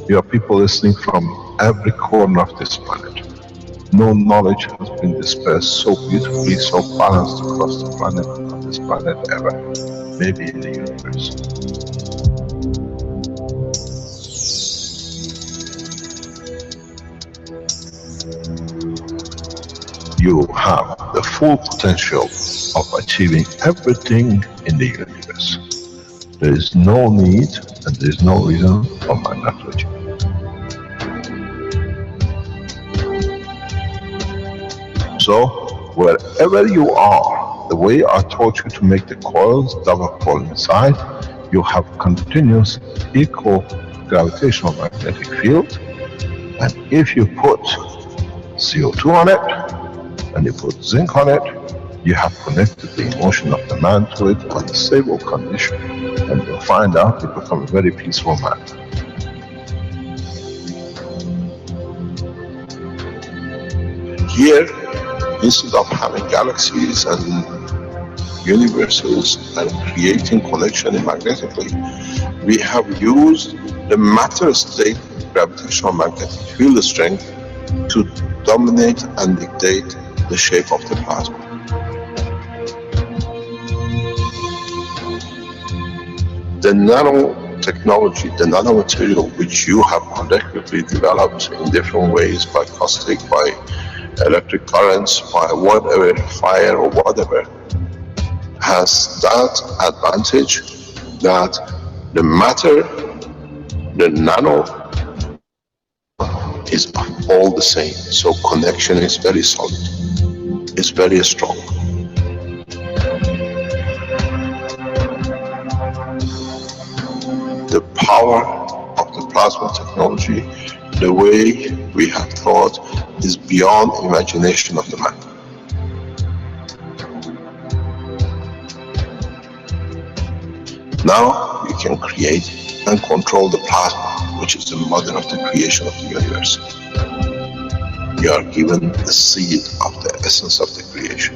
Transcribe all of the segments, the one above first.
You have people listening from every corner of this planet. No knowledge has been dispersed so beautifully, so balanced across the planet, on this planet ever. Maybe in the universe. You have the full potential of achieving everything in the universe. There is no need and there is no reason for man not to achieve. So, wherever you are, the way I taught you to make the coils double coil inside, you have continuous equal gravitational magnetic field, and if you put CO2 on it, and you put zinc on it, you have connected the emotion of the man to it on a stable condition, and you'll find out you become a very peaceful man. Here, instead of having galaxies and universes and creating connection magnetically, we have used the matter state gravitational magnetic field strength to dominate and dictate the shape of the plasma. The nanotechnology, the nanomaterial which you have collectively developed in different ways, by caustic, by electric currents, by whatever, fire or whatever, has that advantage that the matter, the nano, is all the same. So connection is very solid, it's very strong. The power of the plasma technology, the way we have thought, is beyond imagination of the man. Now you can create and control the plasma, which is the mother of the creation of the universe. You are given the seed of the essence of the creation.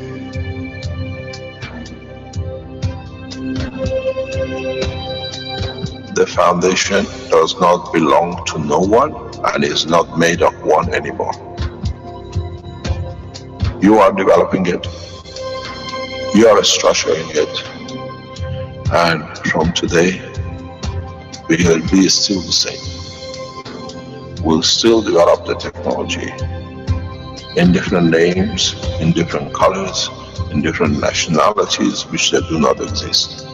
The foundation does not belong to no one and is not made of one anymore. You are developing it, you are structuring it, and from today we will be still the same. We'll still develop the technology in different names, in different colors, in different nationalities which they do not exist.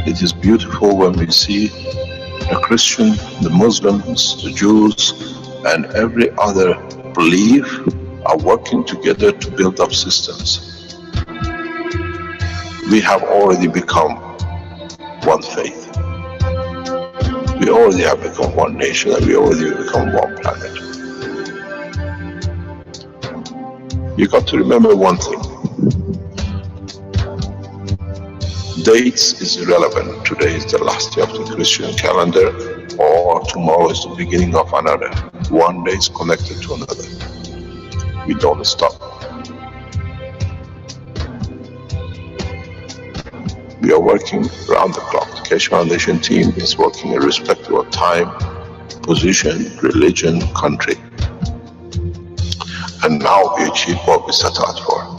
It is beautiful when we see the Christian, the Muslims, the Jews, and every other belief are working together to build up systems. We have already become one faith. We already have become one nation, and we already become one planet. You got to remember one thing. Dates is irrelevant. Today is the last day of the Christian calendar, or tomorrow is the beginning of another. One day is connected to another. We don't stop. We are working around the clock. The Keshe Foundation team is working irrespective of time, position, religion, country. And now we achieve what we set out for.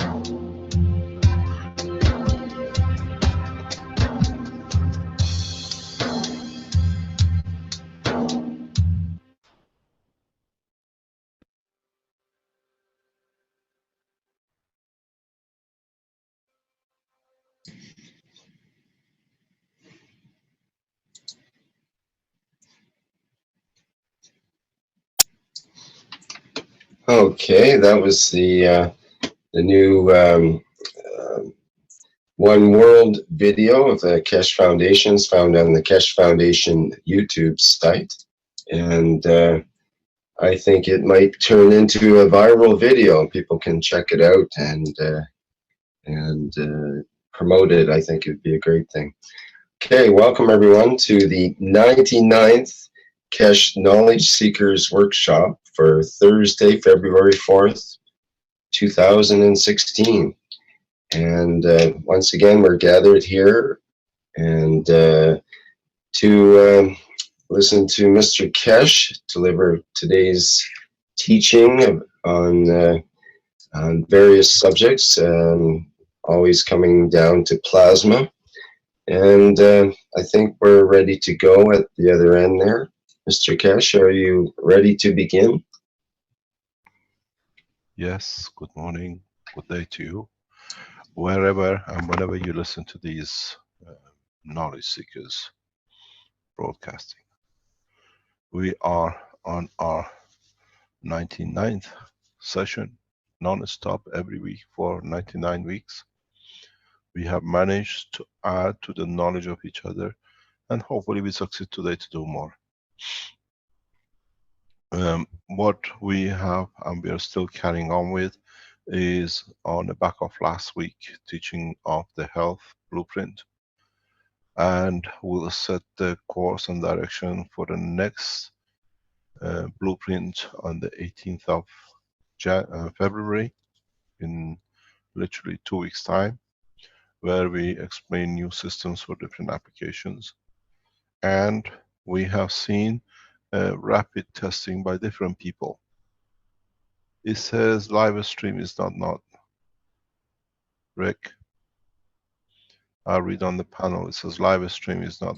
Okay, that was the new One World video of the Keshe Foundations, found on the Keshe Foundation YouTube site, and I think it might turn into a viral video. People can check it out and promote it. I think it'd be a great thing. Okay, welcome everyone to the 99th Keshe Knowledge Seekers Workshop for Thursday, February 4th, 2016. And once again, we're gathered here and to listen to Mr. Kesh deliver today's teaching on various subjects, always coming down to plasma. And I think we're ready to go at the other end there. Mr. Kesh, are you ready to begin? Yes, good morning, good day to you, wherever and whenever you listen to these knowledge seekers broadcasting. We are on our 99th session, non-stop every week for 99 weeks. We have managed to add to the knowledge of each other, and hopefully we succeed today to do more. What we have and we are still carrying on with is on the back of last week teaching of the health blueprint, and we'll set the course and direction for the next blueprint on the 18th of February, in literally 2 weeks time, where we explain new systems for different applications. And we have seen rapid testing by different people. It says live stream is not. Rick, I'll read on the panel. It says live stream is not.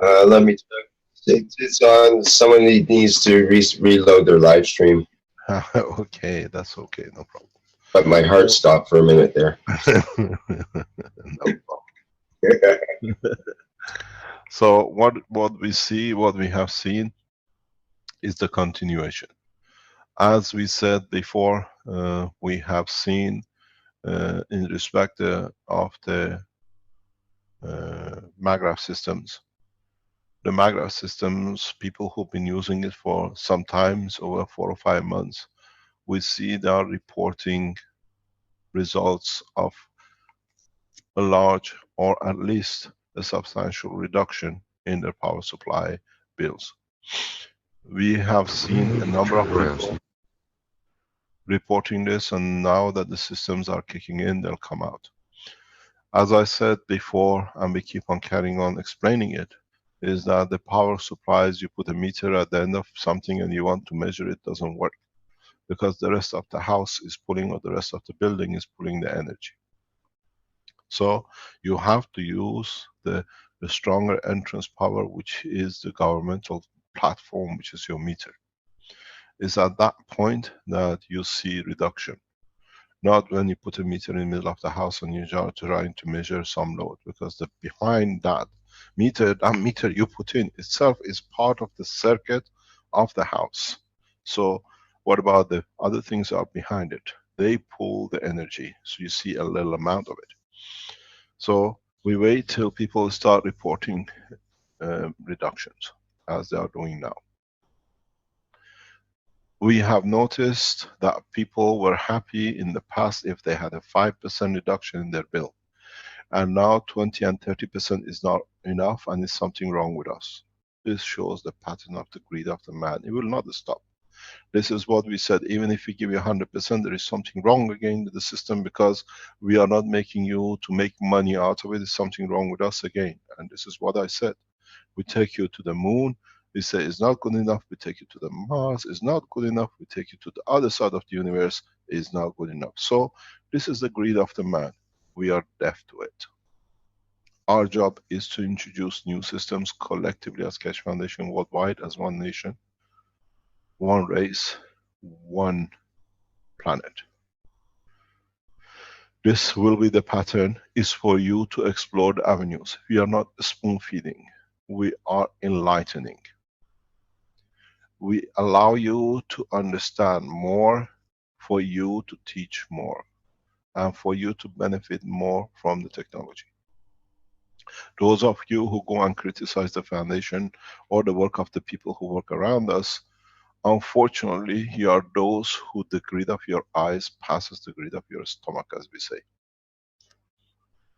Let me check. It's on. Someone needs to reload their live stream. Okay, that's okay, no problem. But my heart stopped for a minute there. No problem. So what we have seen is the continuation. As we said before, we have seen in respect of the MAGRAPH systems. The MAGRAPH systems, people who've been using it for some times, over 4 or 5 months, we see they are reporting results of a large or at least a substantial reduction in their power supply bills. We have seen a number of people reporting this, and now that the systems are kicking in, they'll come out. As I said before, and we keep on carrying on explaining it, is that the power supplies, you put a meter at the end of something and you want to measure it, doesn't work, because the rest of the house is pulling, or the rest of the building is pulling the energy. So you have to use the stronger entrance power, which is the governmental platform, which is your meter. It's at that point that you see reduction. Not when you put a meter in the middle of the house and you're trying to measure some load, because behind that meter you put in itself is part of the circuit of the house. So what about the other things that are behind it? They pull the energy, so you see a little amount of it. So we wait till people start reporting reductions, as they are doing now. We have noticed that people were happy in the past if they had a 5% reduction in their bill. And now 20 and 30% is not enough, and there's something wrong with us. This shows the pattern of the greed of the man. It will not stop. This is what we said, even if we give you 100%, there is something wrong again with the system, because we are not making you to make money out of it. There's something wrong with us again. And this is what I said. We take you to the moon. We say it's not good enough. We take you to the Mars. It's not good enough. We take you to the other side of the universe. It's not good enough. So this is the greed of the man. We are deaf to it. Our job is to introduce new systems collectively as Keshe Foundation worldwide, as one nation, one race, one planet. This will be the pattern, is for you to explore the avenues. We are not spoon feeding. We are enlightening. We allow you to understand more, for you to teach more, and for you to benefit more from the technology. Those of you who go and criticize the foundation or the work of the people who work around us, unfortunately, you are those who the greed of your eyes passes the greed of your stomach, as we say.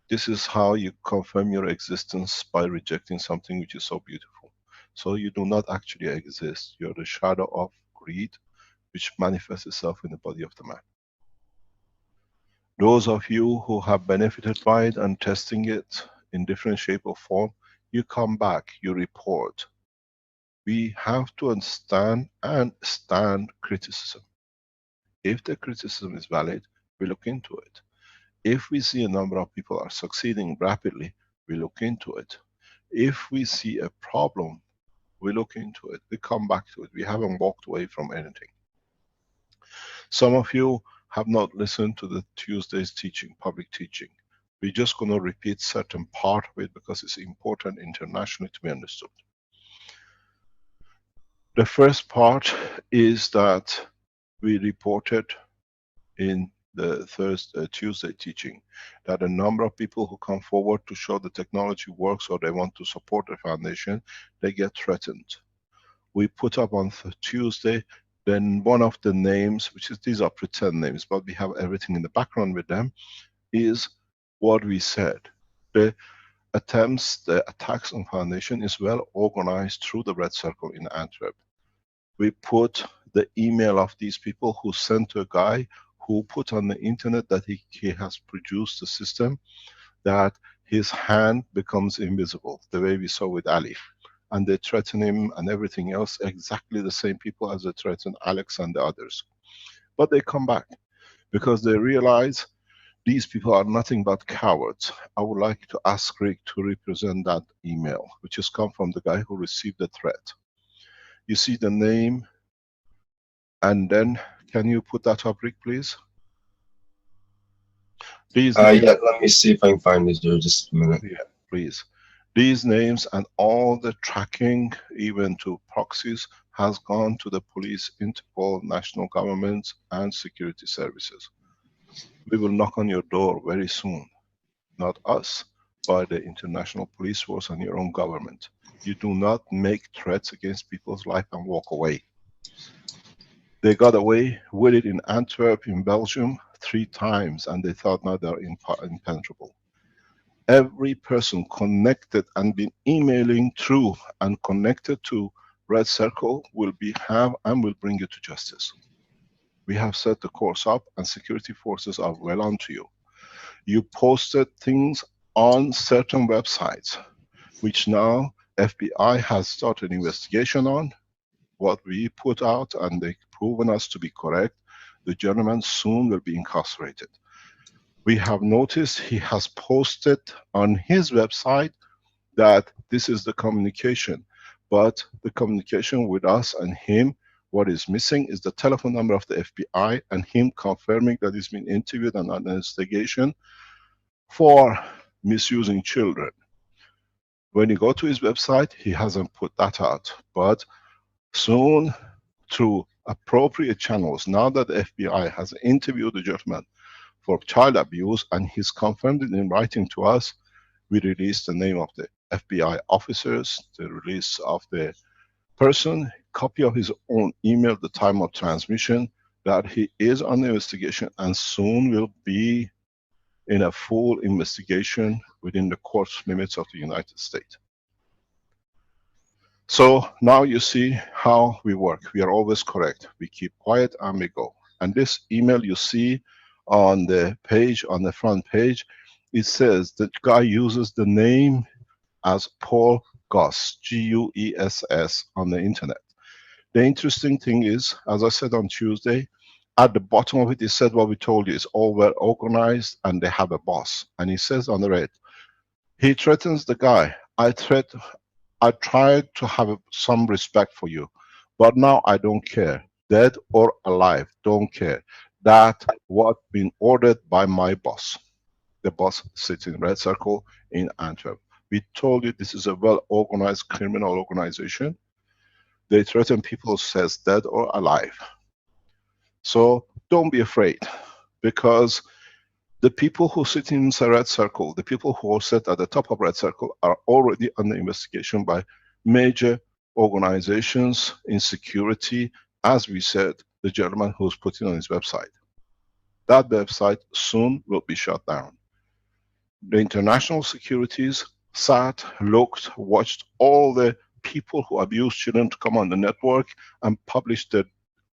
This is how you confirm your existence, by rejecting something which is so beautiful. So you do not actually exist. You are the shadow of greed, which manifests itself in the body of the man. Those of you who have benefited by it and testing it, in different shape or form, you come back, you report. We have to understand and stand criticism. If the criticism is valid, we look into it. If we see a number of people are succeeding rapidly, we look into it. If we see a problem, we look into it. We come back to it. We haven't walked away from anything. Some of you have not listened to the Tuesday's teaching, public teaching. We're just going to repeat certain part of it because it's important internationally to be understood. The first part is that we reported in the Tuesday teaching that a number of people who come forward to show the technology works or they want to support the foundation, they get threatened. We put up on Tuesday, then one of the names, which is, these are pretend names, but we have everything in the background with them, is what we said. The attempts, the attacks on foundation is well organized through the Red Circle in Antwerp. We put the email of these people who sent to a guy who put on the internet that he has produced a system that his hand becomes invisible, the way we saw with Ali. And they threaten him and everything else, exactly the same people as they threaten Alex and the others. But they come back because they realize these people are nothing but cowards. I would like to ask Rick to represent that email, which has come from the guy who received the threat. You see the name, and then can you put that up, Rick, please? These names, yeah, let me see if I can find it here, just a minute. yeah, please. These names and all the tracking, even to proxies, has gone to the police, Interpol, national governments, and security services. We will knock on your door very soon. Not us, but the international police force and your own government. You do not make threats against people's life and walk away. They got away with it in Antwerp, in Belgium, 3 times, and they thought now they're impenetrable. Every person connected and been emailing through and connected to Red Circle will have and will bring you to justice. We have set the course up and security forces are well onto you. You posted things on certain websites, which now FBI has started investigation on. What we put out and they've proven us to be correct, the gentleman soon will be incarcerated. We have noticed he has posted on his website that this is the communication, but the communication with us and him, what is missing is the telephone number of the FBI and him confirming that he's been interviewed and under investigation for misusing children. When you go to his website, he hasn't put that out, but soon, through appropriate channels, now that the FBI has interviewed the gentleman for child abuse and he's confirmed it in writing to us, we release the name of the FBI officers, the release of the person, copy of his own email, the time of transmission, that he is on investigation and soon will be in a full investigation within the court limits of the United States. So now you see how we work. We are always correct. We keep quiet and we go. And this email you see on the page, on the front page, it says the guy uses the name as Paul Guss, G-U-E-S-S, on the internet. The interesting thing is, as I said on Tuesday, at the bottom of it, it said what we told you, it's all well organized and they have a boss. And he says on the red, he threatens the guy. I tried to have some respect for you, but now I don't care. Dead or alive, don't care. That what been ordered by my boss. The boss sits in Red Circle in Antwerp. We told you this is a well-organized criminal organization. They threaten people, says dead or alive. So don't be afraid, because the people who sit in the Red Circle, the people who are set at the top of Red Circle, are already under investigation by major organizations in security, as we said, the gentleman who's put it on his website. That website soon will be shut down. The international securities sat, looked, watched all the people who abuse children to come on the network and publish their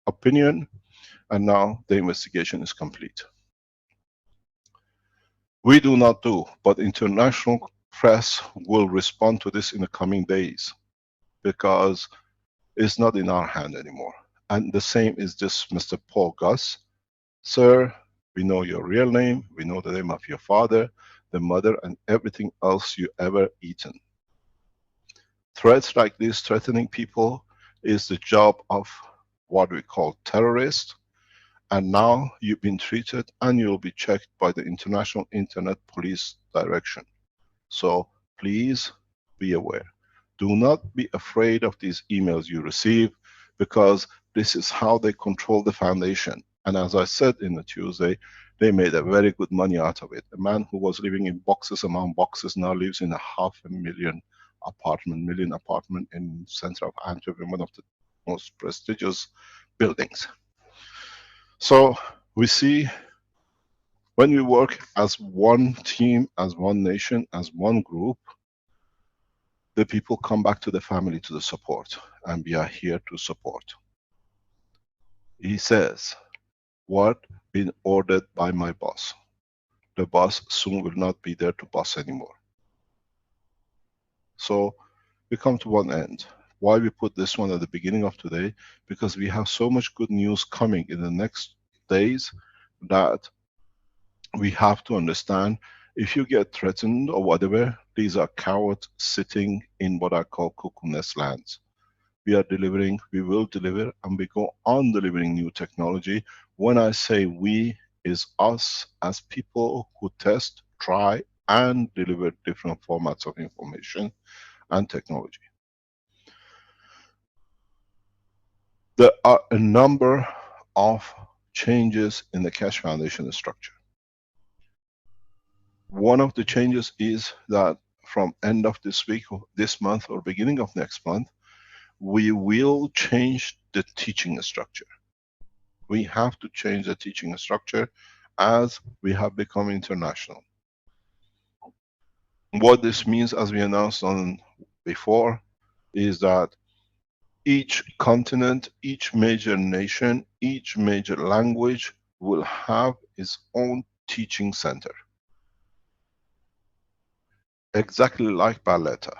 opinion, and now the investigation is complete. We do not do, but international press will respond to this in the coming days, because it's not in our hand anymore. And the same is this Mr. Paul Gus. Sir, we know your real name, we know the name of your father, the mother, and everything else you ever eaten. Threats like this, threatening people, is the job of what we call terrorists. And now you've been treated and you'll be checked by the International Internet Police Direction. So please be aware. Do not be afraid of these emails you receive, because this is how they control the foundation. And as I said in the Tuesday, they made a very good money out of it. A man who was living in boxes among boxes now lives in a $500,000 apartment in center of Antwerp, in one of the most prestigious buildings. So we see, when we work as one team, as one nation, as one group, the people come back to the family, to the support, and we are here to support. He says, what been ordered by my boss? The boss soon will not be there to boss anymore. So we come to one end. Why we put this one at the beginning of today? Because we have so much good news coming in the next days that we have to understand, if you get threatened or whatever, these are cowards sitting in what I call cuckoo nest lands. We are delivering, we will deliver, and we go on delivering new technology. When I say we, is us as people who test, try, and deliver different formats of information and technology. There are a number of changes in the Keshe Foundation structure. One of the changes is that from end of this week, or this month, or beginning of next month, we will change the teaching structure. We have to change the teaching structure as we have become international. What this means, as we announced on before, is that each continent, each major nation, each major language will have its own teaching center. Exactly like Barletta.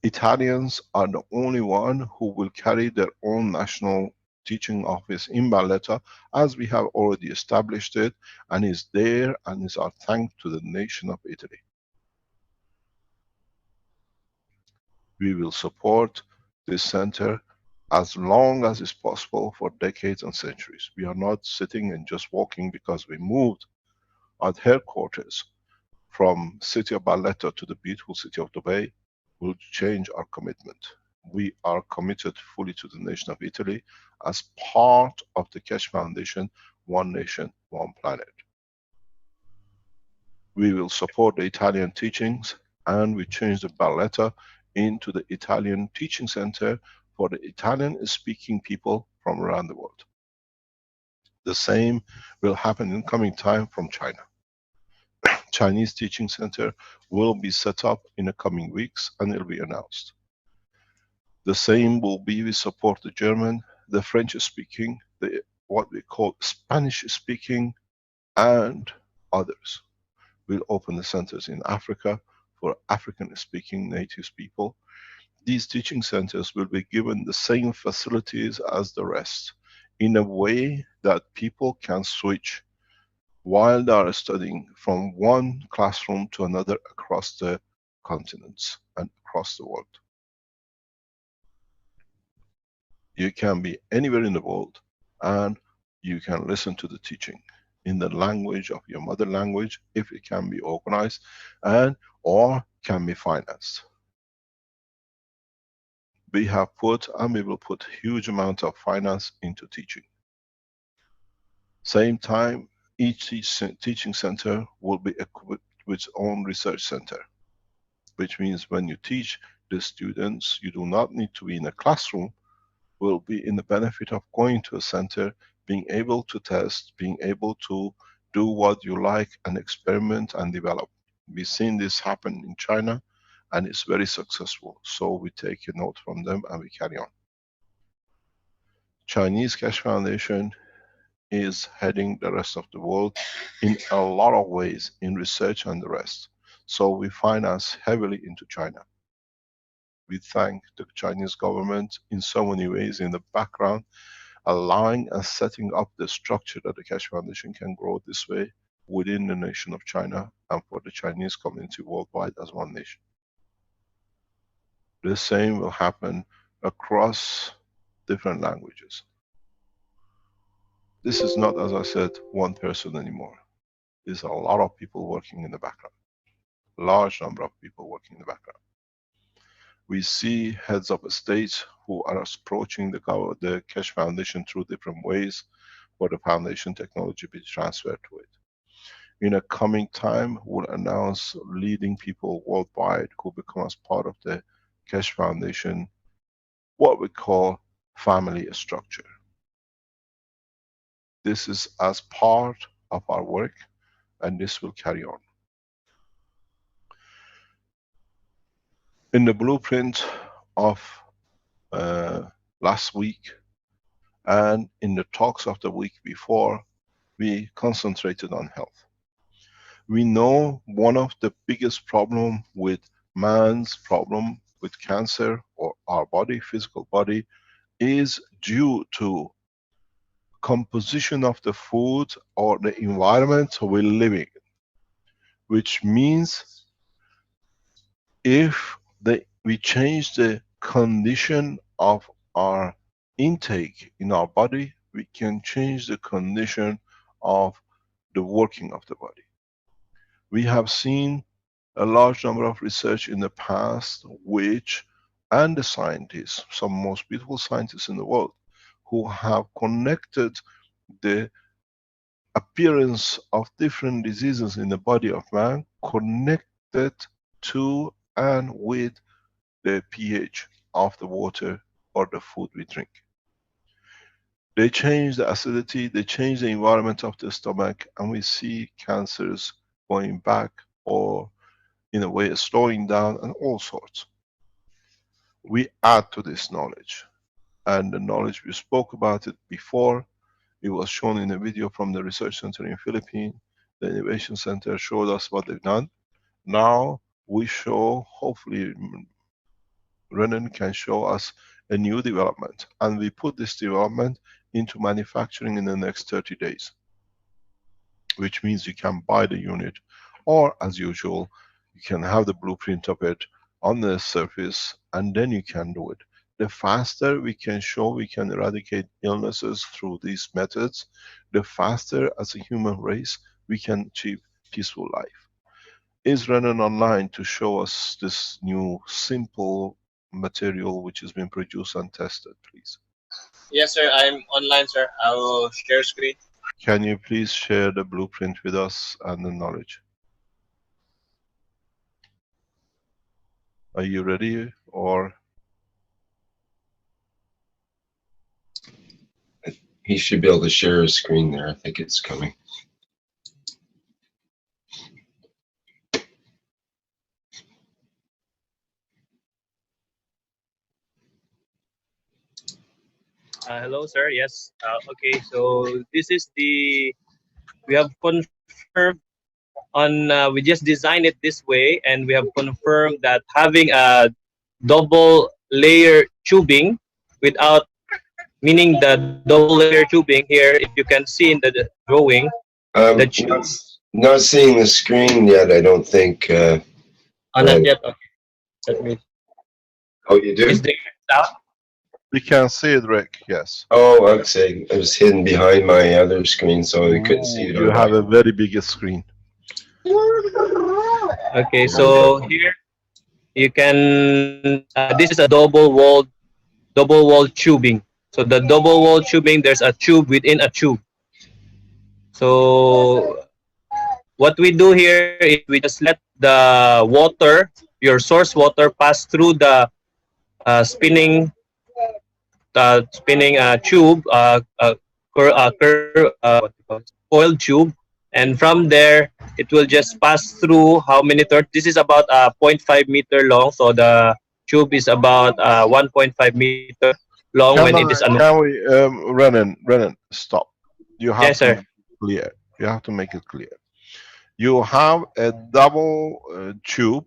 Italians are the only one who will carry their own national teaching office in Barletta, as we have already established it, and is there, and is our thanks to the nation of Italy. We will support this center as long as is possible, for decades and centuries. We are not sitting and just walking because we moved our headquarters from city of Barletta to the beautiful city of Dubai. Will change our commitment. We are committed fully to the nation of Italy as part of the Keshe Foundation, one nation, one planet. We will support the Italian teachings, and we change the Barletta into the Italian Teaching Center for the Italian-speaking people from around the world. The same will happen in coming time from China. Chinese Teaching Center will be set up in the coming weeks, and it will be announced. The same will be, we support the German, the French-speaking, the what we call Spanish-speaking, and others. We'll open the centers in Africa for African-speaking native people. These teaching centers will be given the same facilities as the rest, in a way that people can switch while they are studying from one classroom to another across the continents and across the world. You can be anywhere in the world and you can listen to the teaching in the language of your mother language, if it can be organized and or can be financed. We have put, and we will put, huge amount of finance into teaching. Same time, each teaching center will be equipped with its own research center, which means when you teach the students, you do not need to be in a classroom, will be in the benefit of going to a center, being able to test, being able to do what you like and experiment and develop. We've seen this happen in China and it's very successful. So we take a note from them and we carry on. Chinese Keshe Foundation is heading the rest of the world in a lot of ways in research and the rest. So we finance heavily into China. We thank the Chinese government in so many ways in the background, allowing and setting up the structure that the Keshe Foundation can grow this way within the nation of China and for the Chinese community worldwide as one nation. The same will happen across different languages. This is not, as I said, one person anymore. There's a lot of people working in the background. Large number of people working in the background. We see heads of states who are approaching the Keshe Foundation through different ways for the foundation technology be transferred to it. In a coming time, we'll announce leading people worldwide who become as part of the Keshe Foundation, what we call family structure. This is as part of our work, and this will carry on. In the blueprint of last week and in the talks of the week before, we concentrated on health. We know one of the biggest problem with man's problem with cancer or our body, physical body, is due to composition of the food or the environment we live in. Which means if we change the condition of our intake in our body, we can change the condition of the working of the body. We have seen a large number of research in the past which, and the scientists, some most beautiful scientists in the world, who have connected the appearance of different diseases in the body of man, connected to and with the pH of the water or the food we drink. They change the acidity, they change the environment of the stomach, and we see cancers going back or in a way slowing down and all sorts. We add to this knowledge, and the knowledge we spoke about it before. It was shown in a video from the research center in Philippines. The innovation center showed us what they've done. Now we show, hopefully Renan can show us a new development, and we put this development into manufacturing in the next 30 days. Which means you can buy the unit, or as usual, you can have the blueprint of it on the surface, and then you can do it. The faster we can show we can eradicate illnesses through these methods, the faster as a human race we can achieve peaceful life. Is Renan online to show us this new simple material which has been produced and tested, please? Yes, sir. I'm online, sir. I will share screen. Can you please share the blueprint with us and the knowledge? Are you ready, or? He should be able to share his screen there. I think it's coming. Hello, sir. Yes. Okay. So this is we have confirmed we just designed it this way, and we have confirmed that having a double layer tubing without, meaning the double layer tubing here, if you can see in the drawing, the tube. Not seeing the screen yet, I don't think. Not yet. Okay. Let me. Oh, you do? Is the out? We can see it, Rick, yes. Oh, okay. It was hidden behind my other screen, so we couldn't see it. You have a very big screen. Okay, so here you can, this is a double wall tubing. So the double wall tubing, there's a tube within a tube. So what we do here is we just let the water, your source water, pass through the spinning tube, coil tube, and from there it will just pass through how many turns. This is about 0.5 meter long, so the tube is about 1.5 meter long. When it is can we, Renan, stop. You have yes, to sir. make it clear. You have to make it clear. You have a double tube,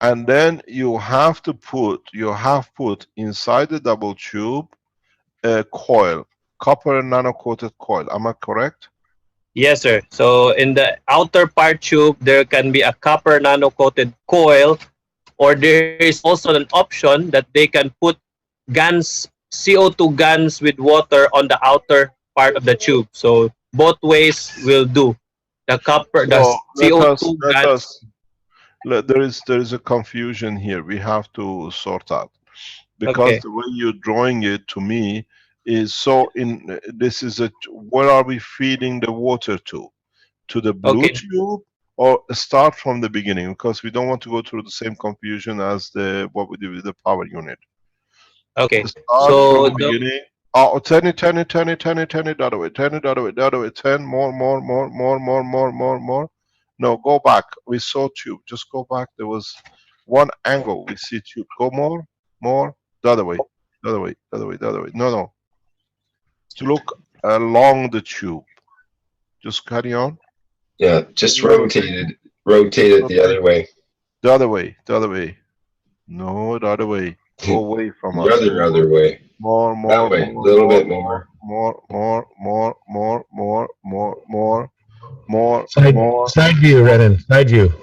and then you have put inside the double tube a coil, copper nano coated coil. Am I correct? Yes, sir. So in the outer part tube, there can be a copper nano coated coil, or there is also an option that they can put guns, CO2 guns with water on the outer part of the tube. So both ways will do. The So CO2 guns. there is a confusion here. We have to sort out, because Okay. the way you're drawing it to me is so in this is a where are we feeding the water to the blue Okay. tube, or start from the beginning, because we don't want to go through the same confusion as the what we did with the power unit. Okay. Start from So the the beginning. Oh, turn it the other way, turn more. No, go back. We saw tube. Just go back. There was one angle. We see tube. Go more, the other way, the other way, the other way, the other way. No. To look along the tube. Just carry on. Yeah, just rotate it the other way. The other way, the other way. No, the other way. Go away from The us. other way. More, That more, way. A more, little more, bit more. more, more, more, more, more, more, more, more, Side more, side view, more. Renan. Side view.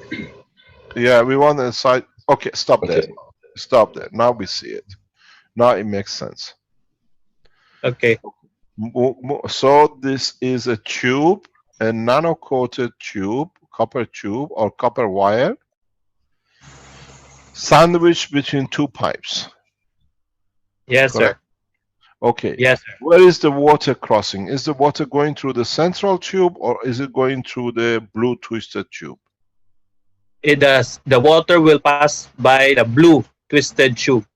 Yeah, we want the side. Okay, stop there. Okay. Stop there. Now we see it. Now it makes sense. okay. So this is a tube, a nano-coated tube, copper tube or copper wire, sandwiched between two pipes. Yes, sir. Correct? Okay. Yes, sir. Where is the water crossing? Is the water going through the central tube, or is it going through the blue twisted tube? It does. The water will pass by the blue twisted tube.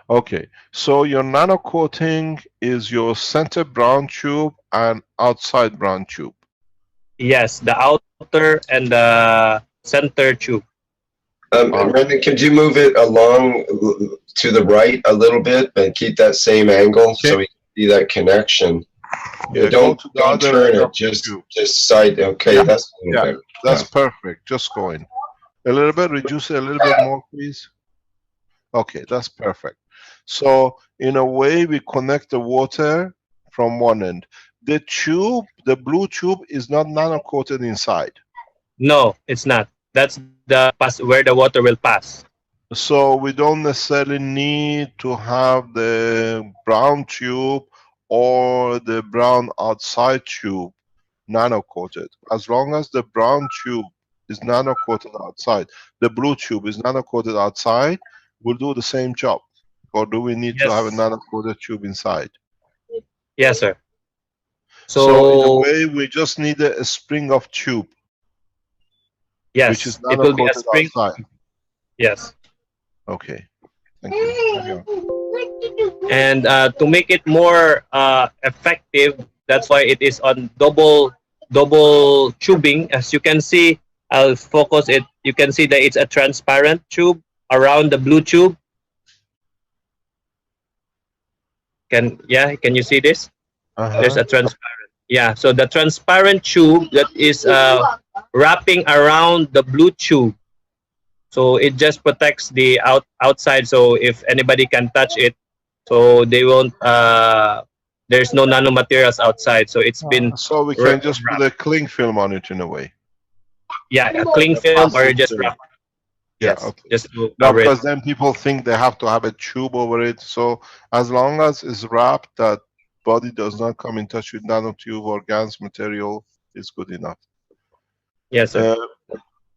Okay, so your nano coating is your center brown tube and outside brown tube. Yes, the outer and the center tube. Brendan, could you move it along to the right a little bit and keep that same angle so Okay. we can see that connection? Yeah, Don't go to the other turn end of it. the tube. Just side. Okay, Yeah, that's a little yeah, better. that's perfect. Just go in. A little bit, reduce it a little bit more, please. Okay, that's perfect. So in a way, we connect the water from one end. The tube, the blue tube, is not nano coated inside. No, it's not. That's the pass where the water will pass. So we don't necessarily need to have the brown tube or the brown outside tube nano coated. As long as the brown tube is nano coated outside, the blue tube is nano coated outside, will do the same job. Or do we need to have a Yes. nano coated tube inside? Yes, sir. So in a So way, we just need a spring of tube, which is yes, it nano will be a coated spring. outside. Yes. Okay, thank you. Carry on. And to make it more effective, that's why it is on double tubing. As you can see, I'll focus it. You can see that it's a transparent tube around the blue tube. Can you see this? There's a Uh-huh. transparent. Yeah, so the transparent tube that is wrapping around the blue tube. So it just protects the outside. So if anybody can touch it, so they won't. There's no nanomaterials outside. So it's been So we can just put wrapped. a cling film on it in a way. Yeah, a cling A film or plastic just film. wrap. Yeah, Yes, okay. just to Now, cover it. because then people think they have to have a tube over it. So as long as it's wrapped, that body does not come in touch with nanotube or GaNs material, is good enough. Yes, sir.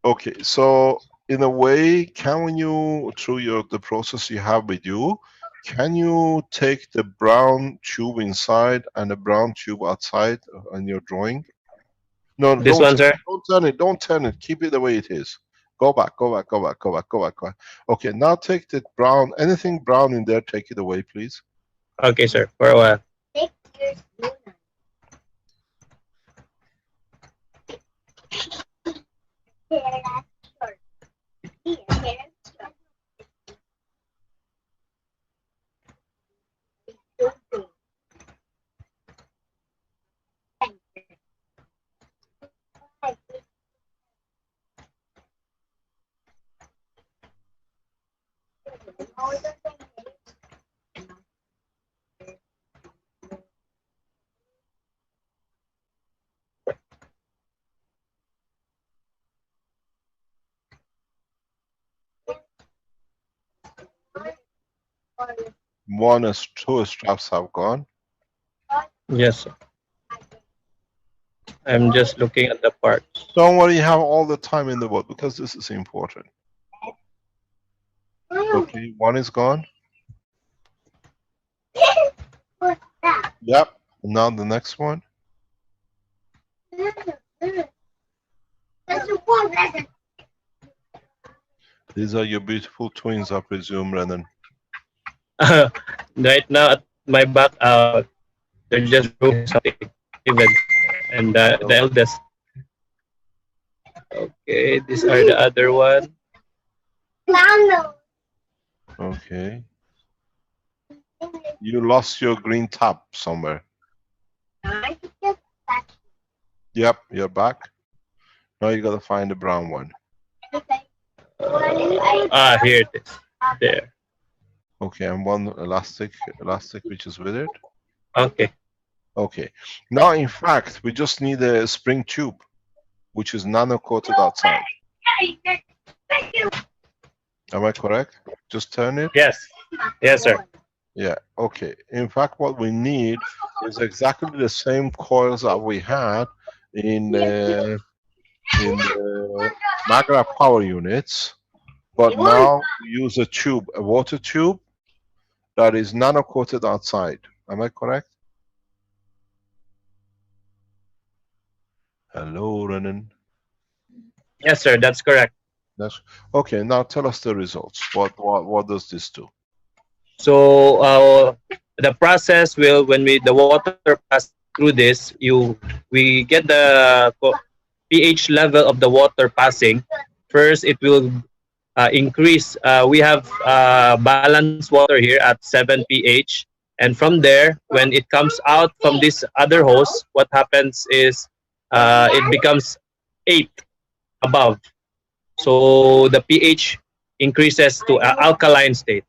Okay, so in a way, can you, through the process you have with you, can you take the brown tube inside and the brown tube outside on your drawing? No, This one, sir. don't turn it. Keep it the way it is. Go back, go back, go back, go back, go back, go back. Okay, now take the brown, anything brown in there, take it away, please. Okay, sir. For a while. Two straps have gone. Yes, sir. I'm just looking at the parts. Don't worry, you have all the time in the world because this is important. Okay, one is gone. Yep. Now the next one. These are your beautiful twins, I presume, Renan. Right now at my back, they're just rooming something, David, and the Oh, eldest. Okay, these are the other one. okay. You lost your green tab somewhere. Yep, you're back. Now you gotta find the brown one. Here it is. There. Okay, and one elastic which is with it. Okay. Okay. Now, in fact, we just need a spring tube, which is nano coated outside. Am I correct? Just turn it. Yes. Yes, sir. Yeah. Okay. In fact, what we need is exactly the same coils that we had in Magra power units, but now we use a tube, a water tube that is nano coated outside. Am I correct? Hello, Renan. Yes, sir. That's correct. That's okay. Now tell us the results. What does this do? So the process will, when the water pass through this, we get the pH level of the water passing. First, it will increase. We have balanced water here at 7 pH, and from there, when it comes out from this other hose, what happens is it becomes 8 above. So the pH increases to alkaline state.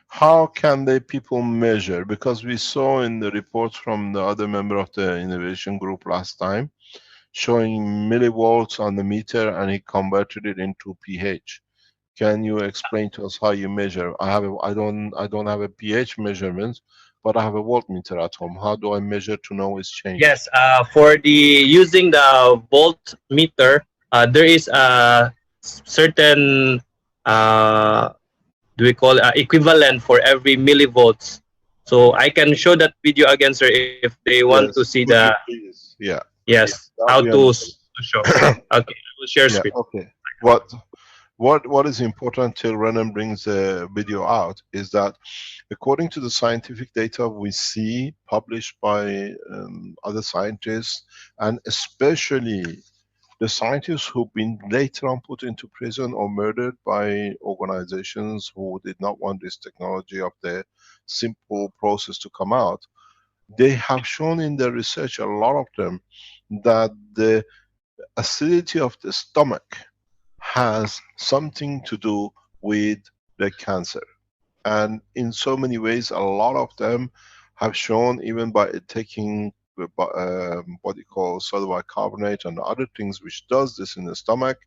How can the people measure? Because we saw in the reports from the other member of the innovation group last time, showing millivolts on the meter, and he converted it into pH. Can you explain to us how you measure? I don't have a pH measurement, but I have a voltmeter at home. How do I measure to know it's changed? Yes, for the using the voltmeter, there is a certain do we call equivalent for every millivolts. So I can show that video again, sir, if they want to Yes. see Could the you please? Yeah. yes That how we to understand. show. Okay, I will share Yeah. screen. Okay. What is important till Renan brings the video out is that according to the scientific data we see published by other scientists, and especially the scientists who've been later on put into prison or murdered by organizations who did not want this technology of the simple process to come out, they have shown in their research, a lot of them, that the acidity of the stomach has something to do with the cancer. And in so many ways, a lot of them have shown, even by taking what you call sodium bicarbonate and other things which does this in the stomach,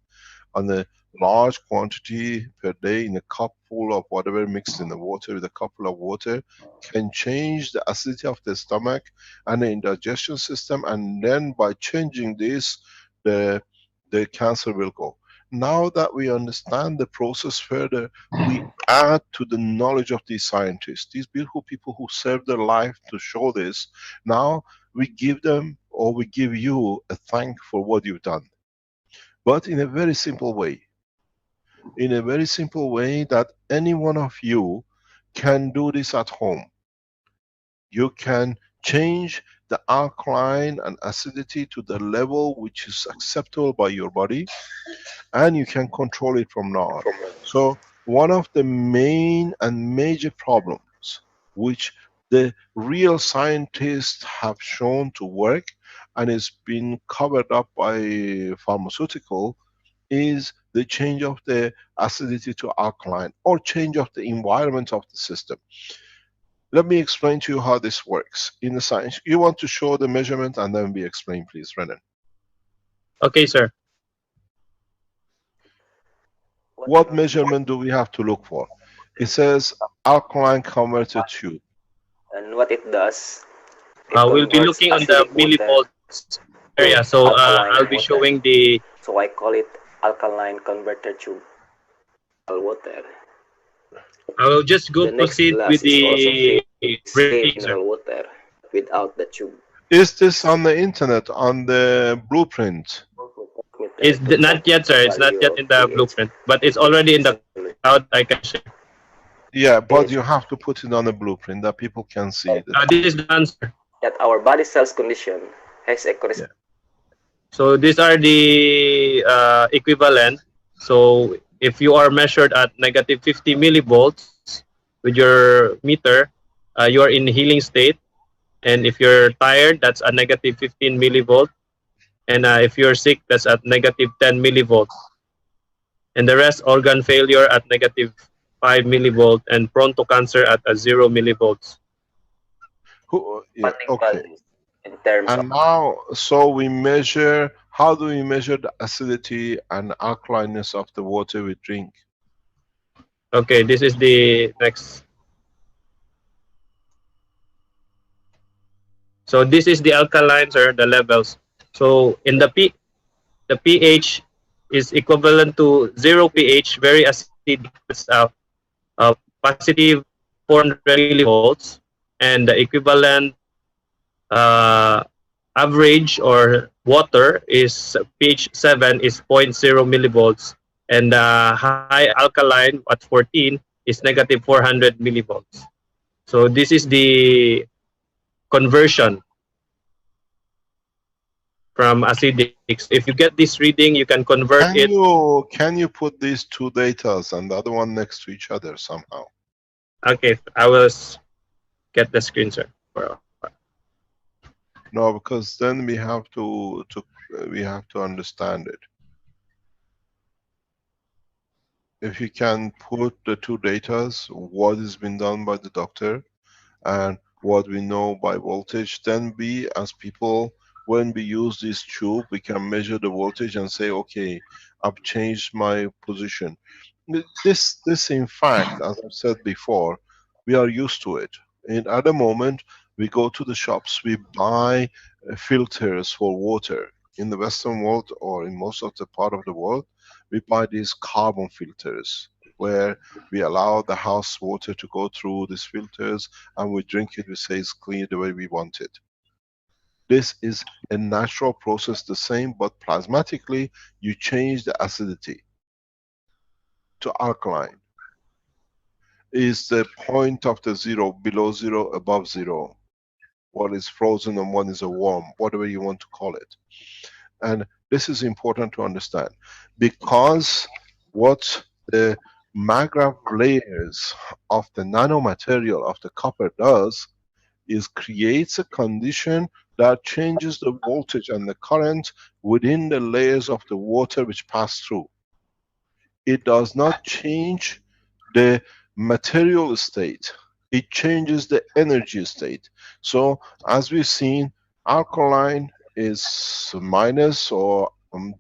on a large quantity per day in a cup full of whatever mixed in the water with a cup full of water, can change the acidity of the stomach and the indigestion system, and then by changing this, the cancer will go. Now that we understand the process further, we add to the knowledge of these scientists, these beautiful people who serve their life to show this. Now we give them, or we give you, a thank for what you've done. But in a very simple way. In a very simple way that any one of you can do this at home. You can change the alkaline and acidity to the level which is acceptable by your body, and you can control it from now on. So one of the main and major problems which the real scientists have shown to work, and it's been covered up by pharmaceutical, is the change of the acidity to alkaline, or change of the environment of the system. Let me explain to you how this works in the science. You want to show the measurement and then we explain, please, Renan. Okay, sir. What measurement do we have to look for? It says alkaline converter tube. And what it does, it We'll be converts looking on the acidic water millivolts to area. So I'll alkaline be water. showing the. So I call it alkaline converter tube, water. I will just go The next proceed with glass is also the filled with rating, same sir. mineral water, but without the tube. Is this on the internet, on the blueprint? It's To check not yet, the sir. It's not value yet of in the pH blueprint, but it's in already in the solution. cloud. I can share. Yeah, but Is you have to put it on the blueprint that people can see the This tube. is the answer. that our body cells condition has a Yeah. So these are the equivalent. So if you are measured at negative 50 millivolts with your meter, you are in healing state. And if you're tired, that's a negative 15 millivolt. And if you're sick, that's at negative 10 millivolt. And the rest, organ failure at negative 5 millivolt and prone to cancer at 0 millivolts. Yeah, okay. values in terms of And now, so we measure, how do we measure the acidity and alkalineness of the water we drink? Okay, this is the next. So this is the alkalines or the levels. So in the pH is equivalent to 0 pH, very acidic. That's positive 400 millivolts, and the equivalent uh, average or water is pH 7 is zero point 0 millivolts, and high alkaline at 14 is negative 400 millivolts. So this is the conversion from acidic. So if you get this reading, you can convert it. Can you put these two datas and the other one next to each other somehow? Okay, I will get the screen, sir. No, because then we have to understand it. If you can put the two datas, what has been done by the doctor and what we know by voltage, then we as people, when we use this tube, we can measure the voltage and say, okay, I've changed my position. This in fact, as I've said before, we are used to it. At the moment, we go to the shops, we buy filters for water. In the Western world or in most of the part of the world, we buy these carbon filters where we allow the house water to go through these filters and we drink it, we say it's clean the way we want it. This is a natural process, the same, but plasmatically you change the acidity to alkaline. Is the point of the zero, below zero, above zero. One is frozen and one is a warm, whatever you want to call it. And this is important to understand because what the magravity layers of the nanomaterial of the copper does is creates a condition that changes the voltage and the current within the layers of the water which pass through. It does not change the material state, it changes the energy state. So as we've seen, alkaline is minus, or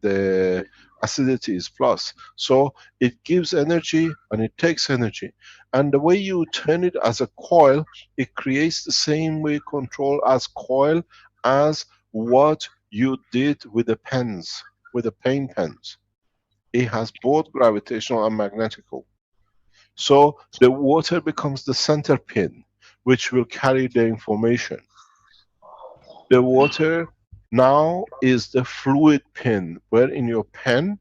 the acidity is plus. So it gives energy and it takes energy. And the way you turn it as a coil, it creates the same way control as coil as what you did with the pens, with the paint pens. It has both gravitational and magnetical. So the water becomes the center pin, which will carry the information. The water now is the fluid pin, where in your pen,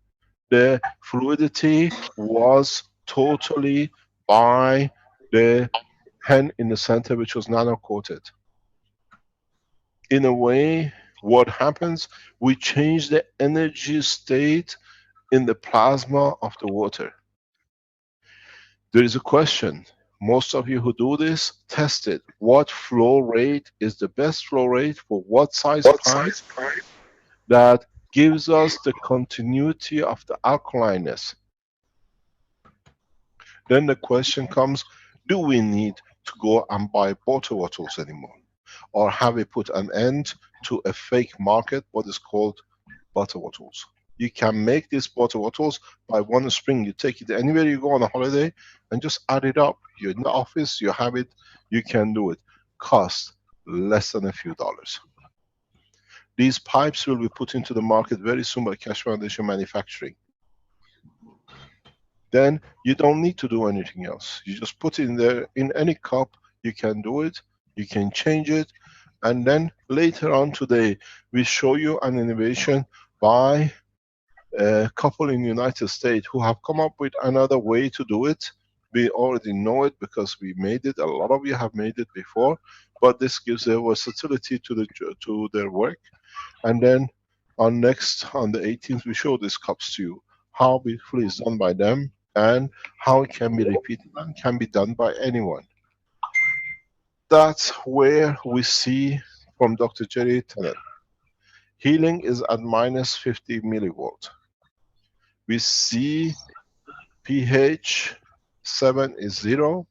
the fluidity was totally by the pen in the center, which was nano-coated. In a way, what happens, we change the energy state in the plasma of the water. There is a question. Most of you who do this, test it. What flow rate is the best flow rate for what size pipe that gives us the continuity of the alkalineness? Then the question comes, do we need to go and buy bottle bottles anymore? Or have we put an end to a fake market, what is called bottle bottles? You can make these water bottles by one spring. You take it anywhere you go on a holiday and just add it up. You're in the office, you have it, you can do it. Cost less than a few dollars. These pipes will be put into the market very soon by Keshe Foundation Manufacturing. Then you don't need to do anything else. You just put it in there, in any cup, you can do it, you can change it, and then later on today, we show you an innovation by a couple in the United States who have come up with another way to do it. We already know it because we made it. A lot of you have made it before, but this gives a versatility to their work. And then on the 18th, we show these cups to you, how beautifully it's done by them and how it can be repeated and can be done by anyone. That's where we see from Dr. Jerry Tennant. Healing is at minus 50 millivolt. We see pH 7 is 0,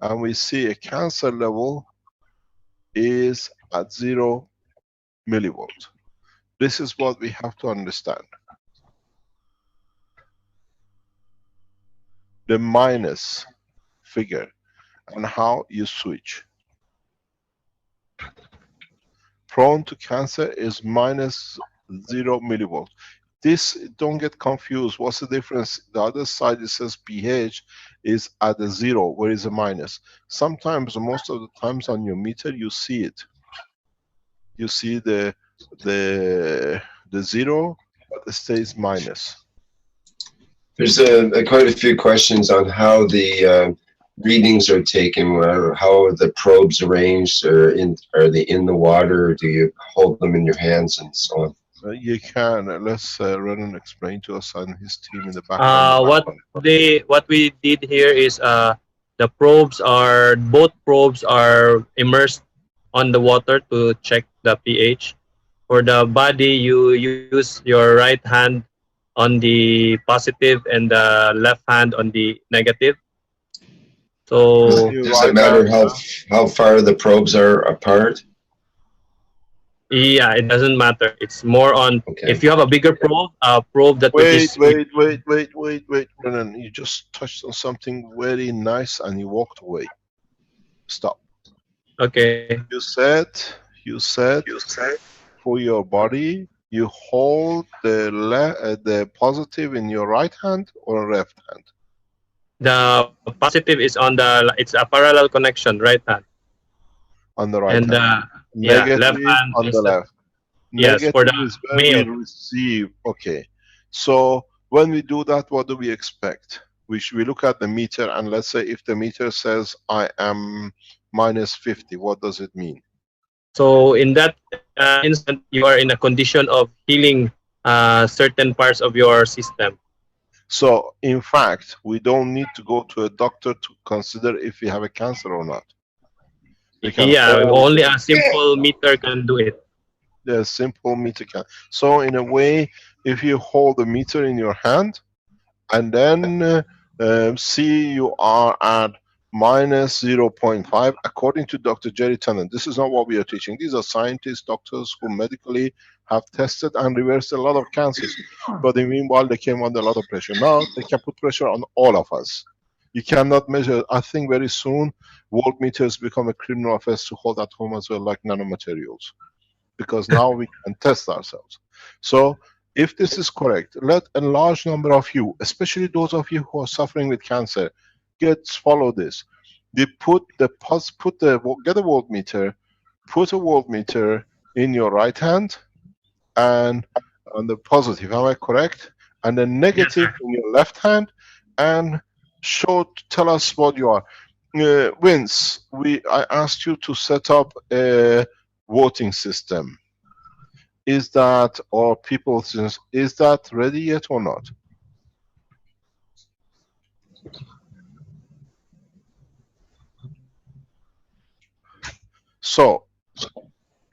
and we see a cancer level is at 0 millivolt. This is what we have to understand. The minus figure and how you switch. Prone to cancer is minus 0 millivolt. This, don't get confused. What's the difference? The other side, it says pH is at a 0, where is a minus. Sometimes, most of the times on your meter, you see it. You see the 0, but it stays minus. There's quite a few questions on how the readings are taken, how are the probes arranged, or are they in the water, do you hold them in your hands, and so on? You can. Let's Renan explain to us and his team in the background. What we did here is both probes are immersed on the water to check the pH. For the body, you use your right hand on the positive and the left hand on the negative. So does it matter how far the probes are apart? Yeah, it doesn't matter. It's more on, okay, if you have a bigger probe, that wait, Renan, you just touched on something very nice and you walked away. Stop. Okay. You said for your body, you hold the positive in your right hand or left hand? The positive is it's a parallel connection, right hand. On the right and, hand. Negative left hand on the left. Yes, negative for the is where we male. receive. Okay. So when we do that, what do we expect? We look at the meter, and let's say if the meter says I am minus 50, what does it mean? So in that instant, you are in a condition of healing certain parts of your system. So in fact, we don't need to go to a doctor to consider if we have a cancer or not. Yeah, only a simple meter can do it. The simple meter can. So in a way, if you hold the meter in your hand and then see you are at minus 0.5 according to Dr. Jerry Tennant. This is not what we are teaching. These are scientists, doctors who medically have tested and reversed a lot of cancers. But in the meanwhile, they came under a lot of pressure. Now they can put pressure on all of us. You cannot measure. I think very soon voltmeters become a criminal offense to hold at home as well, like nanomaterials, because now we can test ourselves. So if this is correct, let a large number of you, especially those of you who are suffering with cancer, follow this. You get a voltmeter, put a voltmeter in your right hand and on the positive, am I correct? And the negative in your left hand, and tell us what you are. Vince, I asked you to set up a voting system. Is that, or people, is that ready yet or not? So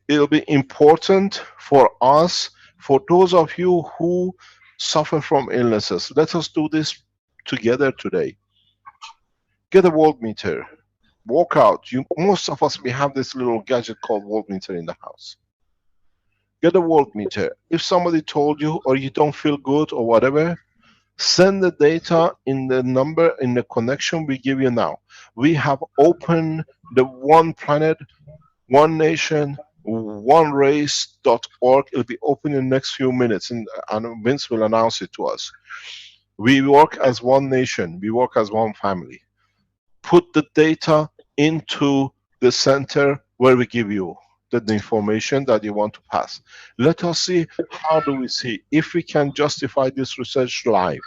it'll be important for us, for those of you who suffer from illnesses. Let us do this together today. Get a voltmeter. Walk out. Most of us, we have this little gadget called voltmeter in the house. Get a voltmeter. If somebody told you or you don't feel good or whatever, send the data in the number in the connection we give you now. We have opened the one planet, one nation, one race.org. It'll be open in the next few minutes, and Vince will announce it to us. We work as one nation, we work as one family. Put the data into the center where we give you the information that you want to pass. Let us see how do we see if we can justify this research live.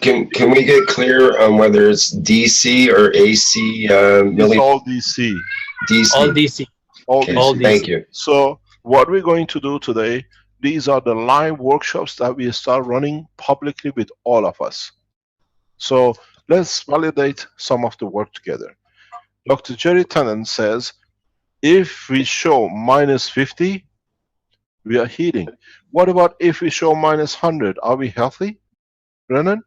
Can we get clear on whether it's DC or AC It's all DC. All DC? DC. All Okay, All DC. thank DC. you. So what we're going to do today, these are the live workshops that we start running publicly with all of us. So let's validate some of the work together. Dr. Jerry Tennant says, if we show minus 50, we are healing. What about if we show minus 100? Are we healthy, Brennan?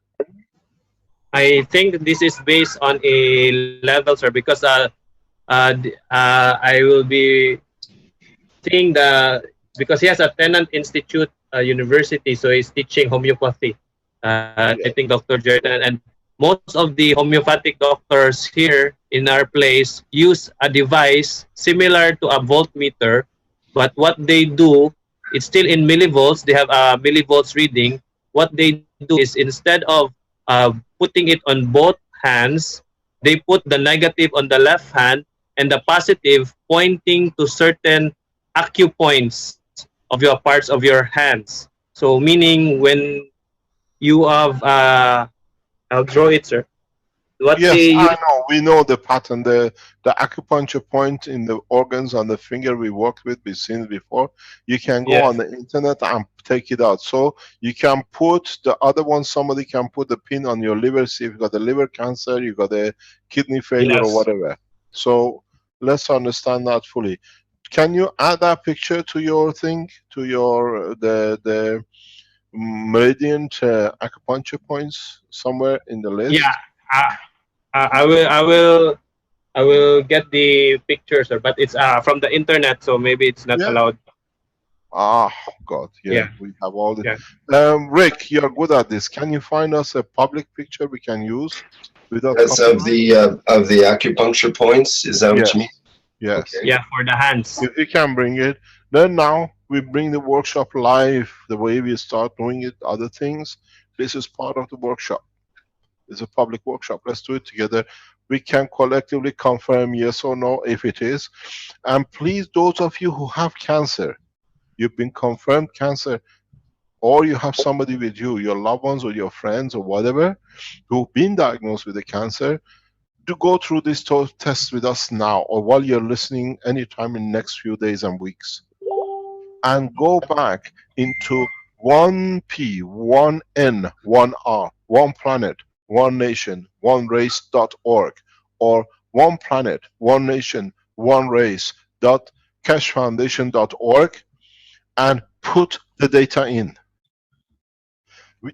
I think this is based on a level, sir, because I will be seeing the, because he has a Tenant Institute University, so he's teaching homeopathy. I Yeah. think Dr. Jordan, and most of the homeopathic doctors here in our place use a device similar to a voltmeter, but what they do, it's still in millivolts. They have a millivolts reading. What they do is, instead of putting it on both hands, they put the negative on the left hand and the positive pointing to certain acupoints of your parts of your hands. So meaning when you have I'll draw it, sir. What Yes, they I use, know. We know the pattern. The acupuncture point in the organs on the finger we worked with, we've seen it before. You can go on yes, the internet and take it out. So you can put the other one, somebody can put the pin on your liver, see if you got the liver cancer, you got a kidney failure or yes, whatever. So let's understand that fully. Can you add that picture to your thing, to your the meridian acupuncture points somewhere in the yeah. list? I, I will get the picture, sir, but it's from the internet, so maybe it's not Yeah. allowed. Ah, God, yeah, Yeah, we have all the. yeah, Rick, you're good at this. Can you find us a public picture we can use without That's copyright? of the acupuncture points. Is that what you mean? Yes, yes. Okay. yeah, for the hands. If you can bring it, then now we bring the workshop live the way we start doing it, other things. This is part of the workshop. It's a public workshop. Let's do it together. We can collectively confirm yes or no if it is. And please, those of you who have cancer, you've been confirmed cancer, or you have somebody with you, your loved ones or your friends or whatever, who've been diagnosed with a cancer, to go through this test with us now or while you're listening anytime in the next few days and weeks. And go back into 1P, 1N, 1R, one planet, one nation, one race.org, or one planet, one nation, one race dot cashfoundation.org, and put the data in.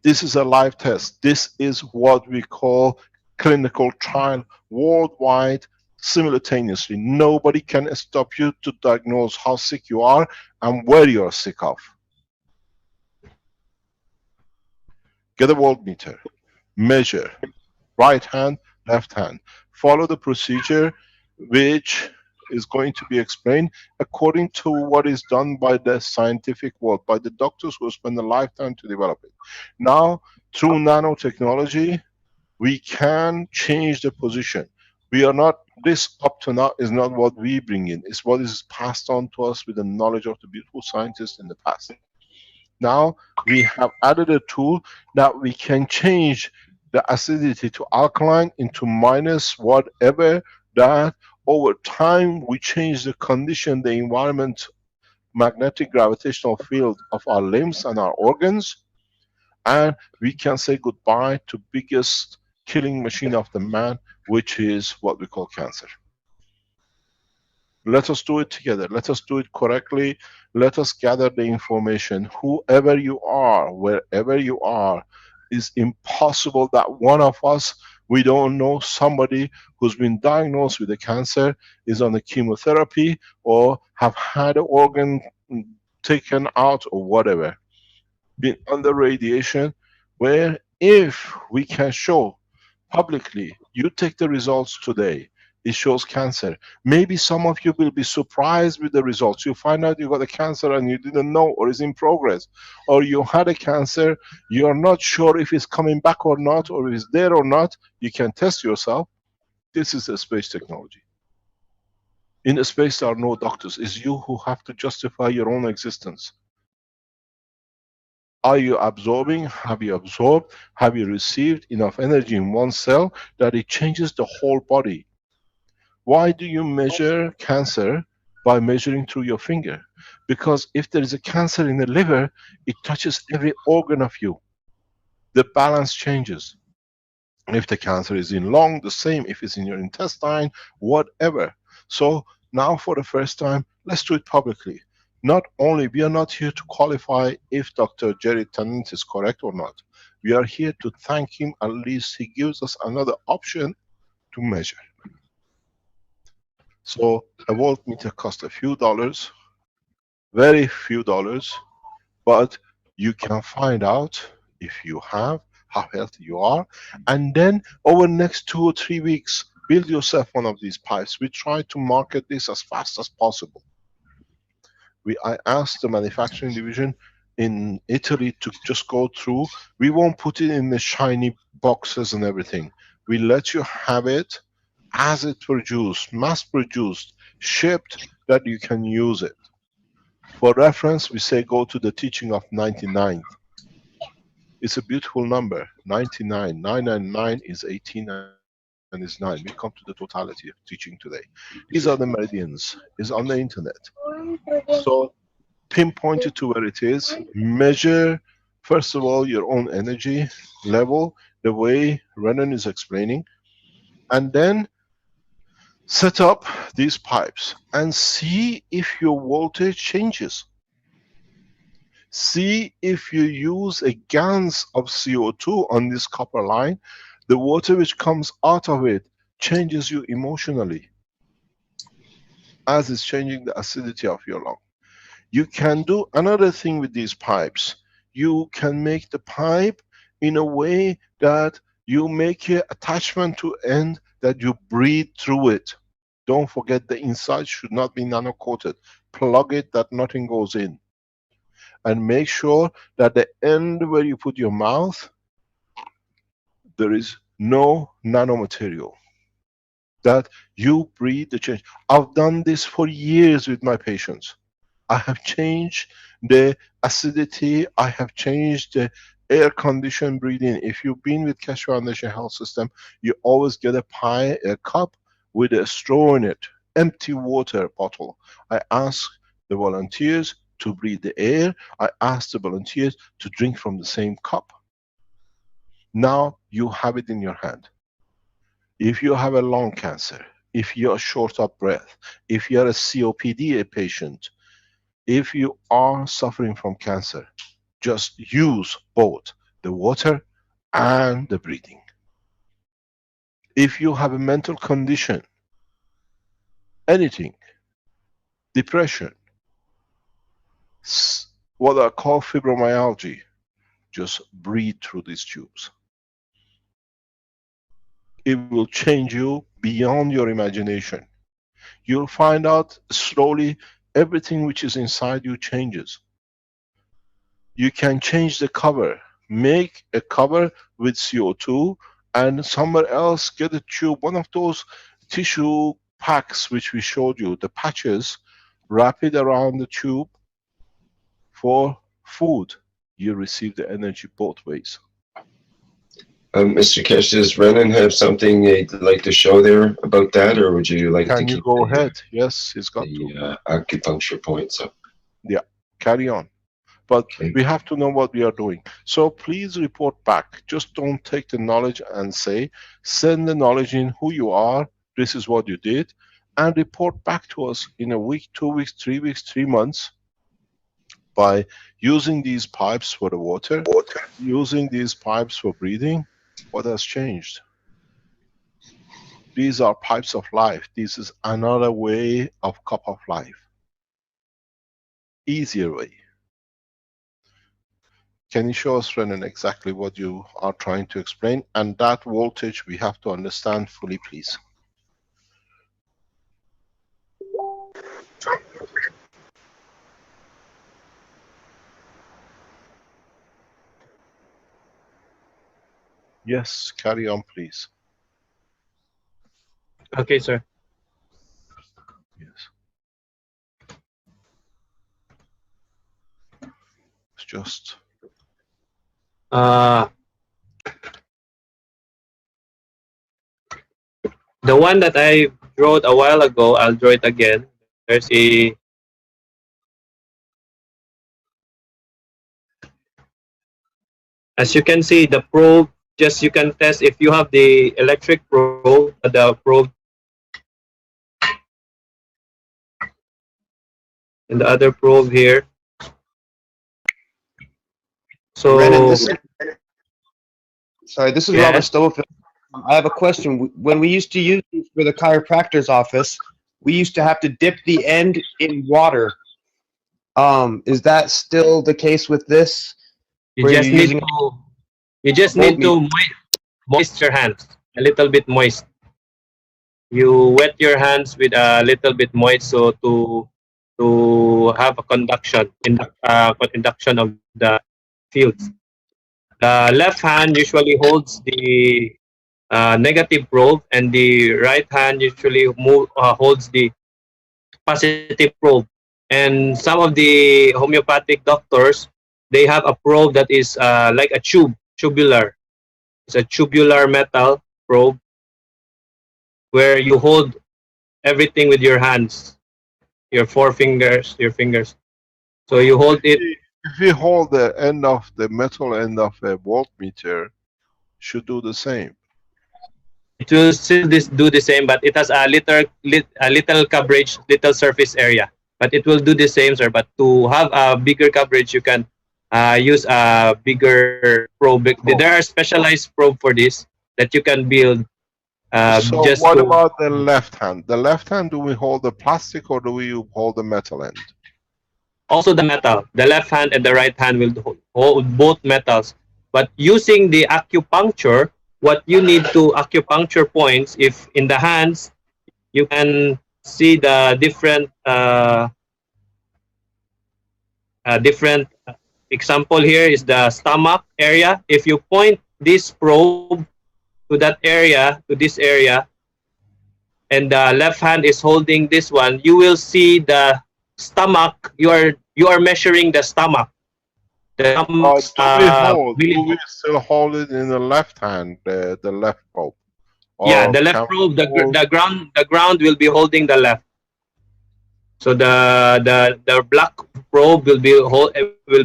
This is a live test. This is what we call clinical trial worldwide simultaneously. Nobody can stop you to diagnose how sick you are and where you are sick of. Get a voltmeter, measure, right hand, left hand. Follow the procedure which is going to be explained according to what is done by the scientific world, by the doctors who spend a lifetime to develop it. Now, through nanotechnology, we can change the position. We are not, this up to now is not what we bring in, it's what is passed on to us with the knowledge of the beautiful scientists in the past. Now, we have added a tool that we can change the acidity to alkaline into minus whatever, that over time we change the condition, the environment, magnetic gravitational field of our limbs and our organs, and we can say goodbye to biggest killing machine of the man, which is what we call cancer. Let us do it together. Let us do it correctly. Let us gather the information. Whoever you are, wherever you are, it's impossible that one of us, we don't know somebody who's been diagnosed with a cancer, is on the chemotherapy, or have had an organ taken out or whatever, been under radiation, where if we can show publicly, you take the results today, it shows cancer. Maybe some of you will be surprised with the results. You find out you got a cancer and you didn't know, or is in progress, or you had a cancer, you're not sure if it's coming back or not, or if it's there or not. You can test yourself. This is the space technology. In the space, there are no doctors. It's you who have to justify your own existence. Are you absorbing? Have you absorbed? Have you received enough energy in one cell that it changes the whole body? Why do you measure cancer by measuring through your finger? Because if there is a cancer in the liver, it touches every organ of you. The balance changes. If the cancer is in lung, the same. If it's in your intestine, whatever. So now for the first time, let's do it publicly. Not only, we are not here to qualify if Dr. Jerry Tennant is correct or not. We are here to thank him. At least he gives us another option to measure. So a voltmeter costs a few dollars, very few dollars, but you can find out if you have, how healthy you are, and then over the next 2 or 3 weeks, build yourself one of these pipes. We try to market this as fast as possible. I asked the manufacturing division in Italy to just go through. We won't put it in the shiny boxes and everything. We let you have it as it produced, mass produced, shipped, that you can use it. For reference, we say go to the teaching of 99. It's a beautiful number, 99. 999 is 18 and is 9. We come to the totality of teaching today. These are the meridians. It's on the internet. So pinpoint it to where it is. Measure, first of all, your own energy level, the way Renan is explaining. And then set up these pipes and see if your voltage changes. See if you use a gans of CO2 on this copper line, the water which comes out of it changes you emotionally, as it's changing the acidity of your lung. You can do another thing with these pipes. You can make the pipe in a way that you make an attachment to end that you breathe through it. Don't forget the inside should not be nano coated. Plug it that nothing goes in. And make sure that the end where you put your mouth, there is no nanomaterial. That you breathe the change. I've done this for years with my patients. I have changed the acidity, I have changed the air conditioned breathing. If you've been with Keshe Foundation Health System, you always get a cup with a straw in it, empty water bottle. I ask the volunteers to breathe the air. I ask the volunteers to drink from the same cup. Now you have it in your hand. If you have a lung cancer, if you are short of breath, if you are a COPD patient, if you are suffering from cancer, just use both the water and the breathing. If you have a mental condition, anything, depression, what I call fibromyalgia, just breathe through these tubes. It will change you beyond your imagination. You'll find out slowly everything which is inside you changes. You can change the cover. Make a cover with CO2 and somewhere else get a tube, one of those tissue packs which we showed you, the patches, wrap it around the tube for food. You receive the energy both ways. Mr. Keshe, does Renan have something he'd like to show there about that, or would you like to Can you keep go ahead? Yes, he's got the acupuncture points up? Yeah, carry on. But Okay. we have to know what we are doing. So please report back. Just don't take the knowledge and say, send the knowledge in who you are, this is what you did, and report back to us in a week, 2 weeks, 3 weeks, 3 months, by using these pipes for the water, using these pipes for breathing. What has changed? These are pipes of life. This is another way of cup of life. easier way. Can you show us, Renan, exactly what you are trying to explain? And that voltage we have to understand fully, please. Yes, carry on, please. Okay, sir. Yes. It's just... The one that I wrote a while ago, I'll draw it again. There's a As you can see, the probe, just you can test if you have the electric probe, the probe, and the other probe here. So, Renan, this is yes. Robert Stubblefield. I have a question. When we used to use these for the chiropractor's office, we used to have to dip the end in water. Is that still the case with this? You Where just you're need using to moist your hands, a little bit moist. You wet your hands with a little bit moist, so to have a conduction conduction of the fields. The left hand usually holds the negative probe, and the right hand usually holds the positive probe. And some of the homeopathic doctors, they have a probe that is like a tubular. It's a tubular metal probe where you hold everything with your hands, your fingers. So you hold it. If we hold the end of the metal end of a voltmeter, should do the same. It will still do the same, but it has a little coverage, little surface area. But it will do the same, sir. But to have a bigger coverage, you can use a bigger probe. There are specialized probe for this that you can build. So Just what about the left hand? The left hand, do we hold the plastic or do we hold the metal end? Also the metal. The left hand and the right hand will hold both metals. But using the acupuncture, what you need to acupuncture points, if in the hands, you can see the different example here is the stomach area. If you point this probe to that area, to this area, and the left hand is holding this one, you will see the stomach. You are measuring the stomach. The stomach's, do we still hold it in the left hand, the left probe? Yeah, the left probe, the ground will be holding the left. So the black probe will be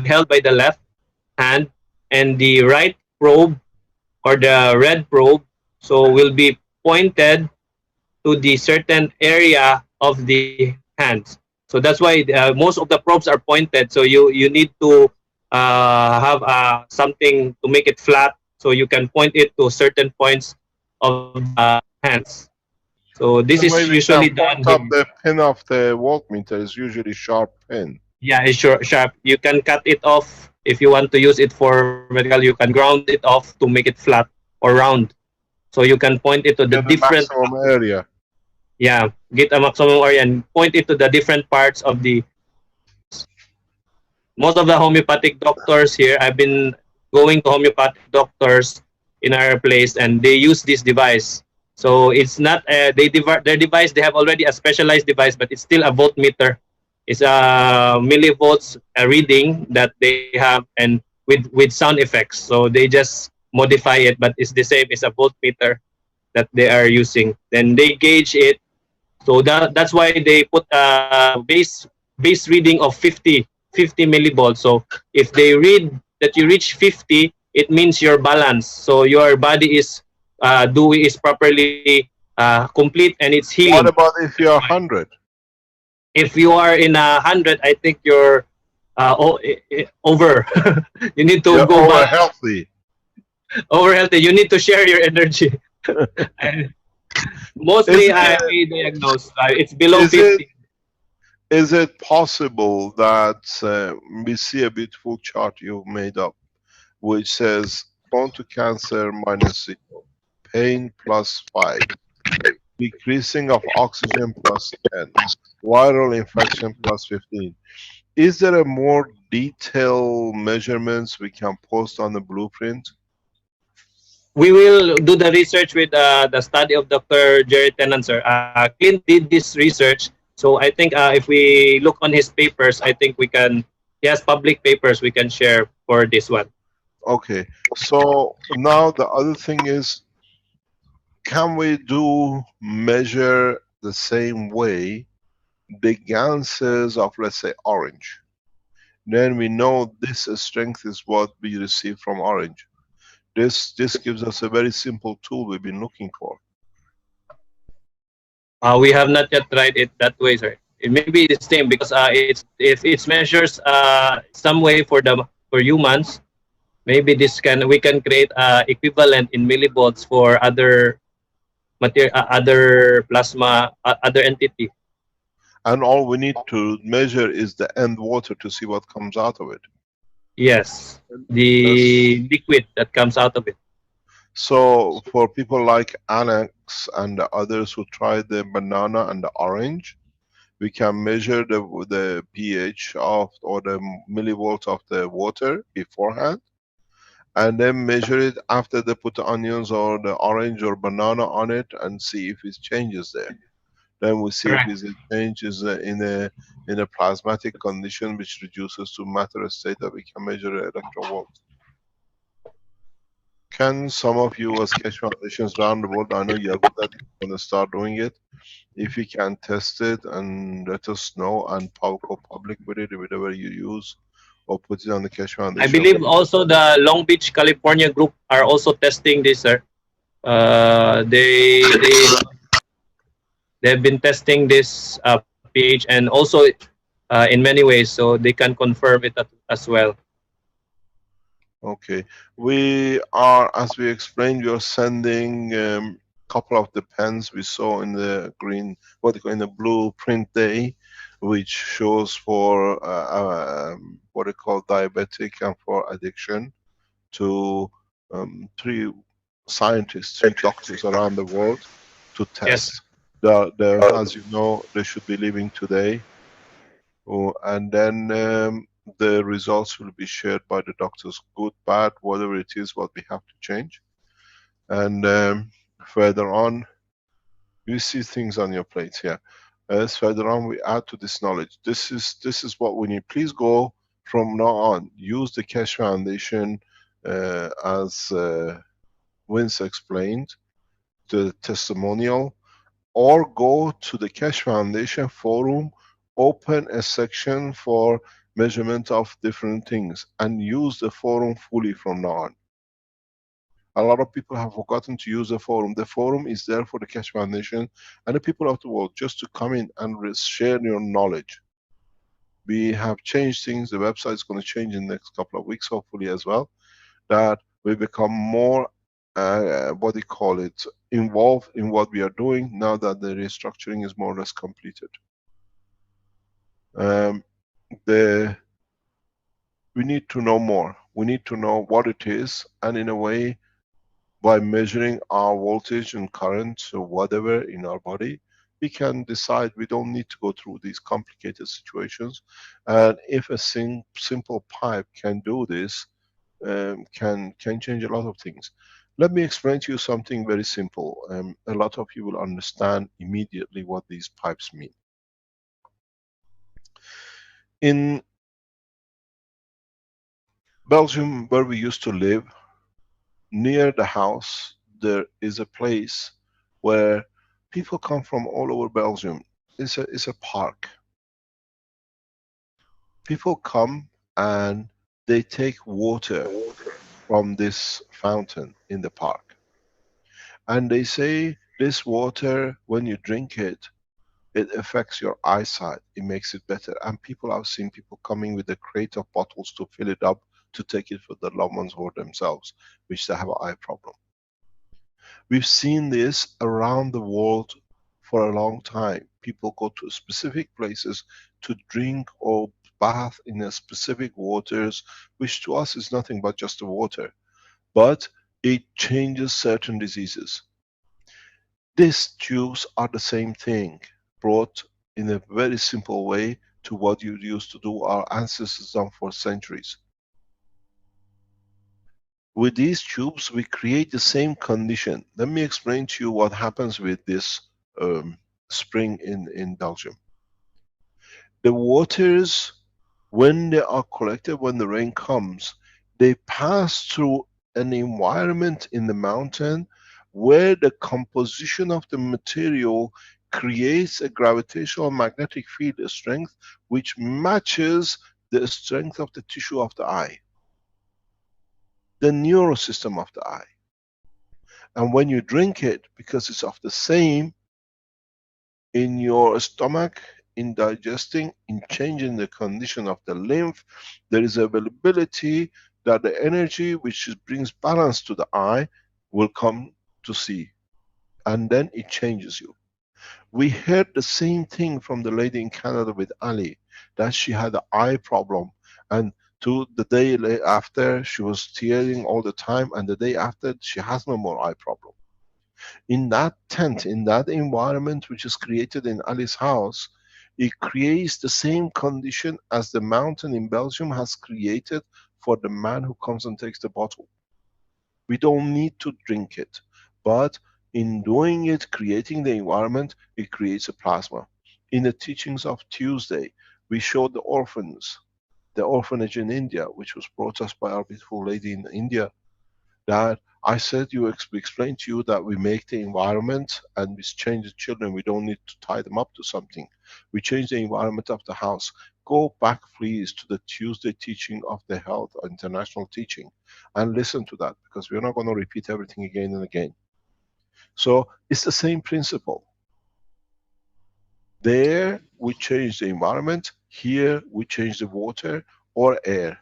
held by the left hand, and the right probe or the red probe so will be pointed to the certain area of the hands. So that's why most of the probes are pointed. So you need to have something to make it flat, so you can point it to certain points of the hands. So this is usually done. The pin of the voltmeter is usually sharp pin. Yeah, it's sharp. You can cut it off if you want to use it for medical. You can ground it off to make it flat or round. So you can point it to the different maximum area. Yeah, get a maximum area and point it to the different parts of the. Most of the homeopathic doctors here, I've been going to homeopathic doctors in our place, and they use this device. So it's not their device. They have already a specialized device, but it's still a voltmeter. It's a millivolts reading that they have, and with sound effects. So they just modify it, but it's the same. It's a voltmeter that they are using. Then they gauge it. So that's why they put a base reading of 50 millivolts. So if they read that you reach 50, it means you're balanced. So your body is properly complete and it's healing. What about if you're 100? If you are in 100, I think you're over. You need to go over back. healthy. Over healthy. You need to share your energy. Mostly I diagnose it's below 50. Is it possible that we see a beautiful chart you've made up, which says prone to cancer -0, pain +5, decreasing of oxygen +10, viral infection +15? Is there a more detailed measurements we can post on the blueprint? We will do the research with the study of Dr. Jerry Tennant, sir. Clint did this research, so I think if we look on his papers, I think we can. He has public papers we can share for this one. Okay, so now the other thing is, can we do measure the same way the ganses of, let's say, orange? Then we know this strength is what we receive from orange. This gives us a very simple tool we've been looking for. We have not yet tried it that way, sir. It may be the same because it's if it measures some way for humans, maybe this can we can create equivalent in millivolts for other material, other plasma, other entity. And all we need to measure is the end water to see what comes out of it. Yes, That's, the liquid that comes out of it. so for people like Alex and the others who tried the banana and the orange, we can measure the pH of or the millivolts of the water beforehand, and then measure it after they put the onions or the orange or banana on it and see if it changes there. Then we see if Correct. it changes in a plasmatic condition which reduces to matter state that we can measure electrovolts. Can some of you as Keshe Foundations around the world, I know you're good at it, going to start doing it. If you can test it and let us know and go public with it, whatever you use, or put it on the Keshe I Foundation. believe also the Long Beach, California group are also testing this, sir. They've been testing this pH and also in many ways, so they can confirm it as well. Okay, we are, as we explained, we are sending couple of the pens we saw in the green, what they call in the blueprint day, which shows for what they call diabetic and for addiction, to 3 scientists, 3 doctors around the world to Yes. test. As you know, they should be leaving today. Oh, and then the results will be shared by the doctors, good, bad, whatever it is, what we have to change. And further on, you see things on your plate here. As further on, we add to this knowledge. This is what we need. Please go from now on. Use the Keshe Foundation as Vince explained, the testimonial, or go to the Keshe Foundation forum, open a section for measurement of different things, and use the forum fully from now on. A lot of people have forgotten to use the forum. The forum is there for the Keshe Foundation and the people of the world just to come in and share your knowledge. We have changed things. The website is going to change in the next couple of weeks, hopefully as well, that we become more, what do you call it, involved in what we are doing now that the restructuring is more or less completed. We need to know more. We need to know what it is, and in a way, by measuring our voltage and current or whatever in our body, we can decide we don't need to go through these complicated situations. And if a simple pipe can do this, can change a lot of things. Let me explain to you something very simple. A lot of you will understand immediately what these pipes mean. In Belgium, where we used to live, near the house, there is a place where people come from all over Belgium. It's a park. People come and they take water from this fountain in the park. And they say this water, when you drink it, it affects your eyesight. It makes it better. And people, I've seen people coming with a crate of bottles to fill it up to take it for their loved ones or themselves, which they have an eye problem. We've seen this around the world for a long time. People go to specific places to drink or bath in a specific waters, which to us is nothing but just the water, but it changes certain diseases. These tubes are the same thing, brought in a very simple way to what you used to do, our ancestors done for centuries. With these tubes, we create the same condition. Let me explain to you what happens with this spring in Belgium. The waters, when they are collected, when the rain comes, they pass through an environment in the mountain where the composition of the material creates a gravitational magnetic field strength which matches the strength of the tissue of the eye, the neurosystem of the eye. And when you drink it, because it's of the same, in your stomach, in digesting, in changing the condition of the lymph, there is availability that the energy which brings balance to the eye will come to see. And then it changes you. We heard the same thing from the lady in Canada with Ali, that she had an eye problem, and to the day after she was tearing all the time, and the day after she has no more eye problem. In that tent, in that environment which is created in Ali's house, it creates the same condition as the mountain in Belgium has created for the man who comes and takes the bottle. We don't need to drink it, but in doing it, creating the environment, it creates a plasma. In the teachings of Tuesday, we showed the orphans, the orphanage in India, which was brought us by our beautiful lady in India, that I said, we explained to you that we make the environment and we change the children. We don't need to tie them up to something. We change the environment of the house. Go back please to the Tuesday teaching of the health international teaching and listen to that, because we're not going to repeat everything again and again. So it's the same principle. There we change the environment, here we change the water or air.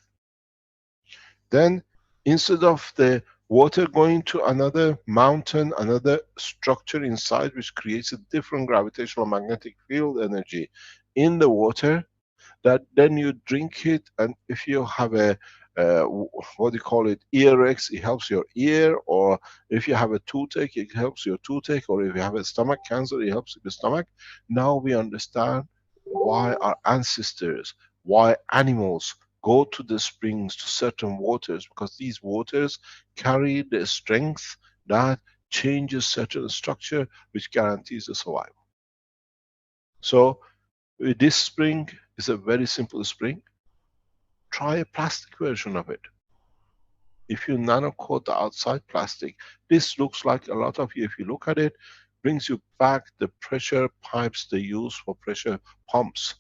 Then instead of the water going to another mountain, another structure inside which creates a different gravitational magnetic field energy in the water, that then you drink it, and if you have a what do you call it, earache, it helps your ear, or if you have a toothache, it helps your toothache, or if you have a stomach cancer, it helps the stomach. Now we understand why our ancestors, why animals go to the springs, to certain waters, because these waters carry the strength that changes certain structure which guarantees the survival. So this spring is a very simple spring. Try a plastic version of it. If you nano coat the outside plastic, this looks like a lot of you, if you look at it, brings you back the pressure pipes they use for pressure pumps.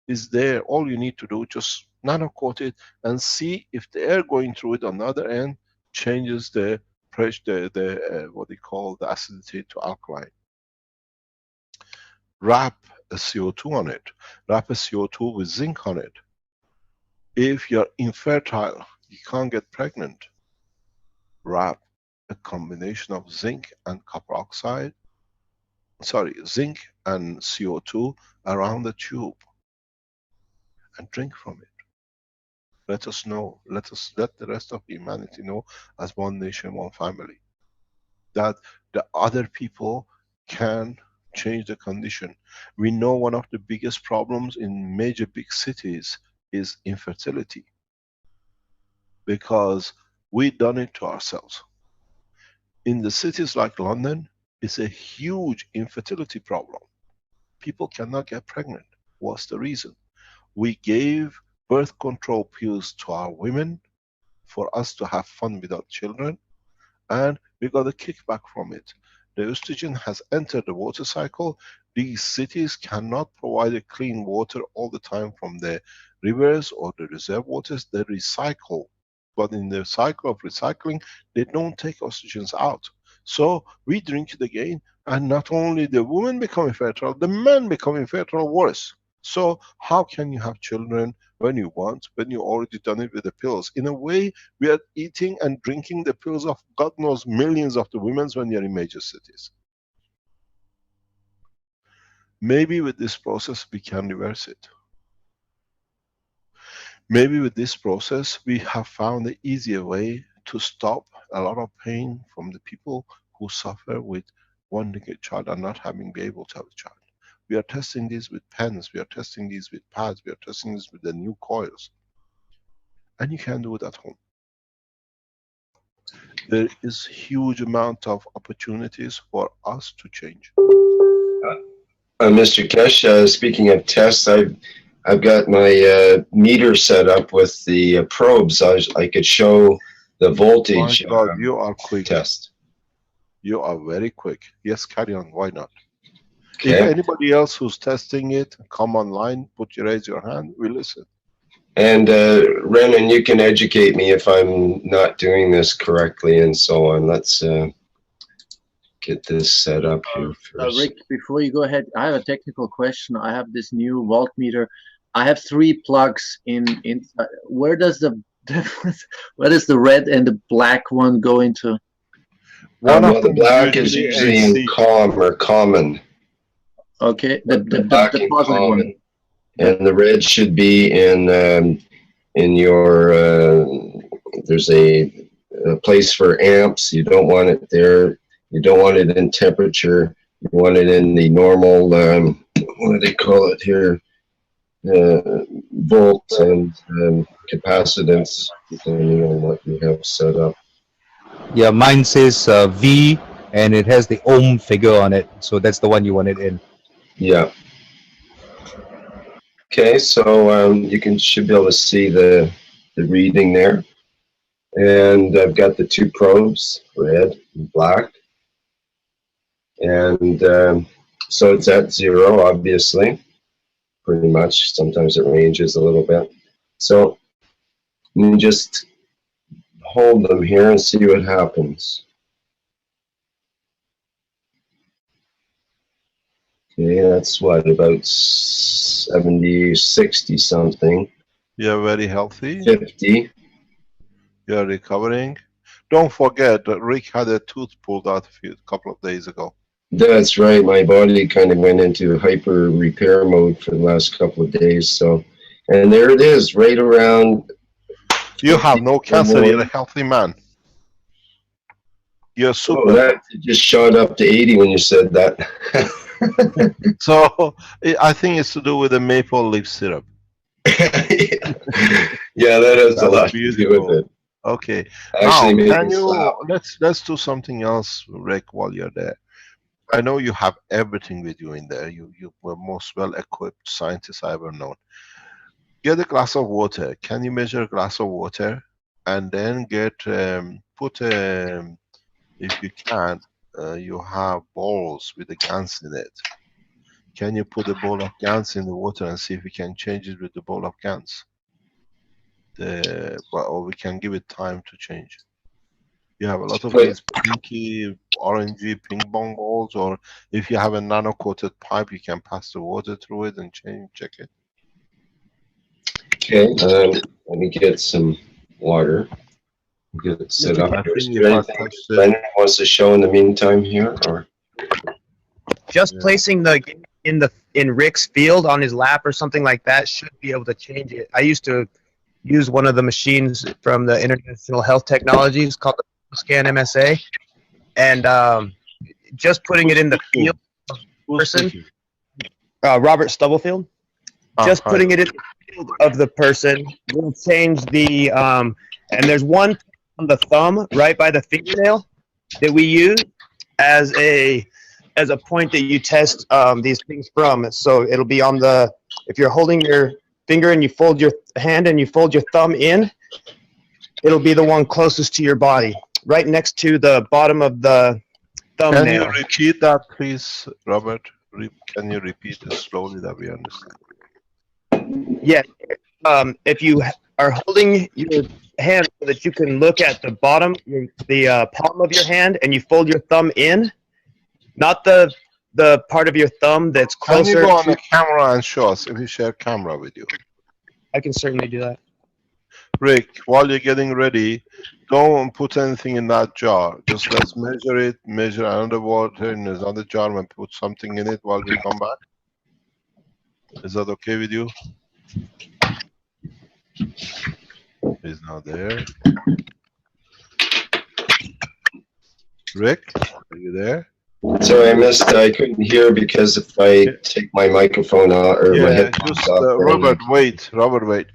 Is there, all you need to do, just nano coat it and see if the air going through it on the other end changes the pressure, what they call the acidity to alkaline. Wrap a CO2 on it. Wrap a CO2 with zinc on it. If you're infertile, you can't get pregnant, wrap a combination of zinc and copper oxide, zinc and CO2 around the tube and drink from it. Let us know, let the rest of humanity know, as one nation, one family, that the other people can change the condition. We know one of the biggest problems in major big cities is infertility, because we've done it to ourselves. In the cities like London, it's a huge infertility problem. People cannot get pregnant. What's the reason? We gave birth control pills to our women for us to have fun without children, and we got a kickback from it. The estrogen has entered the water cycle. These cities cannot provide a clean water all the time from the rivers or the reserve waters. They recycle, but in the cycle of recycling, they don't take oxygens out. So we drink it again, and not only the women become infertile, the men become infertile worse. So how can you have children when you want, when you already done it with the pills? In a way, we are eating and drinking the pills of God knows millions of the women when you're in major cities. Maybe with this process we can reverse it. Maybe with this process we have found an easier way to stop a lot of pain from the people who suffer with wanting a child and not having been able to have a child. We are testing this with pens, we are testing these with pads, we are testing this with the new coils. And you can do it at home. There is huge amount of opportunities for us to change. Mr. Kesh, speaking of tests, I've got my meter set up with the probes. I could show the voltage My God, you are quick. test. You are very quick. Yes, carry on. Why not? Okay. If anybody else who's testing it, come online, raise your hand, we listen. And Renan, you can educate me if I'm not doing this correctly and so on. Let's get this set up here first. Rick, before you go ahead, I have a technical question. I have this new voltmeter. I have 3 plugs in. Where does the red and the black one go into? One of the them black is usually in COM or common. Okay, the black positive in common. one. And the red should be in your, there's a place for amps. You don't want it there. You don't want it in temperature. You want it in the normal, what do they call it here? Volt and capacitance, depending on what you have set up. Yeah, mine says V, and it has the ohm figure on it. So that's the one you want it in. Yeah. Okay, so you should be able to see the reading there. And I've got the 2 probes, red and black. And so it's at 0, obviously, pretty much. Sometimes it ranges a little bit. So you just hold them here and see what happens. Okay, that's what, about 70, 60 something. You're very healthy. 50. You're recovering. Don't forget that Rick had a tooth pulled out a couple of days ago. That's right. My body kind of went into hyper repair mode for the last couple of days. So, and there it is, right around. You have no cancer. You're a healthy man. You're super. Oh, that just shot up to 80 when you said that. So I think it's to do with the maple leaf syrup. Yeah, that has a lot to do with it. Okay. Actually, now, can you let's do something else, Rick, while you're there. I know you have everything with you in there. You were most well equipped scientist I ever known. Get a glass of water. Can you measure a glass of water and then get put if you can, you have balls with the GANs in it. Can you put a ball of GANs in the water and see if we can change it with the ball of GANs? Or we can give it time to change. You have a lot of these pinky, orangey ping pong balls, or if you have a nano-coated pipe, you can pass the water through it and check it. Okay, let me get some water. Get it set up. Is there anything Brendan wants to show in the meantime here, or just placing in Rick's field on his lap or something like that should be able to change it. I used to use one of the machines from the International Health Technologies called the Scan MSA, and just putting it in the field of the person, Robert Stubblefield, just putting it in the field of the person will change the, and there's one on the thumb right by the fingernail that we use as a point that you test these things from. So it'll be on the, if you're holding your finger and you fold your hand and you fold your thumb in, it'll be the one closest to your body, right next to the bottom of the thumbnail. Can you repeat that, please, Robert? Can you repeat it slowly that we understand? Yeah. If you are holding your hand so that you can look at the bottom, the palm of your hand, and you fold your thumb in, not the part of your thumb that's closer. Can you go on the camera and show us if we share camera with you? I can certainly do that. Rick, while you're getting ready, don't put anything in that jar. Just let's measure it, measure another water in another jar and put something in it while we come back. Is that okay with you? He's not there. Rick, are you there? Sorry, I couldn't hear because if I take my microphone out or my Yeah, headphones just off, then Robert, wait. Robert, wait.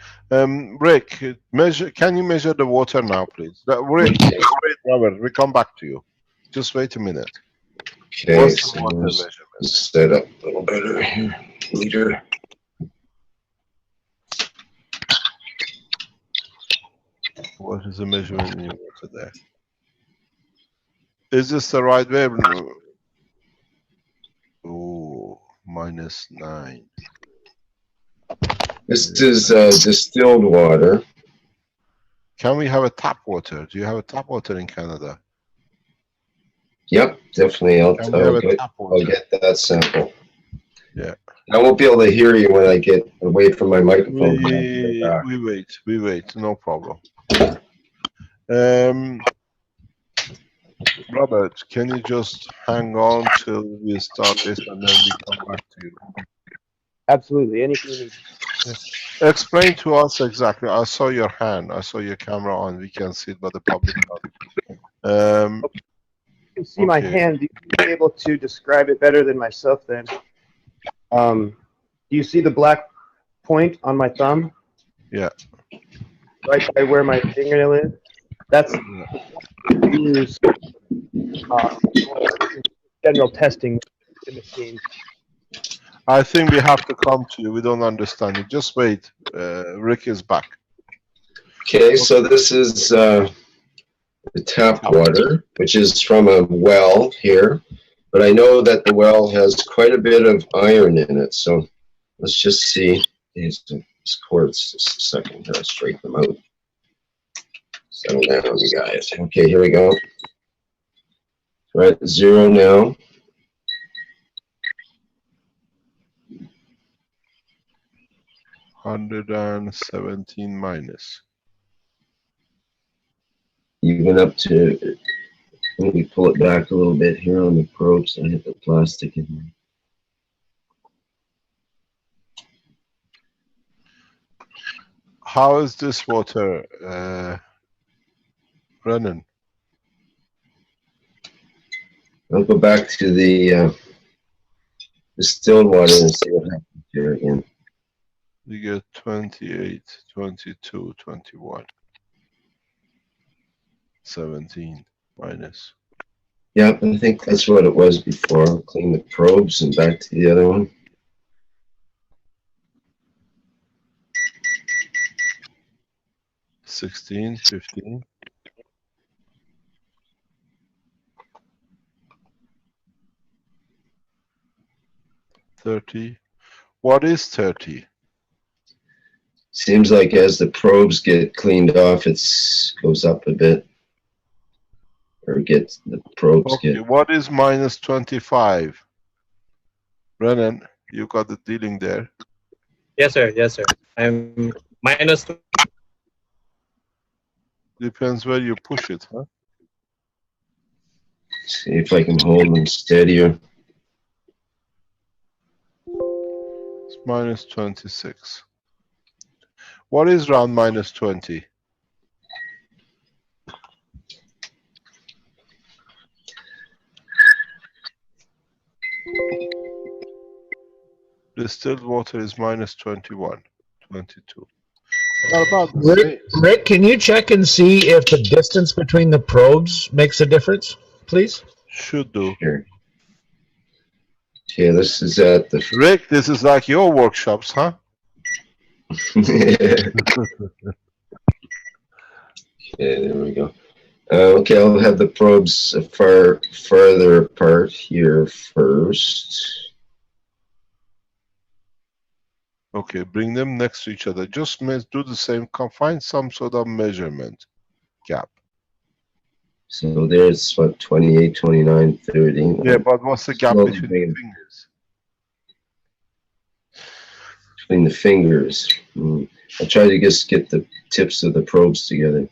Rick, measure. Can you measure the water now, please? Rick, okay. wait, Robert. We come back to you. Just wait a minute. Okay, What's the so water let's measurement? set up a little better here. Liter. What is the measurement in your water there? Is this the right way? Oh, -9. This is distilled water. Can we have a tap water? Do you have a tap water in Canada? Yep, definitely. Can we have a tap I'll water? get that sample. Yeah. I won't be able to hear you when I get away from my microphone. We wait. No problem. Robert, can you just hang on till we start this and then we come back to you? Absolutely. Anything you need. Explain to us exactly. I saw your hand. I saw your camera on. We can see it, but the public can't. You can see my hand. You'll be able to describe it better than myself then. Do you see the black point on my thumb? Yeah. Right by where my fingernail is? That's use general testing the machine. I think we have to come to you. We don't understand it. Just wait. Rick is back. Okay, so this is the tap water, which is from a well here. But I know that the well has quite a bit of iron in it, so let's just see these cords. Just a second, I'll straighten them out. Settle down, you guys. Okay, here we go. We're at 0 now. -117. Even up to, let me pull it back a little bit here on the probes. I hit the plastic in there. How is this water running? I'll go back to the distilled water and see what happens here again. You get 28, 22, 21, 17 minus. Yeah, I think that's what it was before. I'll clean the probes and back to the other one. -16, 15. -30. What is 30? Seems like as the probes get cleaned off, it goes up a bit. Or the probes Okay, get. what is -25? Brennan, you got the dealing there. Yes, sir. Yes, sir. I'm minus. Depends where you push it, huh? See if I can hold them steadier. It's -26. What is round -20? Distilled water is -21, 22. Not a problem. Rick, can you check and see if the distance between the probes makes a difference, please? Should do. Sure. Okay, this is at the. Rick, this is like your workshops, huh? Okay, there we go. Okay, I'll have the probes farther apart here first. Okay, bring them next to each other. Just do the same. Find some sort of measurement gap. So there's what, 28, 29, 30. Yeah, but what's the gap between the fingers? Between the fingers. I'll try to just get the tips of the probes together.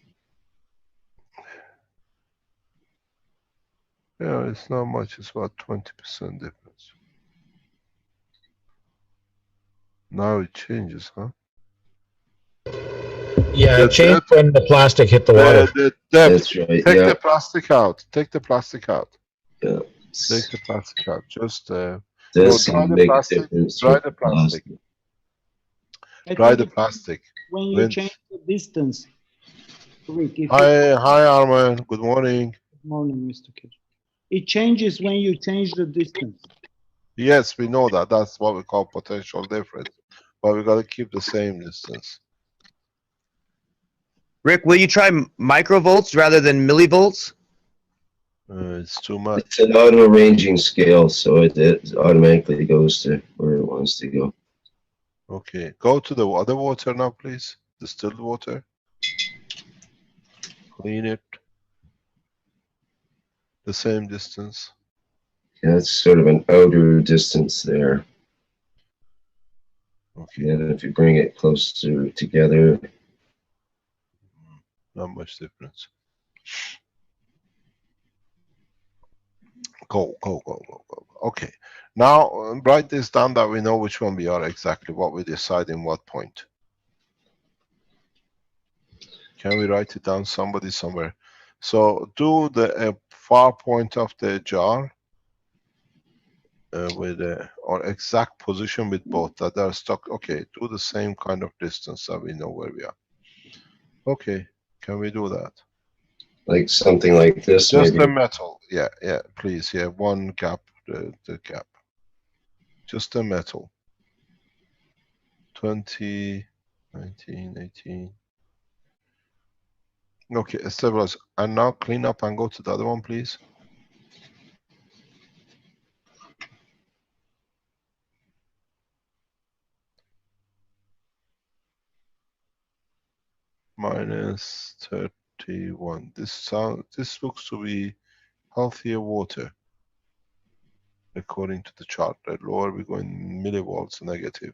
Yeah, it's not much. It's about 20% difference. Now it changes, huh? Yeah, The it changed depth, when the plastic hit the water. the depth. That's right. Take Yeah. the plastic out. Take the plastic out. Yeah. Take the plastic out. Just no, Does dry seem to the make a plastic. difference Dry with the the plastic. plastic. I Dry think the it's plastic. when you Rinse. change the distance. Rick, if you, Hi, Arman. Good morning. good morning, Mr. Kidd. It changes when you change the distance. Yes, we know that. That's what we call potential difference. But we got to keep the same distance. Rick, will you try microvolts rather than millivolts? It's too much. It's an auto ranging scale, so it automatically goes to where it wants to go. Okay, go to the other water now, please. Distilled water. Clean it. The same distance. Yeah, it's sort of an outer distance there. Okay. And if you bring it closer together, Not much difference. Go. Okay. Now write this down that we know which one we are exactly, what we decide in what point. Can we write it down somebody somewhere? So do the far point of the jar with or exact position with both that are stuck. Okay, do the same kind of distance so we know where we are. Okay, can we do that? like something like this, Just maybe. the metal. Yeah, please. Yeah, one gap, the gap. Just the metal. 20, 19, 18. Okay, stabilize. And now clean up and go to the other one, please. Minus 31. This looks to be healthier water according to the chart. The lower we go in millivolts negative.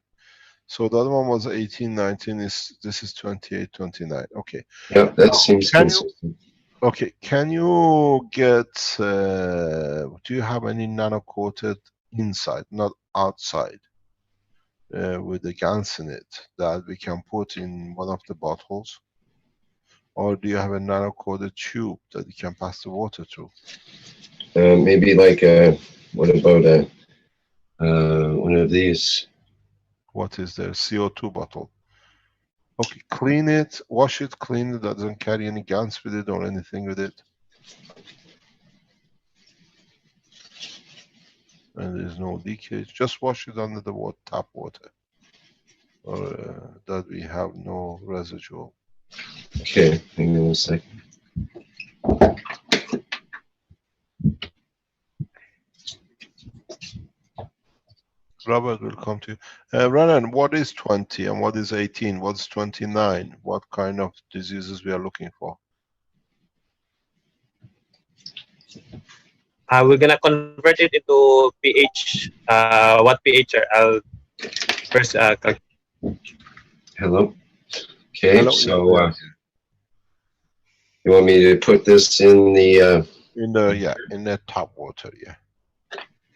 So the other one was 18, 19. This is 28, 29. Okay. Yeah, that seems consistent. Okay, can you get, do you have any nano-coated inside, not outside, with the GANs in it that we can put in one of the bottles? Or do you have a nano-coated tube that you can pass the water through? Maybe like a, what about a, one of these? What is the CO2 bottle? Okay, clean it, wash it, clean it, that doesn't carry any GANs with it or anything with it. And there's no leakage. Just wash it under the tap water, or that we have no residual. Okay, hang on a second. Robert will come to you. Renan, what is 20 and what is 18? What's 29? What kind of diseases we are looking for? We're gonna convert it into pH. What pH? I'll first Hello? Okay, Hello, so yeah. you want me to put this in the... in the tap water, yeah.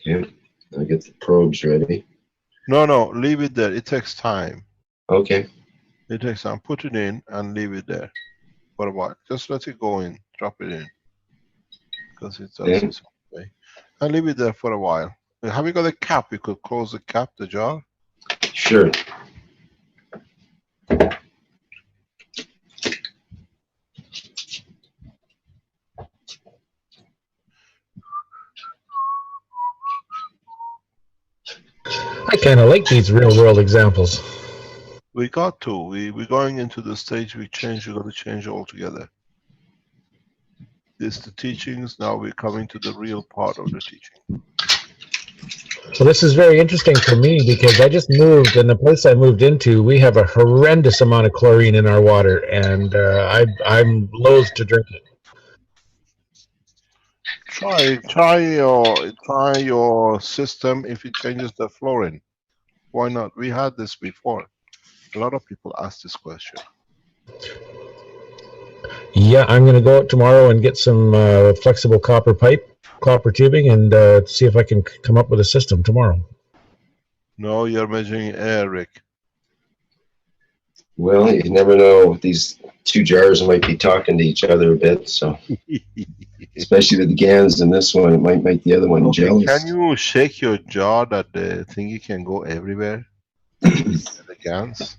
Okay, I'll get the probes ready. No, leave it there. It takes time. Okay. It takes time. Put it in and leave it there for a while. Just let it go in. Drop it in. Because it does its own way. And leave it there for a while. Have you got a cap? You could close the cap, the jar? Sure. I kind of like these real world examples. We got to. We're going into the stage we change. We're going to change altogether. This the teachings. Now we're coming to the real part of the teaching. Well, this is very interesting for me because I just moved, and the place I moved into, we have a horrendous amount of chlorine in our water, and I'm loath to drink it. Try your system if it changes the fluorine. Why not? We had this before. A lot of people ask this question. Yeah, I'm going to go out tomorrow and get some flexible copper tubing, and see if I can come up with a system tomorrow. No, you're measuring air, Rick. Well, you never know. These two jars might be talking to each other a bit, so especially with the GANs in this one, it might make the other one Okay, jealous. can you shake your jar that the thingy can go everywhere? The GANs?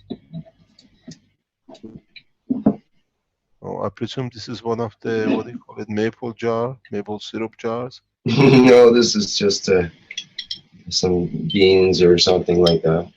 Oh, I presume this is one of the, what do you call it, maple syrup jars? No, this is just some beans or something like that.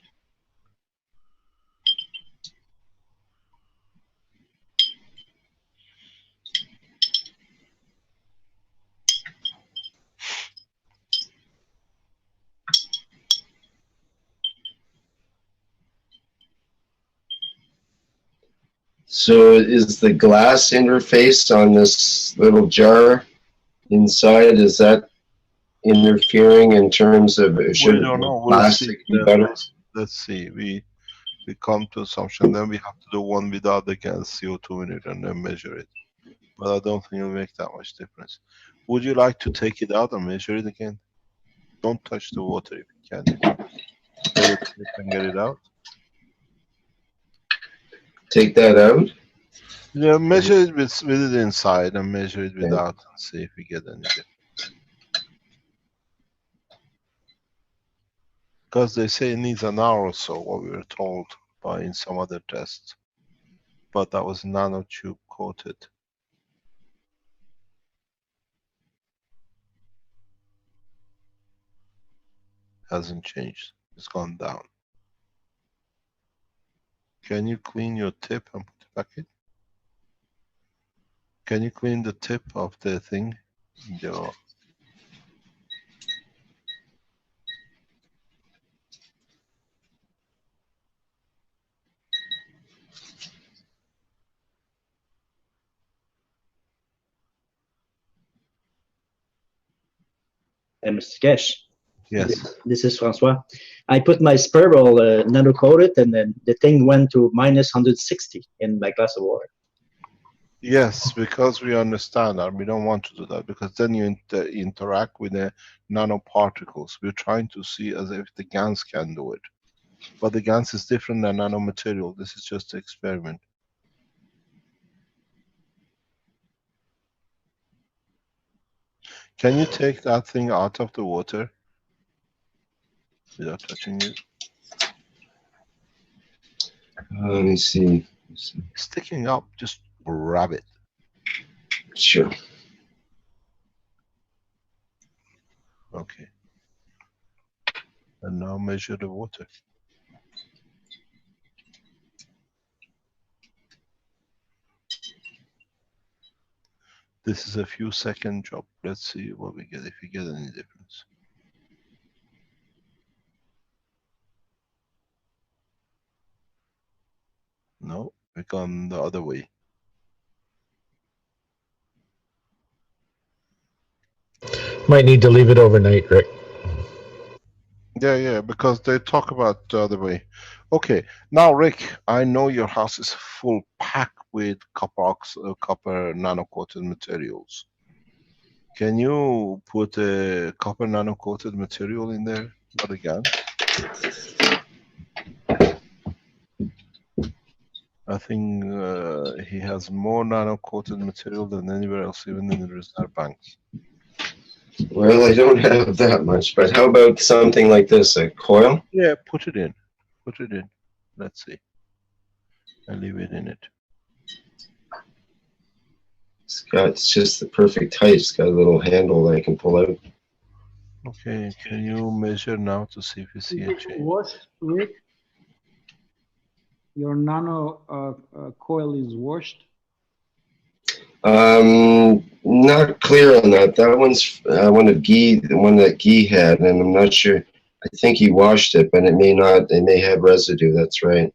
So is the glass interface on this little jar inside, is that interfering in terms of should We don't know. We'll see. plastic be better? Let's see. We come to assumption. Then we have to do one without the gas CO2 in it and then measure it. But I don't think it'll make that much difference. Would you like to take it out and measure it again? Don't touch the water if you can. Get it and get it out. Take that out? Yeah, measure it with it inside and measure it without and see if we get any difference. Because they say it needs an hour or so, what we were told by in some other tests. But that was nanotube coated. Hasn't changed. It's gone down. Can you clean your tip and put it back in? Can you clean the tip of the thing? Yeah. Mr. Kesh. Yes. This is Francois. I put my spiral nano coated, and then the thing went to minus 160 in my glass of water. Yes, because we understand that. We don't want to do that because then you interact with the nanoparticles. We're trying to see as if the GANs can do it. But the GANs is different than nanomaterial. This is just an experiment. Can you take that thing out of the water without touching it? Let me see. Sticking up, just grab it. Sure. Okay. And now measure the water. This is a few second job. Let's see what we get, if we get any difference. No, we gone the other way. Might need to leave it overnight, Rick. Yeah, because they talk about the other way. Okay, now Rick, I know your house is full packed with copper nano-coated materials. Can you put a copper nano-coated material in there? Not again. I think he has more nano-coated material than anywhere else, even in the reserve banks. Well, I don't have that much, but how about something like this, a coil? Yeah, put it in. Put it in. Let's see. And leave it in it. It's just the perfect height. It's got a little handle that I can pull out. Okay, can you measure now to see if you see a change? Washed, Rick? Your nano coil is washed? Not clear on that. That one's one of Guy, the one that Guy had, and I'm not sure. I think he washed it, but it may not. It may have residue. That's right.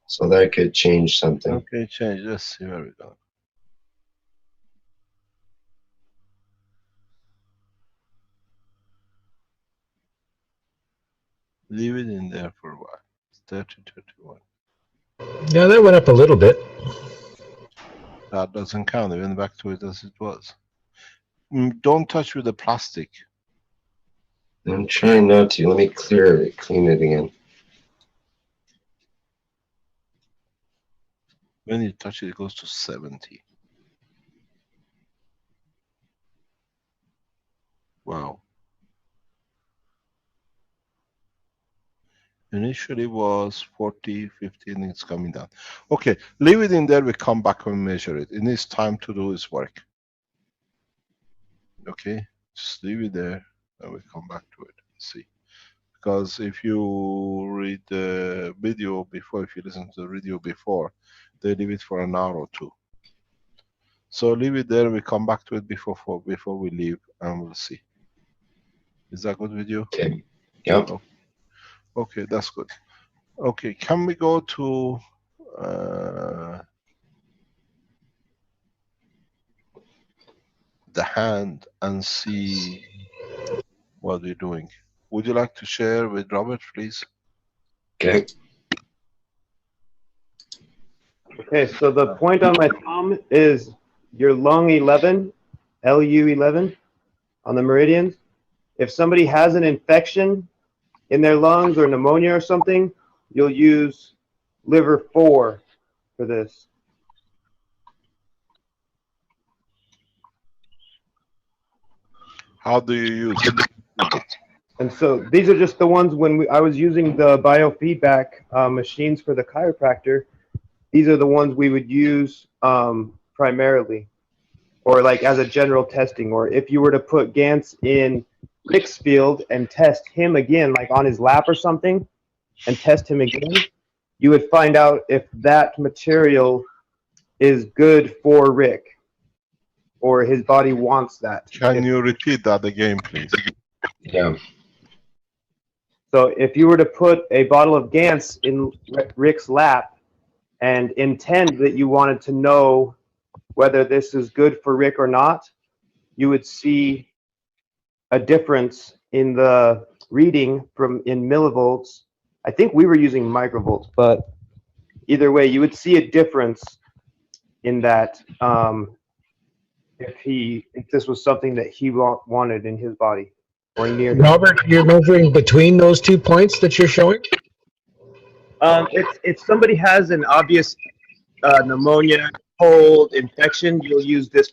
So that could change something. Okay, change. Let's see where we go. Leave it in there for a while. It's 3031. Yeah, that went up a little bit. That doesn't count. It went back to it as it was. Don't touch with the plastic. I'm trying not to. Let me clean it again. When you touch it, it goes to 70. Wow. Initially was 40, 50, and it's coming down. Okay, leave it in there. We come back and measure it. It needs time to do its work. Okay, just leave it there and we come back to it. See. Because if you read the video before, if you listen to the video before, they leave it for an hour or two. So leave it there. We come back to it before we leave, and we'll see. Is that good with you? Okay. Yep. Oh, okay, that's good. Okay, can we go to the hand and see what we're doing? Would you like to share with Robert, please? Okay. Okay, so the point on my thumb is your lung 11, LU 11, on the meridians. If somebody has an infection in their lungs or pneumonia or something, you'll use liver 4 for this. How do you use it? And so these are just the ones when I was using the biofeedback machines for the chiropractor. These are the ones we would use primarily, or like as a general testing. Or if you were to put Gantz in Rick's field and test him again, like on his lap or something, and test him again, you would find out if that material is good for Rick, or his body wants that. Can you repeat that again, please? Yeah. So if you were to put a bottle of Gantz in Rick's lap and intend that you wanted to know whether this is good for Rick or not, you would see a difference in the reading in millivolts. I think we were using microvolts, but either way, you would see a difference in that if this was something that he wanted in his body or near. Robert, you're measuring between those 2 points that you're showing? If somebody has an obvious pneumonia, cold, infection, you'll use this,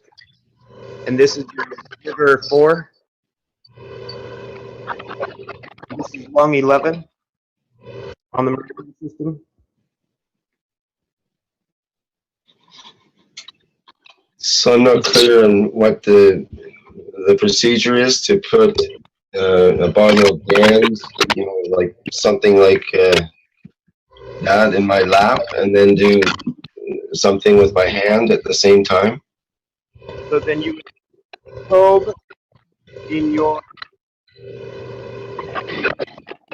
and this is your liver 4. This is lung 11 on the meridian system. So I'm not clear on what the procedure is to put a bottle of Gans, like something like that in my lap, and then do something with my hand at the same time. So then you probe in your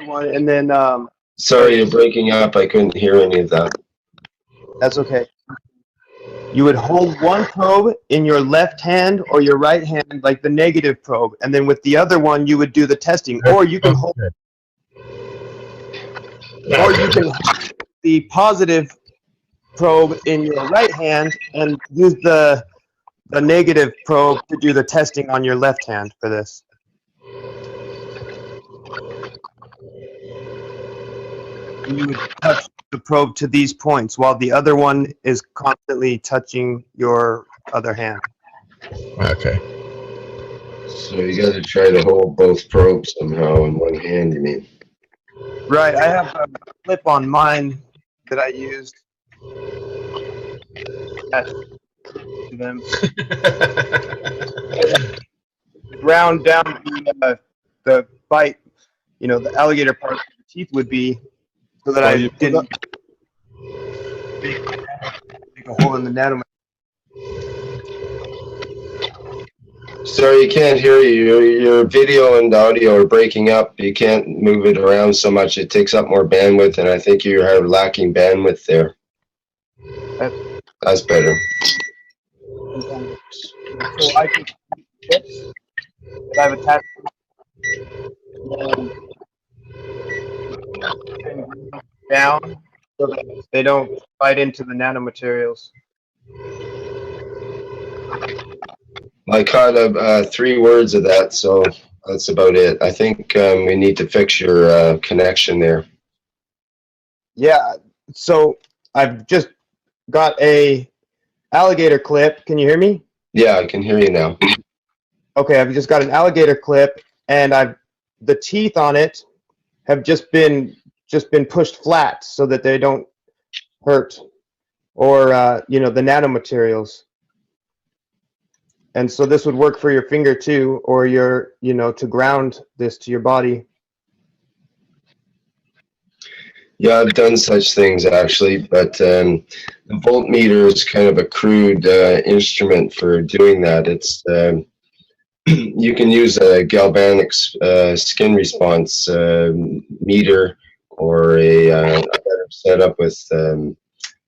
one, and then Sorry, you're breaking up. I couldn't hear any of that. that's okay. You would hold one probe in your left hand or your right hand, like the negative probe, and then with the other one, you would do the testing. Or you can hold, the positive probe in your right hand and use the negative probe to do the testing on your left hand for this. And you would touch the probe to these points while the other one is constantly touching your other hand. Okay. So you got to try to hold both probes somehow in one hand, you mean? Right, I have a clip on mine that I used. To them. Ground down the bite, the alligator part of the teeth would be, so that I didn't make a hole in the nanometer. Sorry, you can't hear you. Your video and audio are breaking up. You can't move it around so much. It takes up more bandwidth, and I think you are lacking bandwidth there. That's better. So I can tips that I've attached down so that they don't bite into the nanomaterials. I caught 3 words of that, so that's about it. I think we need to fix your connection there. Yeah, so I've just got a alligator clip. Can you hear me? Yeah, I can hear you now. Okay, I've just got an alligator clip, and the teeth on it have just been pushed flat so that they don't hurt, or the nanomaterials. And so this would work for your finger too, or to ground this to your body. Yeah, I've done such things actually, but the voltmeter is kind of a crude instrument for doing that. It's you can use a galvanic skin response meter, or a better setup with some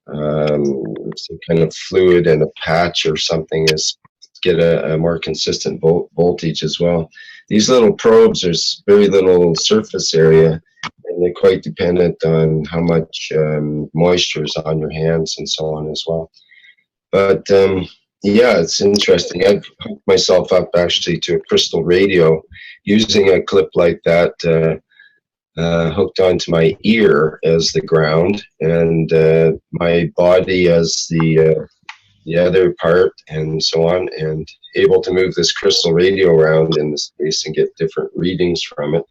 kind of fluid and a patch or something, is get a more consistent voltage as well. These little probes, there's very little surface area, and they're quite dependent on how much moisture is on your hands and so on as well. But yeah, it's interesting. I've hooked myself up actually to a crystal radio using a clip like that, hooked onto my ear as the ground, and my body as the other part, and so on, and able to move this crystal radio around in the space and get different readings from it,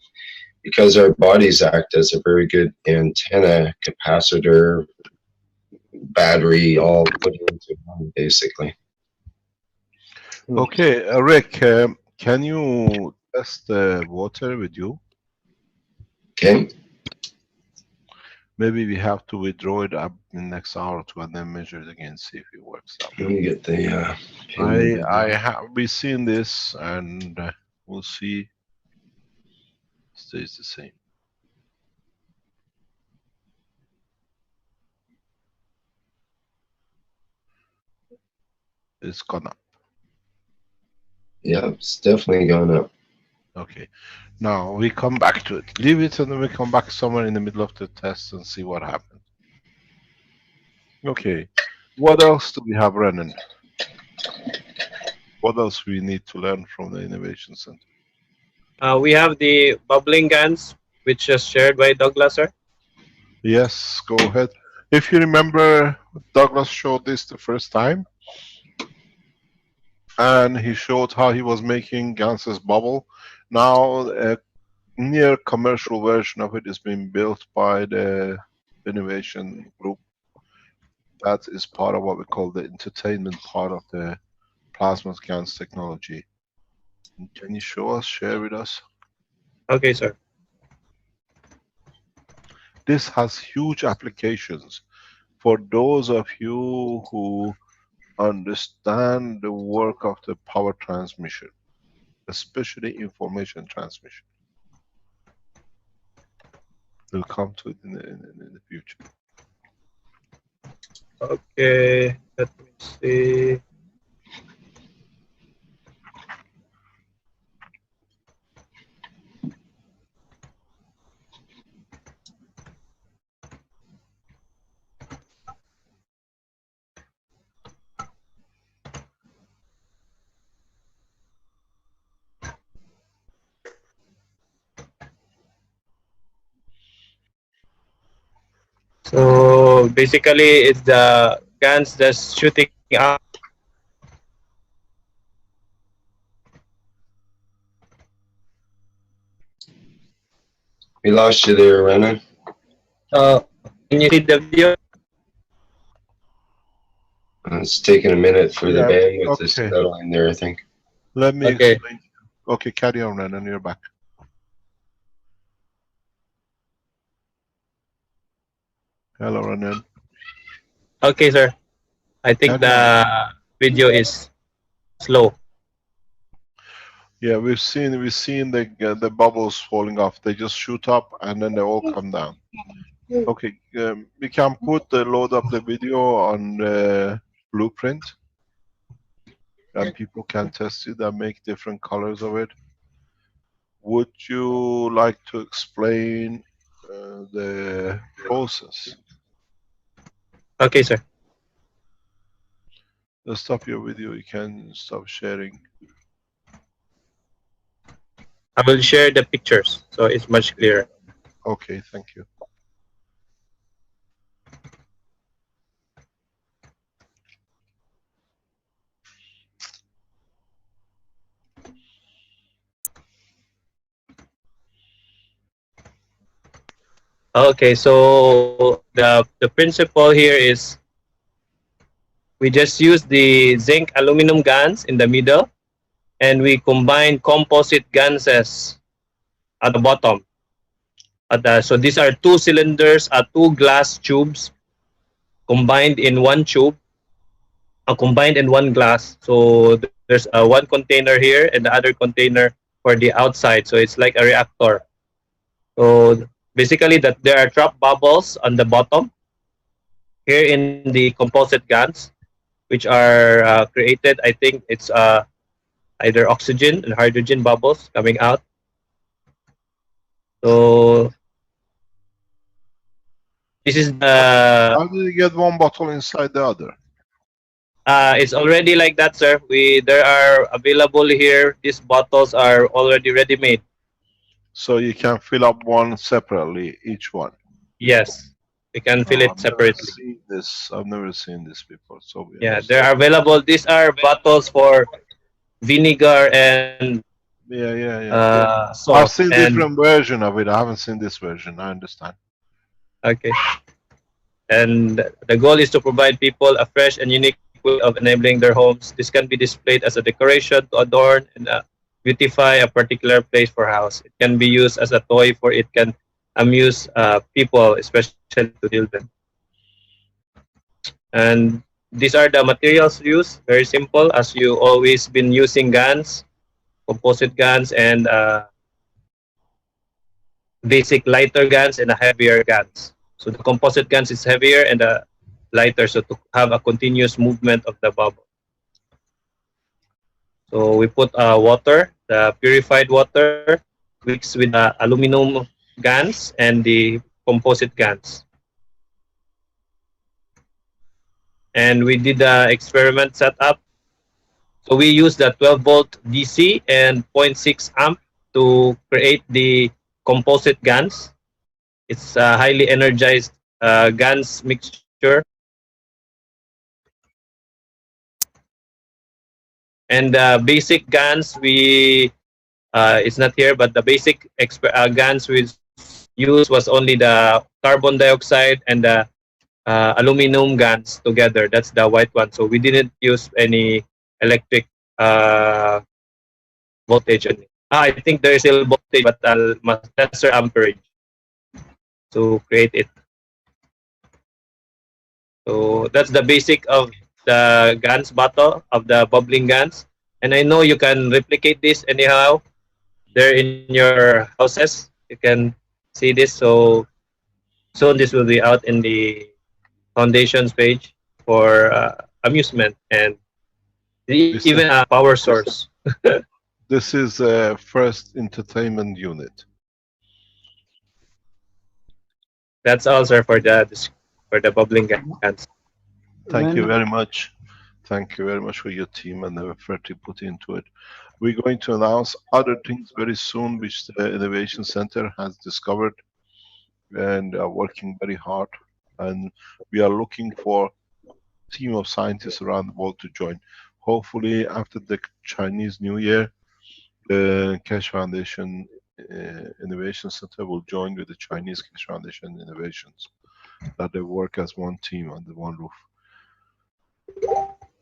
because our bodies act as a very good antenna, capacitor, battery, all put into one, basically. Okay, Rick, can you test the water with you? Okay. Maybe we have to withdraw it up in the next hour or two and then measure it again, see if it works out. Let me get the we've seen this, and we'll see. It stays the same. It's gone up. Yeah, it's definitely gone up. Okay, now we come back to it. Leave it and then we come back somewhere in the middle of the test and see what happened. Okay, what else do we have running? What else we need to learn from the Innovation Center? We have the bubbling guns, which is shared by Douglas, sir. Yes, go ahead. If you remember, Douglas showed this the first time, and he showed how he was making Ganses bubble. Now a near commercial version of it is being built by the innovation group. That is part of what we call the entertainment part of the plasma GANs technology. Can you show us, share with us? Okay, sir. This has huge applications for those of you who understand the work of the power transmission, especially information transmission. We'll come to it in the future. Okay, let me see. So basically, it's the guns that's shooting out. We lost you there, Renan. Can you see the video? It's taking a minute for the bandwidth to okay. settle in there, I think. Let me Okay. explain. Okay, carry on, Renan, you're back. Hello, Renan. Okay, sir. I think the video is slow. Yeah, we've seen the bubbles falling off. They just shoot up and then they all come down. Okay, we can load up the video on the blueprint, and people can test it and make different colors of it. Would you like to explain the process? Okay, sir. Let's stop your video. You can stop sharing. I will share the pictures so it's much clearer. Okay, thank you. Okay, so the principle here is we just use the zinc aluminum guns in the middle, and we combine composite ganses at the bottom. So these are two cylinders, two glass tubes combined in one tube, combined in one glass. So there's one container here and the other container for the outside. So it's like a reactor. So basically, that there are trap bubbles on the bottom here in the composite guns, which are created. I think it's either oxygen and hydrogen bubbles coming out. So this is the. How did you get one bottle inside the other? It's already like that, sir. There are available here. These bottles are already ready made. So you can fill up one separately, each one. Yes, we can fill it separately. I've never seen this before. So Yeah, they are available. These are bottles for vinegar and salt. I've seen different version of it. I haven't seen this version. I understand. Okay. And the goal is to provide people a fresh and unique way of enabling their homes. This can be displayed as a decoration to adorn and beautify a particular place for house. It can be used as a toy, for it can amuse people, especially to deal them. And these are the materials used. Very simple, as you always been using guns, composite guns, and basic lighter guns and a heavier guns. So the composite guns is heavier and lighter, so to have a continuous movement of the bubble. So we put water, the purified water, mixed with the aluminum guns and the composite guns. And we did the experiment setup. So we used the 12-volt DC and 0.6 amp to create the composite guns. It's a highly energized guns mixture. And the basic guns, it's not here, but the basic guns we used was only the carbon dioxide and the aluminum guns together. That's the white one. So we didn't use any electric voltage on it. I think there is still voltage, but much lesser amperage to create it. So that's the basic of the guns bottle, of the bubbling guns. And I know you can replicate this anyhow. They're in your houses. You can see this. So soon this will be out in the foundations page for amusement and even a power source. This is a first entertainment unit. That's all, sir, for the bubbling guns. Thank you very much. Thank you very much for your team and the effort you put into it. We're going to announce other things very soon, which the Innovation Center has discovered and are working very hard. And we are looking for a team of scientists around the world to join. Hopefully, after the Chinese New Year, the Keshe Foundation Innovation Center will join with the Chinese Keshe Foundation Innovations, that they work as one team under one roof.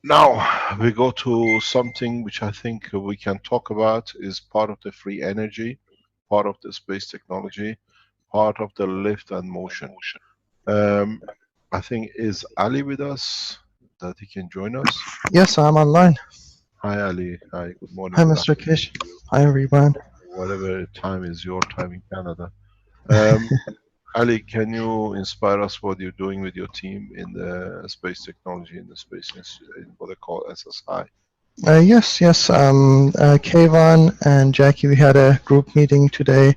Now we go to something which I think we can talk about, is part of the free energy, part of the space technology, part of the lift and motion. I think, is Ali with us, that he can join us? Yes, I'm online. Hi Ali. Hi, good morning. Hi, Mr. Keshe. Hi, everyone. Whatever time is your time in Canada. Ali, can you inspire us what you're doing with your team in the space technology, in the space institute, in what they call SSI? Yes. Kayvon and Jackie, we had a group meeting today.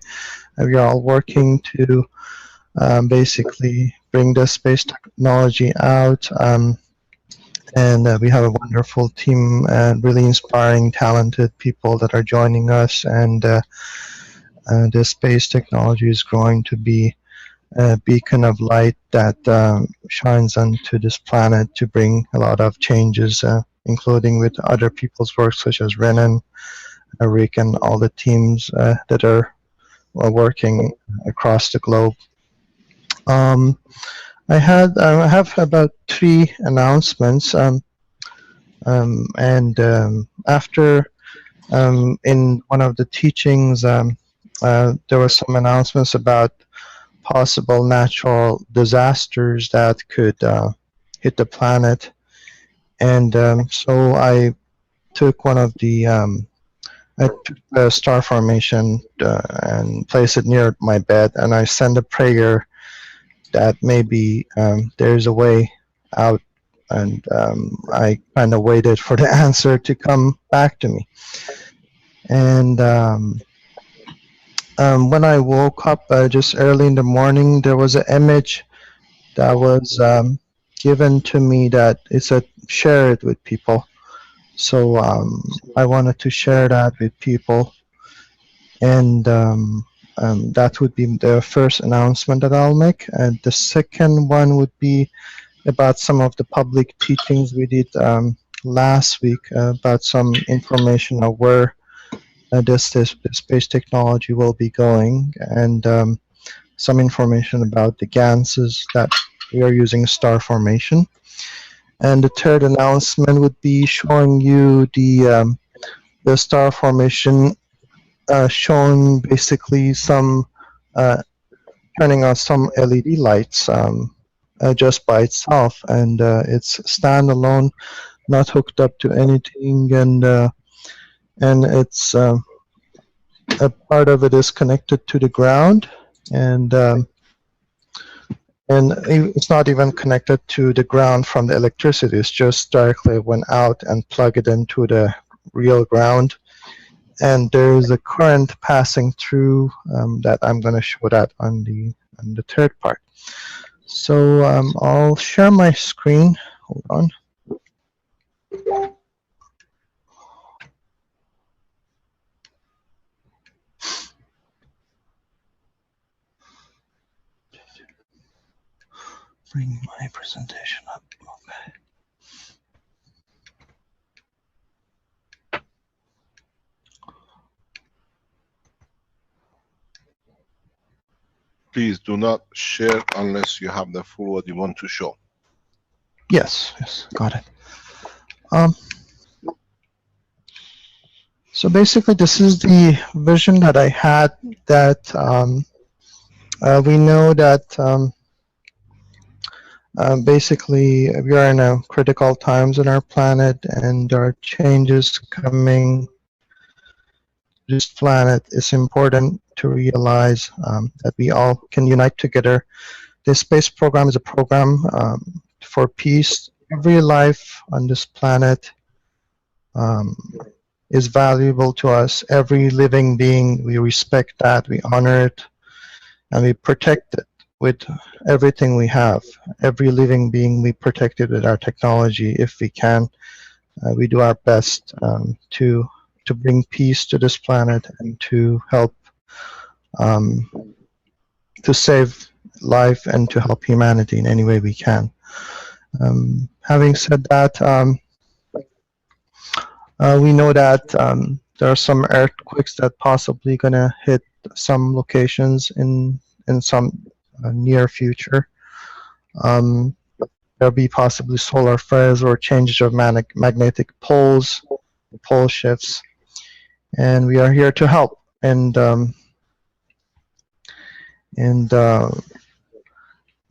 We are all working to basically bring the space technology out. And we have a wonderful team and really inspiring, talented people that are joining us. And the space technology is going to be a beacon of light that shines onto this planet to bring a lot of changes, including with other people's work, such as Renan, Rick, and all the teams that are working across the globe. I have about 3 announcements, and after in one of the teachings, there were some announcements about possible natural disasters that could hit the planet, and so I took one of the I took the star formation and placed it near my bed, and I sent a prayer that maybe there's a way out, and I kind of waited for the answer to come back to me. And when I woke up just early in the morning, there was an image that was given to me that it said share it with people. So I wanted to share that with people, and that would be the first announcement that I'll make. And the second one would be about some of the public teachings we did last week about some information of where this space technology will be going, and some information about the ganses that we are using star formation. And the third announcement would be showing you the star formation, showing basically some turning on some LED lights just by itself, and it's standalone, not hooked up to anything, and it's a part of it is connected to the ground, and it's not even connected to the ground from the electricity. It's just directly went out and plug it into the real ground, and there is a current passing through that I'm going to show that on the third part. So I'll share my screen. Hold on. Bring my presentation up. Okay. Please do not share unless you have the full what you want to show. Yes, got it. So basically, this is the vision that I had, that we know that basically we are in a critical times in our planet, and there are changes coming to this planet. It's important to realize that we all can unite together. The space program is a program for peace. Every life on this planet is valuable to us. Every living being, we respect that, we honor it, and we protect it with everything we have. Every living being, we protect it with our technology if we can. We do our best to bring peace to this planet and to help to save life and to help humanity in any way we can. Having said that, we know that there are some earthquakes that possibly going to hit some locations in some near future. There'll be possibly solar flares or changes of magnetic poles, pole shifts, and we are here to help. And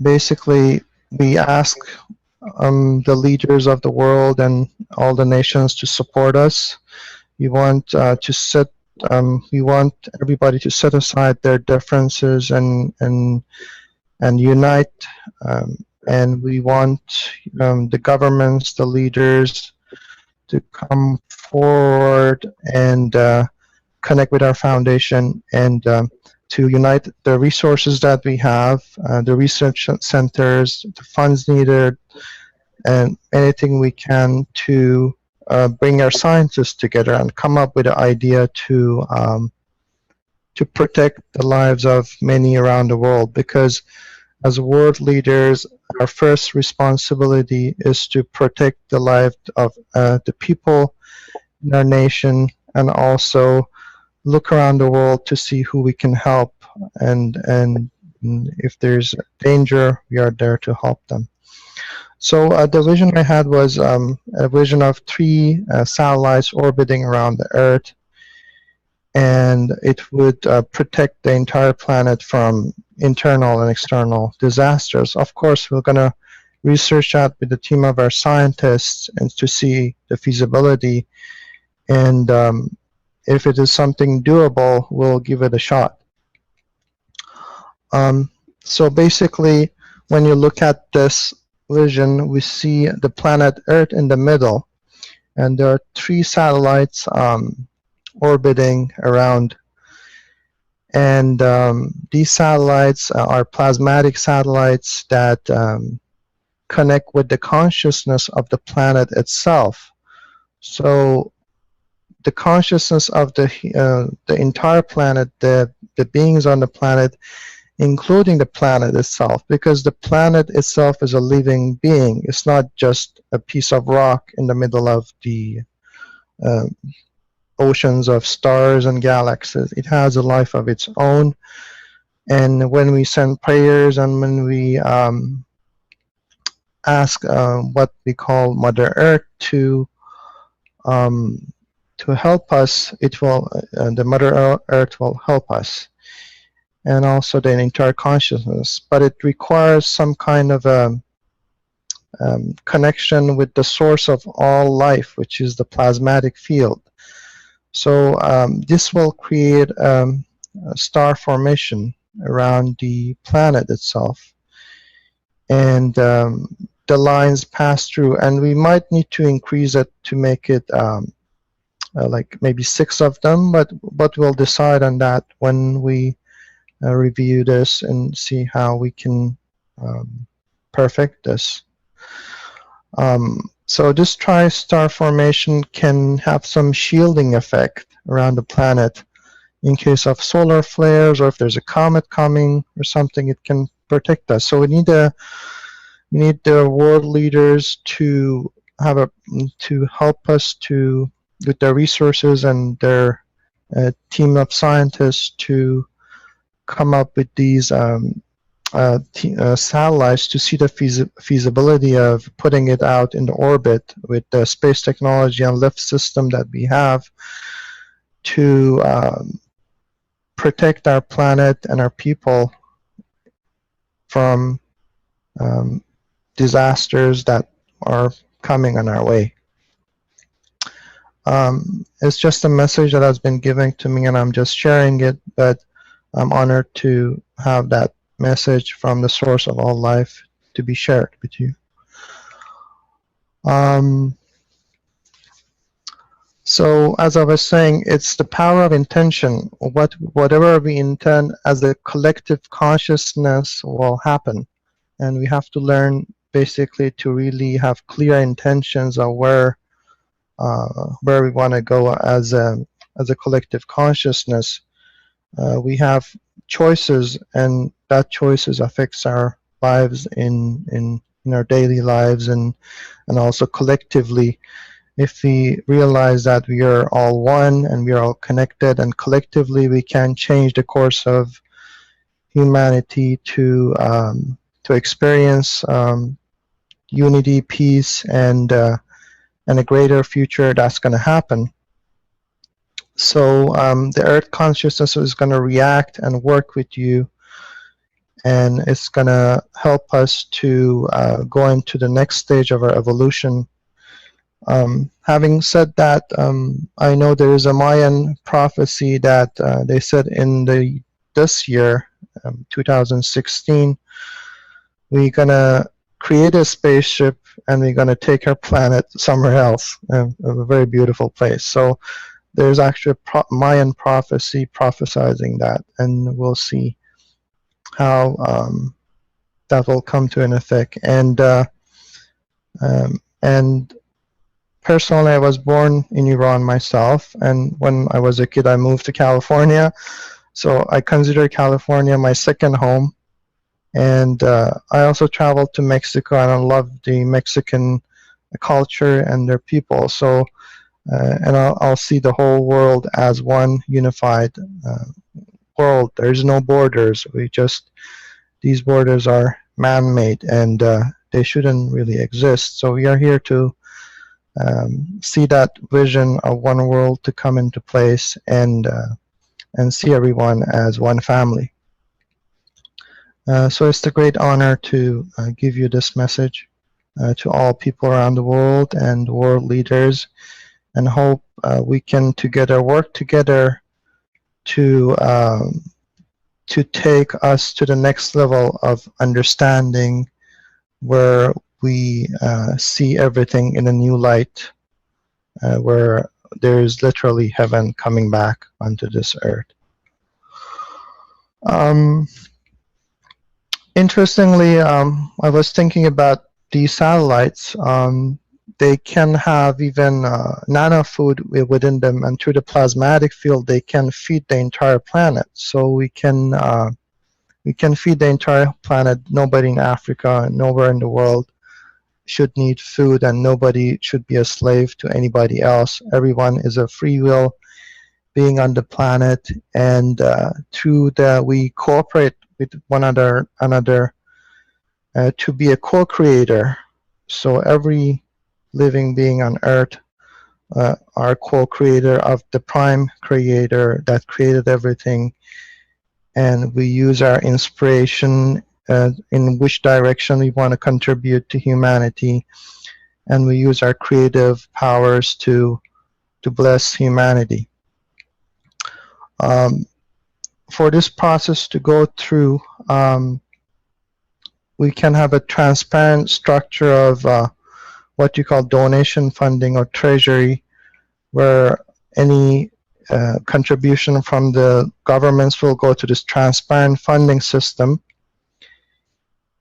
basically, we ask the leaders of the world and all the nations to support us. We want we want everybody to set aside their differences and unite. And we want the governments, the leaders, to come forward and connect with our foundation, and to unite the resources that we have, the research centers, the funds needed, and anything we can to bring our scientists together and come up with an idea to protect the lives of many around the world. Because as world leaders, our first responsibility is to protect the life of the people in our nation, and also look around the world to see who we can help and And if there's danger, we are there to help them. So the vision I had was a vision of 3 satellites orbiting around the Earth, and it would protect the entire planet from internal and external disasters. Of course, we're going to research that with a team of our scientists and to see the feasibility, and if it is something doable, we'll give it a shot. So basically, when you look at this vision, we see the planet Earth in the middle, and there are 3 satellites orbiting around, and these satellites are plasmatic satellites that connect with the consciousness of the planet itself. So the consciousness of the entire planet, the beings on the planet, including the planet itself, because the planet itself is a living being. It's not just a piece of rock in the middle of the oceans of stars and galaxies. It has a life of its own, and when we send prayers and when we ask what we call Mother Earth to help us, it will the Mother Earth will help us, and also the entire consciousness. But it requires some kind of a connection with the source of all life, which is the plasmatic field. So this will create a star formation around the planet itself, and the lines pass through, and we might need to increase it to make it like maybe 6 of them, but we'll decide on that when we review this and see how we can perfect this. So this tri-star formation can have some shielding effect around the planet in case of solar flares, or if there's a comet coming or something, it can protect us. So we need the world leaders to help us with their resources and their team of scientists to come up with these satellites to see the feasibility of putting it out in the orbit with the space technology and lift system that we have to protect our planet and our people from disasters that are coming on our way. It's just a message that has been given to me, and I'm just sharing it, but I'm honored to have that message from the source of all life to be shared with you. So as I was saying, it's the power of intention. Whatever we intend as a collective consciousness will happen, and we have to learn basically to really have clear intentions of where we want to go as a collective consciousness. We have choices, and that choices affects our lives in our daily lives, and also collectively. If we realize that we are all one and we are all connected, and collectively we can change the course of humanity to experience unity, peace, and a greater future that's going to happen. So the Earth consciousness is going to react and work with you, and it's going to help us to go into the next stage of our evolution. Having said that, I know there is a Mayan prophecy that they said in this year, 2016, we're going to create a spaceship and we're going to take our planet somewhere else, a very beautiful place. So there's actually a Mayan prophecy prophesizing that, and we'll see how that will come to an effect. And personally, I was born in Iran myself, and when I was a kid, I moved to California. So I consider California my second home. And I also traveled to Mexico, and I love the Mexican culture and their people. So, and I'll see the whole world as one unified world. There's no borders. We just these borders are man-made, and they shouldn't really exist. So we are here to see that vision of one world to come into place, and see everyone as one family. So it's a great honor to give you this message to all people around the world and world leaders, and hope we can together work together to take us to the next level of understanding, where we see everything in a new light, where there is literally heaven coming back onto this earth. Interestingly, I was thinking about these satellites. They can have even nano food within them, and through the plasmatic field, they can feed the entire planet. So we can feed the entire planet. Nobody in Africa, nowhere in the world, should need food, and nobody should be a slave to anybody else. Everyone is a free will being on the planet, and through that we cooperate with one another to be a co-creator. So every living being on Earth are co-creator of the prime creator that created everything, and we use our inspiration in which direction we want to contribute to humanity, and we use our creative powers to bless humanity. For this process to go through, we can have a transparent structure of what you call donation funding or treasury, where any contribution from the governments will go to this transparent funding system,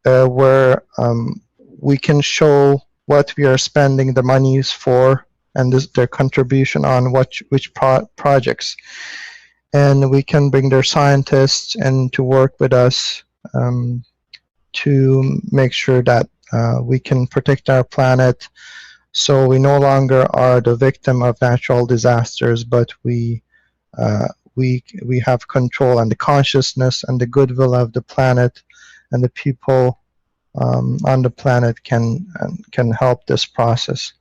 where we can show what we are spending the monies for, and their contribution on which projects. And we can bring their scientists and to work with us to make sure that we can protect our planet, so we no longer are the victim of natural disasters, but we have control and the consciousness and the goodwill of the planet, and the people on the planet can help this process.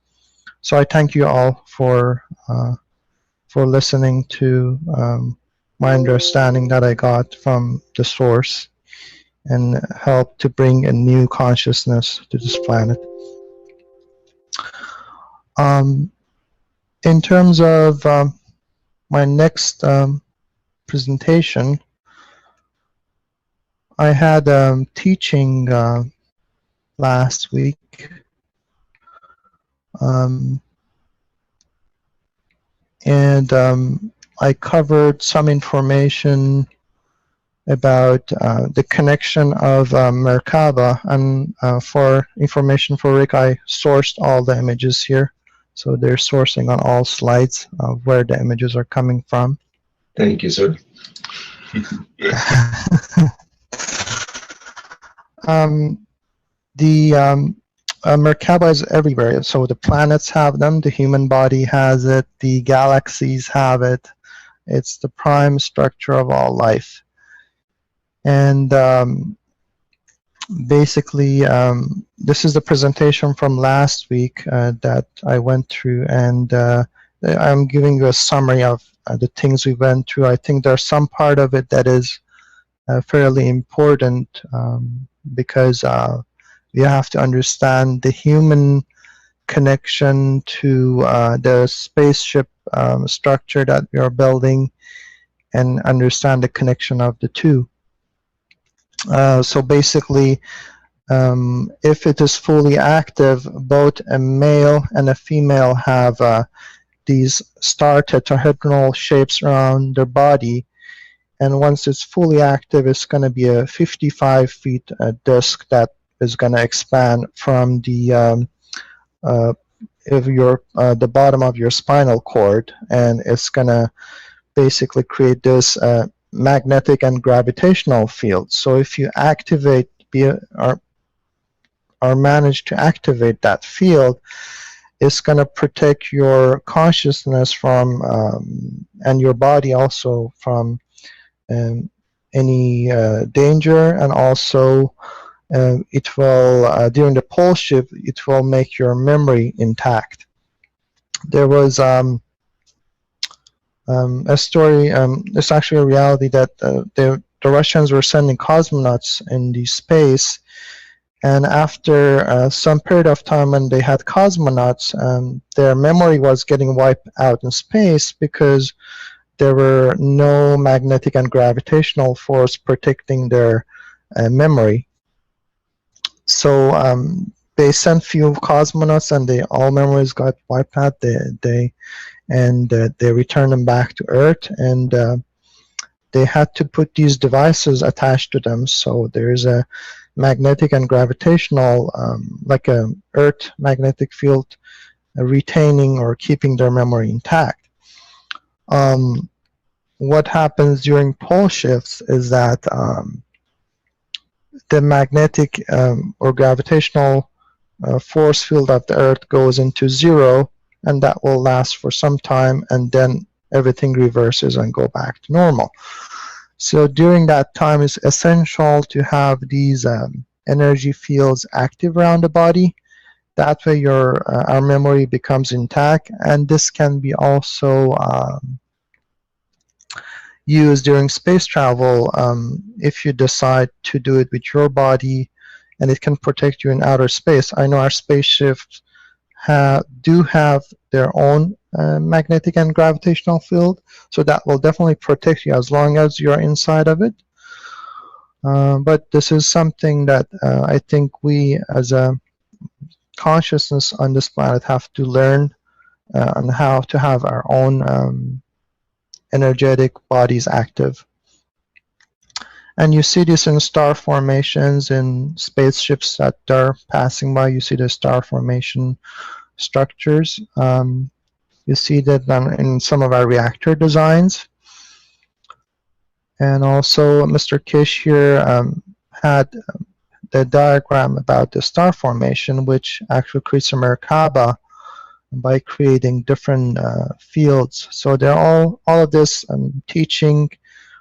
So I thank you all for listening to my understanding that I got from the source, and help to bring a new consciousness to this planet. In terms of my next presentation, I had teaching last week, and I covered some information about the connection of Merkaba, and for information for Rick, I sourced all the images here, so they're sourcing on all slides of where the images are coming from. Thank you, sir. Merkaba is everywhere, so the planets have them, the human body has it, the galaxies have it. It's the prime structure of all life. And basically, this is the presentation from last week that I went through, and I'm giving you a summary of the things we went through. I think there's some part of it that is fairly important, because you have to understand the human connection to the spaceship structure that we are building, and understand the connection of the two. So basically, if it is fully active, both a male and a female have these star tetrahedral shapes around their body, and once it's fully active, it's going to be a 55 feet disk that is going to expand from the the bottom of your spinal cord, and it's going to basically create this magnetic and gravitational field. So if you activate or manage to activate that field, it's going to protect your consciousness from and your body also from any danger, and also it will, during the pole shift, it will make your memory intact. There was a story, it's actually a reality, that the Russians were sending cosmonauts in the space, and after some period of time when they had cosmonauts, their memory was getting wiped out in space because there were no magnetic and gravitational force protecting their memory. So they sent few cosmonauts, and all memories got wiped out. They returned them back to Earth, and they had to put these devices attached to them. So there is a magnetic and gravitational, like a Earth magnetic field, retaining or keeping their memory intact. What happens during pole shifts is that the magnetic or gravitational force field of the Earth goes into zero, and that will last for some time, and then everything reverses and go back to normal. So during that time, it's essential to have these energy fields active around the body. That way our memory becomes intact, and this can be also used during space travel if you decide to do it with your body, and it can protect you in outer space. I know our spaceships do have their own magnetic and gravitational field, so that will definitely protect you as long as you're inside of it. But this is something that I think we as a consciousness on this planet have to learn on how to have our own energetic bodies active. And you see this in star formations in spaceships that are passing by. You see the star formation structures. You see that in some of our reactor designs. And also Mr. Kish here had the diagram about the star formation, which actually creates a Merkaba by creating different fields. So they're all of this teaching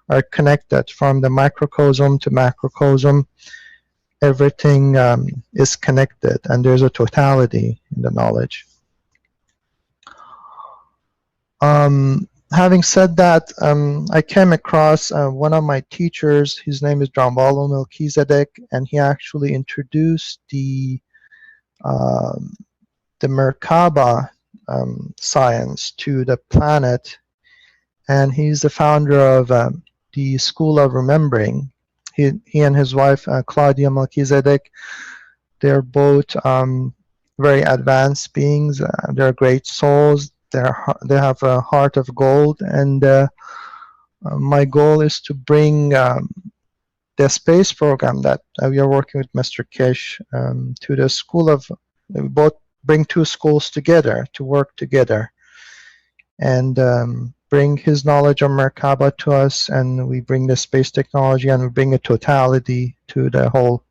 are connected from the microcosm to macrocosm. Everything is connected, and there's a totality in the knowledge. Having said that, I came across one of my teachers. His name is Gianvallo Melchizedek, and he actually introduced the Merkaba science to the planet, and he's the founder of the School of Remembering. He and his wife Claudia Melchizedek, they're both very advanced beings. They're great souls. They have a heart of gold, and my goal is to bring the space program that we are working with Mr. Kish to the school of, both bring two schools together to work together, and bring his knowledge of Merkaba to us, and we bring the space technology, and we bring a totality to the whole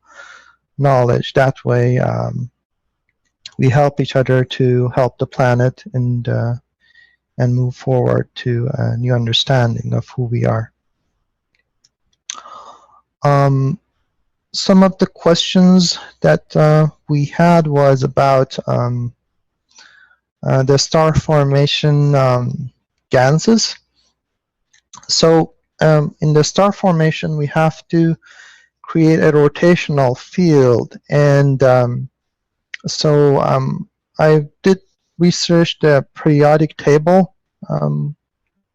knowledge. That way we help each other to help the planet and move forward to a new understanding of who we are. Some of the questions that we had was about the star formation ganses. So in the star formation, we have to create a rotational field, and I did research the periodic table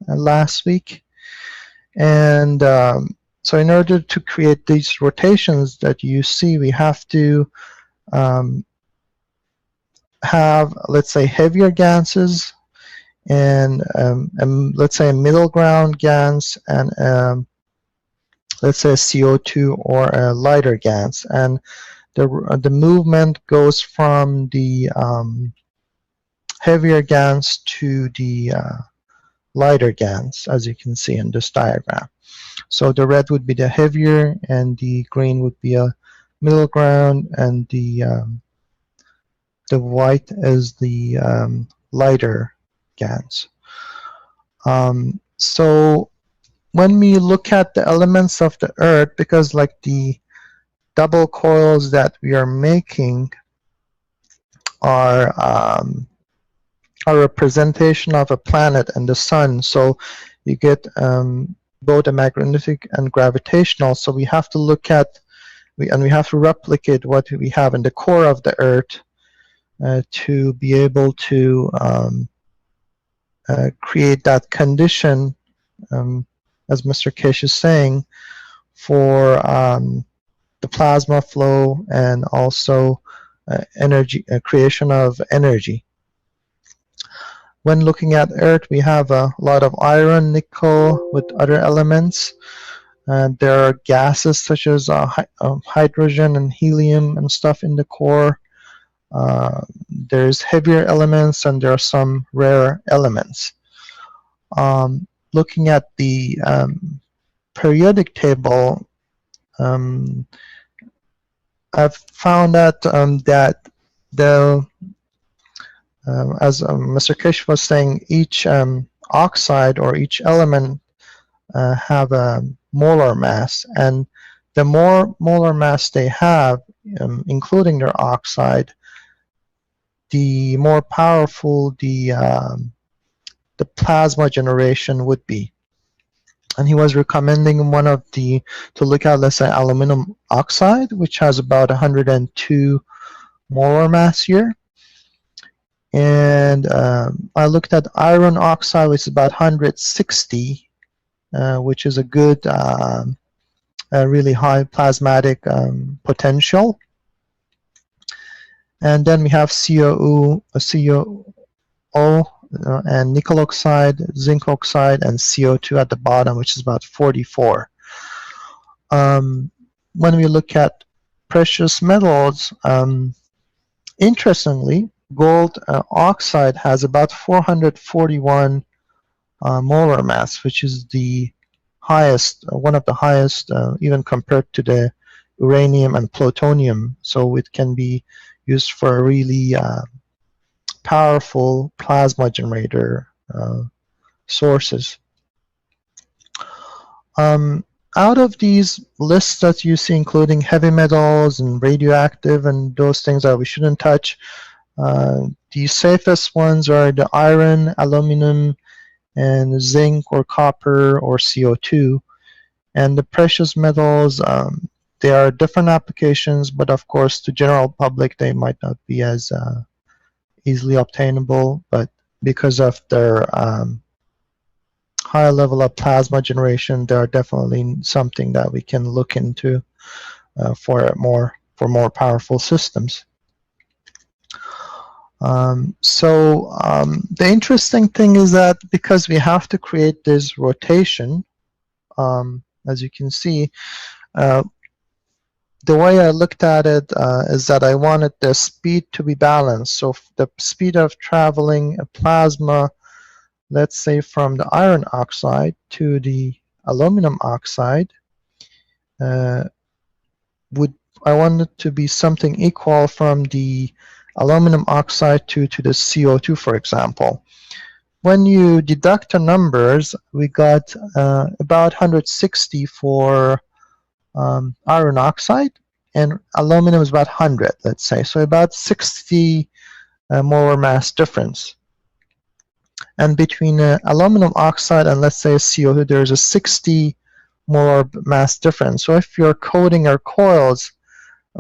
last week, and so in order to create these rotations that you see, we have to have, let's say, heavier ganses, and let's say a middle ground GANS, and let's say a CO2 or a lighter GANS. And the movement goes from the heavier GANS to the lighter GANS, as you can see in this diagram. So the red would be the heavier, and the green would be a middle ground, and the white is the lighter GANs. So when we look at the elements of the Earth, because like the double coils that we are making are a representation of a planet and the sun, so you get both a magnetic and gravitational. So we have to look at we have to replicate what we have in the core of the Earth to be able to create that condition, as Mr. Kish is saying, for the plasma flow and also energy creation of energy. When looking at Earth, we have a lot of iron, nickel, with other elements. There are gases such as hydrogen and helium and stuff in the core. There's heavier elements and there are some rare elements. Looking at the periodic table, I've found that as Mr. Kish was saying, each oxide or each element have a molar mass, and the more molar mass they have, including their oxide, the more powerful the plasma generation would be. And he was recommending one of the to look at, let's say, aluminum oxide, which has about 102 molar mass here. And I looked at iron oxide, which is about 160, which is a good, a really high plasmatic potential. And then we have COO and nickel oxide, zinc oxide, and CO2 at the bottom, which is about 44. When we look at precious metals, interestingly, gold oxide has about 441 molar mass, which is the highest, one of the highest, even compared to the uranium and plutonium. So it can be used for a really powerful plasma generator sources. Out of these lists that you see, including heavy metals and radioactive and those things that we shouldn't touch, the safest ones are the iron, aluminum, and zinc or copper or CO2. And the precious metals, there are different applications, but of course to general public they might not be as easily obtainable, but because of their high level of plasma generation, they are definitely something that we can look into for more powerful systems. The interesting thing is that because we have to create this rotation, as you can see, the way I looked at it is that I wanted the speed to be balanced. So the speed of traveling a plasma, let's say from the iron oxide to the aluminum oxide, I wanted to be something equal from the aluminum oxide to the CO2, for example. When you deduct the numbers, we got about 160 for iron oxide, and aluminum is about 100, let's say. So about 60 molar mass difference. And between aluminum oxide and, let's say, CO2, there's a 60 molar mass difference. So if you're coating our coils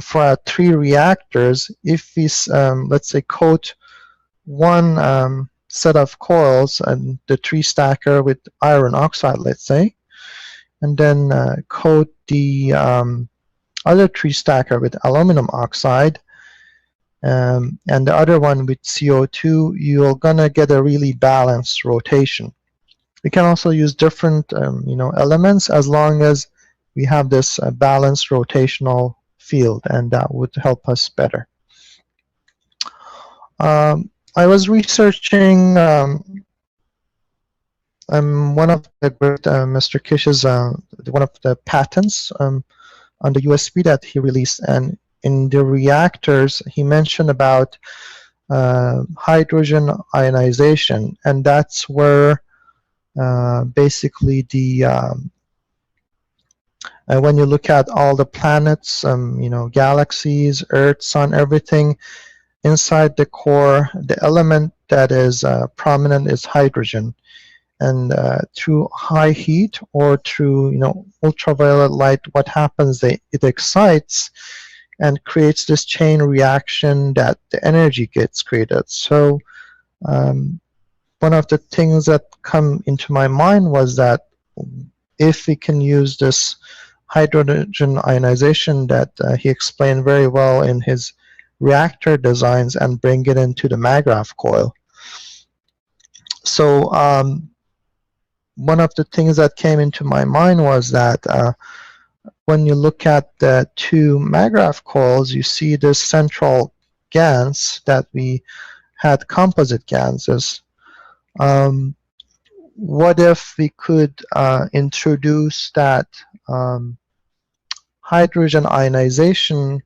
for 3 reactors, if we, let's say, coat one set of coils and the 3 stacker with iron oxide, let's say, and then coat the other 3 stacker with aluminum oxide, and the other one with CO2, you're gonna get a really balanced rotation. We can also use different elements as long as we have this balanced rotational field, and that would help us better. I was researching one of the great Mr. Kish's one of the patents on the USB that he released, and in the reactors he mentioned about hydrogen ionization, and that's where basically when you look at all the planets, galaxies, Earth, Sun, everything, inside the core, the element that is prominent is hydrogen. And through high heat or through ultraviolet light, what happens? It excites and creates this chain reaction that the energy gets created. So one of the things that come into my mind was that if we can use this hydrogen ionization that he explained very well in his reactor designs and bring it into the MAGRAPH coil. So one of the things that came into my mind was that when you look at the two MAGRAPH coils, you see this central GaNs that we had composite GaNs. What if we could introduce that hydrogen ionization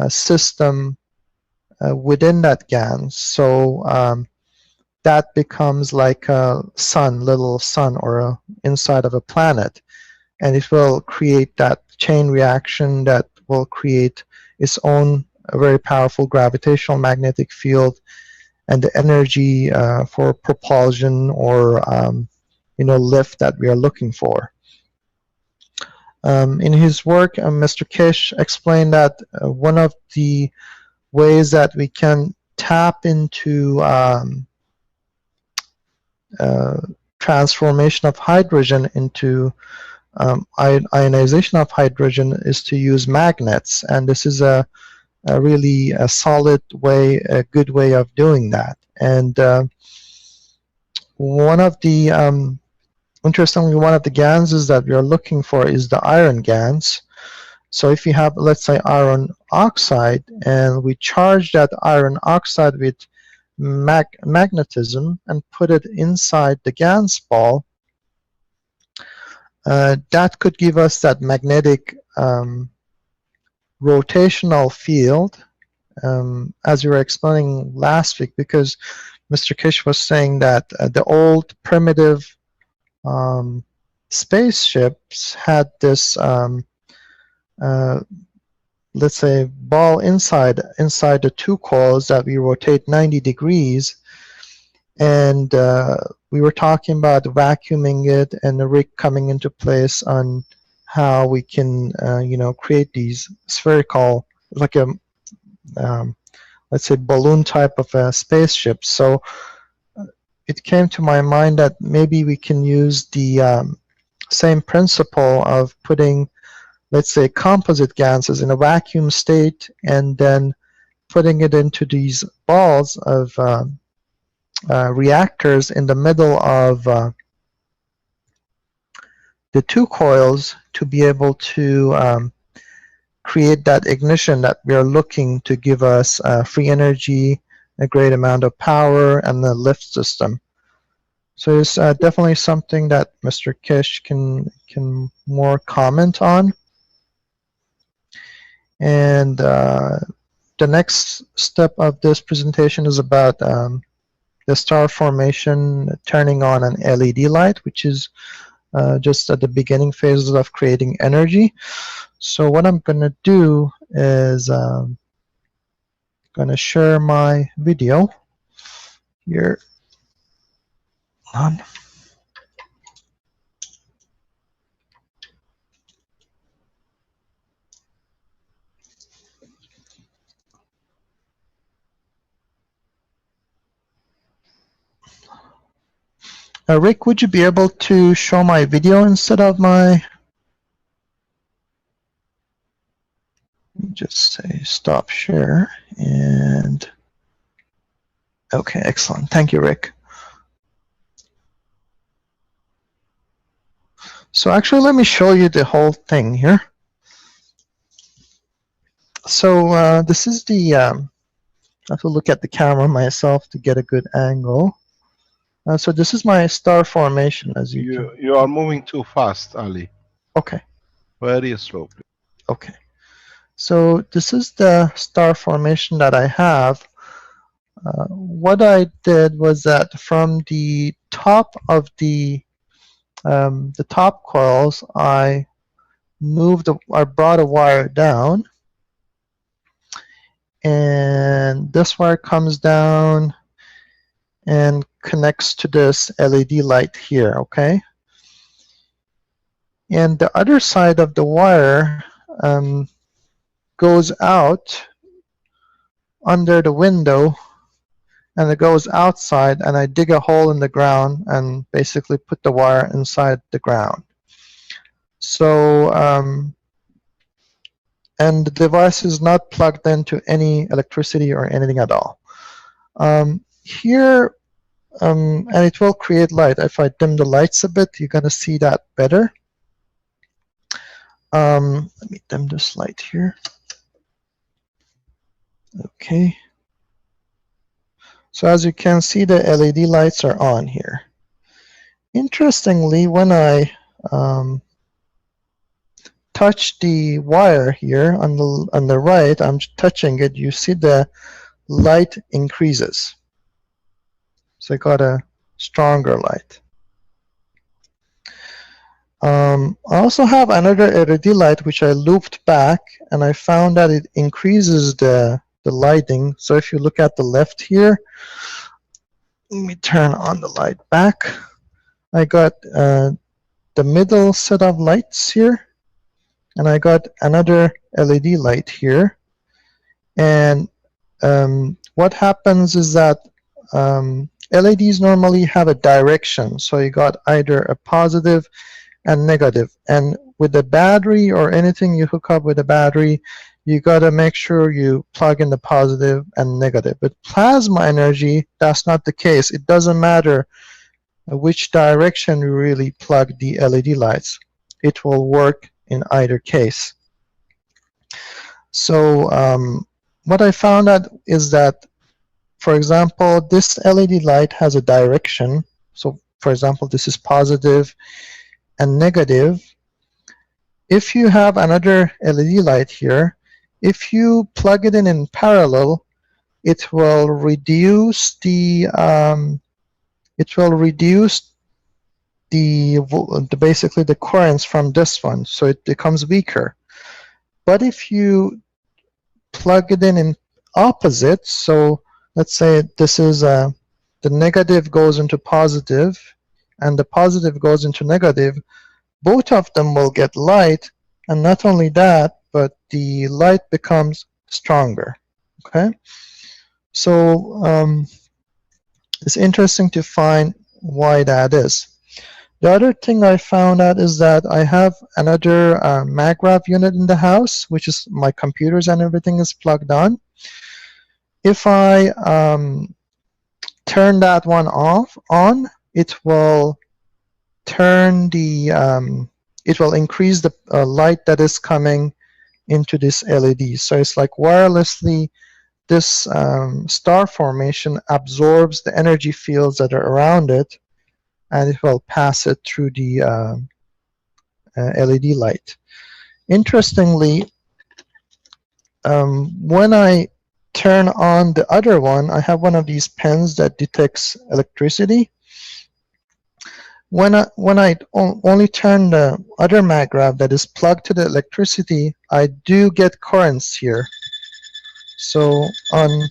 system within that GaN? So that becomes like a sun, little sun, or inside of a planet, and it will create that chain reaction that will create its own very powerful gravitational magnetic field and the energy for propulsion or lift that we are looking for. In his work, Mr. Kish explained that one of the ways that we can tap into transformation of hydrogen into ionization of hydrogen is to use magnets, and this is a really solid way, a good way of doing that. And one of the interestingly, one of the GaNs that we are looking for is the iron GaNs. So if you have, let's say, iron oxide, and we charge that iron oxide with magnetism and put it inside the GaNs ball, that could give us that magnetic rotational field, as you were explaining last week, because Mr. Kish was saying that the old primitive spaceships had this, let's say, ball inside the two coils that we rotate 90 degrees, and we were talking about vacuuming it and the rig coming into place on how we can create these spherical, like a let's say balloon type of a spaceship. So it came to my mind that maybe we can use the same principle of putting, let's say, composite GaNs in a vacuum state and then putting it into these balls of reactors in the middle of the two coils to be able to create that ignition that we are looking to give us free energy, a great amount of power, and the lift system. So it's definitely something that Mr. Kish can more comment on. And the next step of this presentation is about the star formation turning on an LED light, which is just at the beginning phases of creating energy. So what I'm going to do is going to share my video here. On. Rick, would you be able to show my video instead of my... Let me just say stop share and... Okay, excellent. Thank you, Rick. So actually, let me show you the whole thing here. So this is the... I have to look at the camera myself to get a good angle. So this is my star formation, as you are moving too fast, Ali. Okay. Very slow. Okay. So this is the star formation that I have. What I did was that from the top of the top coils, I brought a wire down, and this wire comes down and connects to this LED light here, okay? And the other side of the wire goes out under the window, and it goes outside, and I dig a hole in the ground and basically put the wire inside the ground. So, and the device is not plugged into any electricity or anything at all. Here, and it will create light. If I dim the lights a bit, you're going to see that better. Let me dim this light here. Okay. So as you can see, the LED lights are on here. Interestingly, when I touch the wire here on the right, I'm touching it, you see the light increases. So I got a stronger light. I also have another LED light which I looped back, and I found that it increases the lighting. So if you look at the left here, let me turn on the light back. I got the middle set of lights here, and I got another LED light here. And what happens is that LEDs normally have a direction, so you got either a positive and negative. And with the battery or anything you hook up with a battery, you got to make sure you plug in the positive and negative. But plasma energy, that's not the case. It doesn't matter which direction you really plug the LED lights. It will work in either case. So what I found out is that, for example, this LED light has a direction. So for example, this is positive and negative. If you have another LED light here, if you plug it in parallel, it will reduce the basically the currents from this one, so it becomes weaker. But if you plug it in opposite, so let's say this is the negative goes into positive and the positive goes into negative, both of them will get light, and not only that, but the light becomes stronger. Okay, so it's interesting to find why that is. The other thing I found out is that I have another MagRav unit in the house, which is my computers and everything is plugged on. If I turn that one on, it will turn the it will increase the light that is coming into this LED. So it's like wirelessly, this star formation absorbs the energy fields that are around it, and it will pass it through the LED light. Interestingly, when I turn on the other one, I have one of these pens that detects electricity. When I only turn the other MagRav that is plugged to the electricity, I do get currents here. So on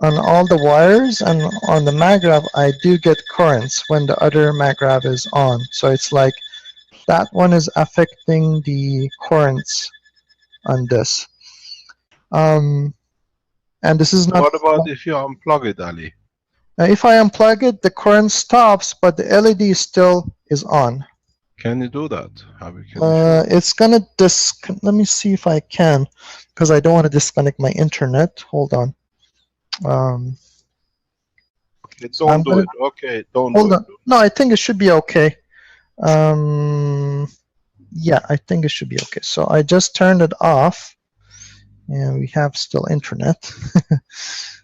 all the wires and on the MagRav, I do get currents when the other MagRav is on. So it's like that one is affecting the currents on this. And this is not. What about if you unplug it, Ali? If I unplug it, the current stops, but the LED still is on. Can you do that? It's gonna let me see if I can, because I don't want to disconnect my internet. Hold on. Okay, don't do it. Okay, don't hold do on. it. No, I think it should be okay. Yeah, I think it should be okay. So I just turned it off, and we have still internet.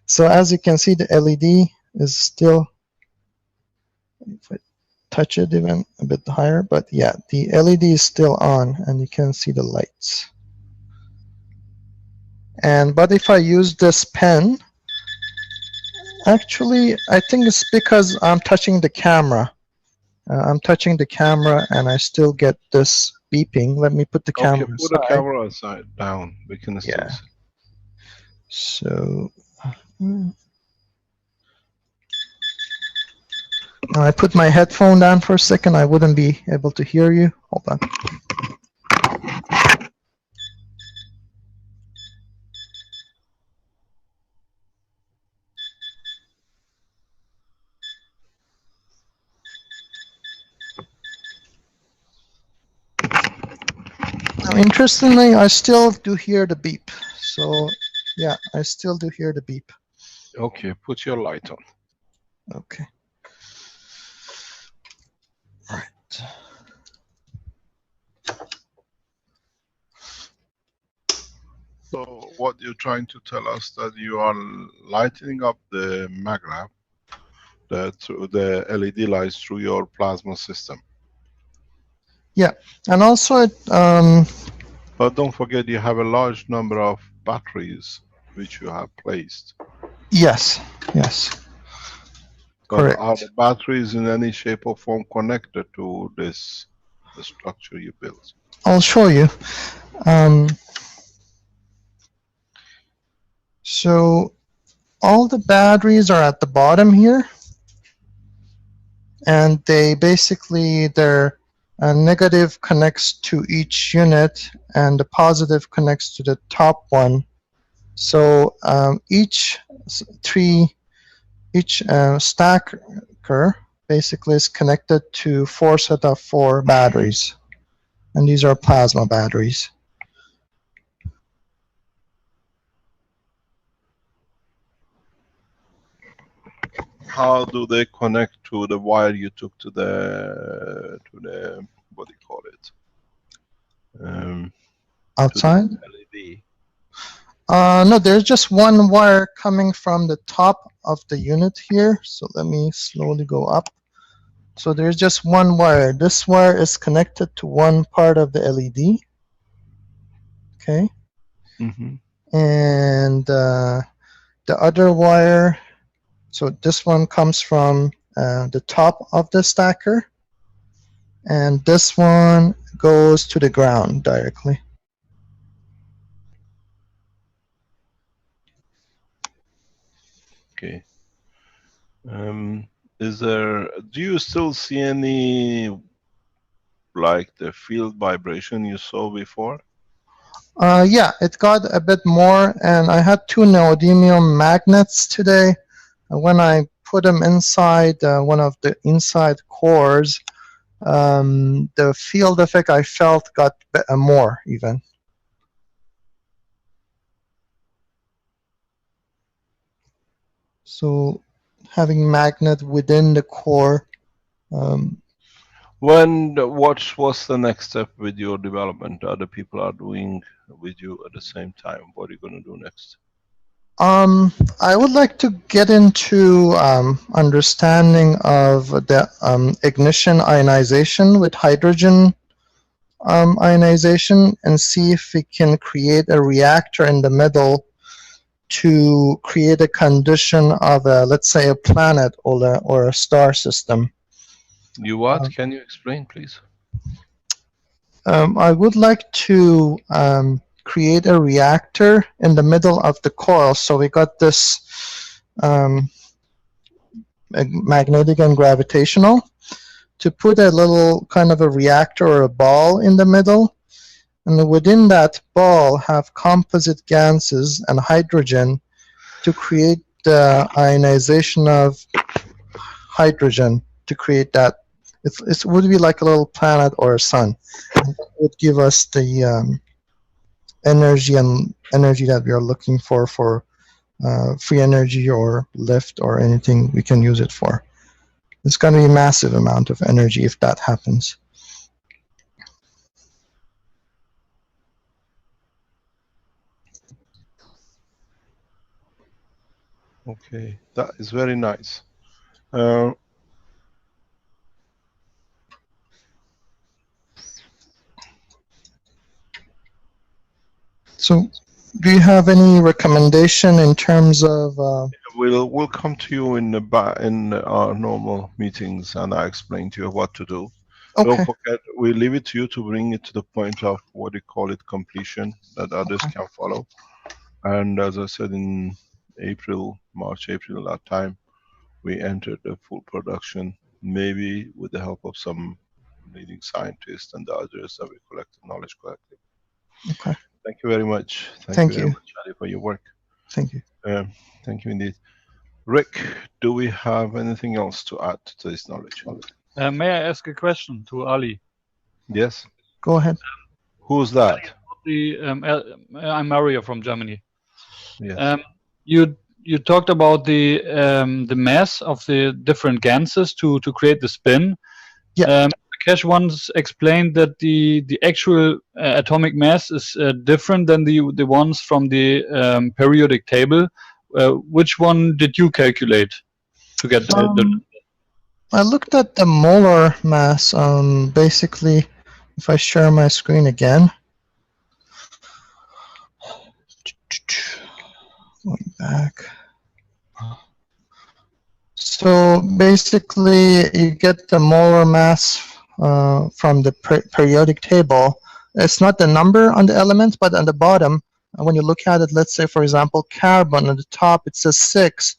So as you can see, the LED is still, if I touch it even a bit higher, but yeah, the LED is still on, and you can see the lights. But if I use this pen, Actually, I think it's because I'm touching the camera. I'm touching the camera and I still get this beeping. Let me put the Okay, camera put the aside. camera aside down. We can still Yeah. see. So now I put my headphone down for a second. I wouldn't be able to hear you. Hold on. Now, interestingly, I still do hear the beep. So yeah, I still do hear the beep. Okay, put your light on. Okay. Right. So what you're trying to tell us that you are lightening up the maglev, the LED lights through your plasma system. Yeah, and also But don't forget you have a large number of batteries which you have placed. yes, yes, But correct. are the batteries in any shape or form connected to this, the structure you built? I'll show you. So all the batteries are at the bottom here, and they basically their negative connects to each unit, and the positive connects to the top one. So each stacker basically is connected to 4 set of 4 batteries, and these are plasma batteries. How do they connect to the wire you took to the what do you call it? Outside? To the LED. No, there's just one wire coming from the top of the unit here. So let me slowly go up. So there's just one wire. This wire is connected to one part of the LED. Okay. Mm-hmm. And the other wire, so this one comes from the top of the stacker. And this one goes to the ground directly. Okay. Do you still see any, like the field vibration you saw before? Yeah, it got a bit more, and I had 2 neodymium magnets today. When I put them inside one of the inside cores, the field effect I felt got more even. So having magnet within the core. What was the next step with your development? Other people are doing with you at the same time. What are you going to do next? I would like to get into understanding of the ignition ionization with hydrogen ionization, and see if we can create a reactor in the middle to create a condition of let's say a planet or a star system. You what? Can you explain, please? I would like to create a reactor in the middle of the coil. So we got this magnetic and gravitational, to put a little kind of a reactor or a ball in the middle, and within that ball have composite gases and hydrogen to create the ionization of hydrogen, to create that. It would be like a little planet or a sun. It would give us the energy that we are looking for free energy or lift or anything we can use it for. It's going to be a massive amount of energy if that happens. Okay, that is very nice. So, do you have any recommendation in terms of We'll come to you in our normal meetings, and I explain to you what to do. Don't Okay. forget, we leave it to you to bring it to the point of what you call it completion, that others can follow. And as I said, in March, April, that time, we entered the full production, maybe with the help of some leading scientists and the others that we collect the knowledge collective. Okay. Thank you very much. Thank you very you. much, Ali, for your work. Thank you. Thank you indeed. Rick, do we have anything else to add to this knowledge? May I ask a question to Ali? Yes. Go ahead. Who's that? I'm Mario from Germany. Yes. You talked about the mass of the different ganses to create the spin. Yeah. Cash once explained that the actual atomic mass is different than the ones from the periodic table. Which one did you calculate to get the I looked at the molar mass. Basically, if I share my screen again. Going back. So basically, you get the molar mass from the periodic table. It's not the number on the elements, but on the bottom, when you look at it, let's say, for example, carbon on the top, it says 6.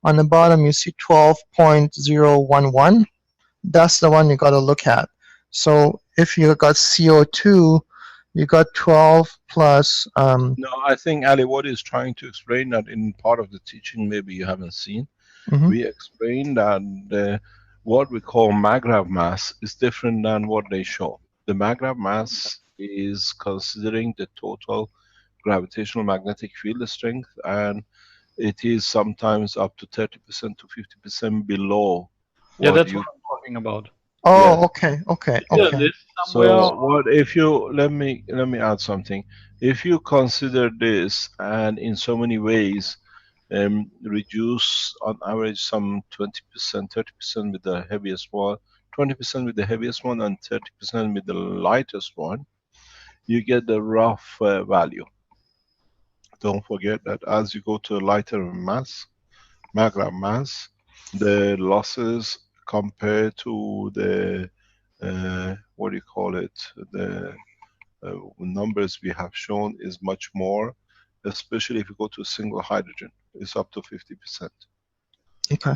On the bottom, you see 12.011. That's the one you got to look at. So if you got CO2, you got 12 plus... No, I think, Ali, what is trying to explain that in part of the teaching, maybe you haven't seen, we explained that what we call maggrav mass is different than what they show. The maggrav mass is considering the total gravitational magnetic field strength, and it is sometimes up to 30% to 50% below. Yeah, that's what I'm talking about. Oh, Yeah. okay. So what if you let me add something. If you consider this, and in so many ways reduce on average some 20%, 30% with the heaviest one, 20% with the heaviest one, and 30% with the lightest one, you get the rough value. Don't forget that as you go to a lighter mass, maggrav mass, the losses compared to the what do you call it, the numbers we have shown is much more, especially if you go to a single hydrogen. It's up to 50%. Okay.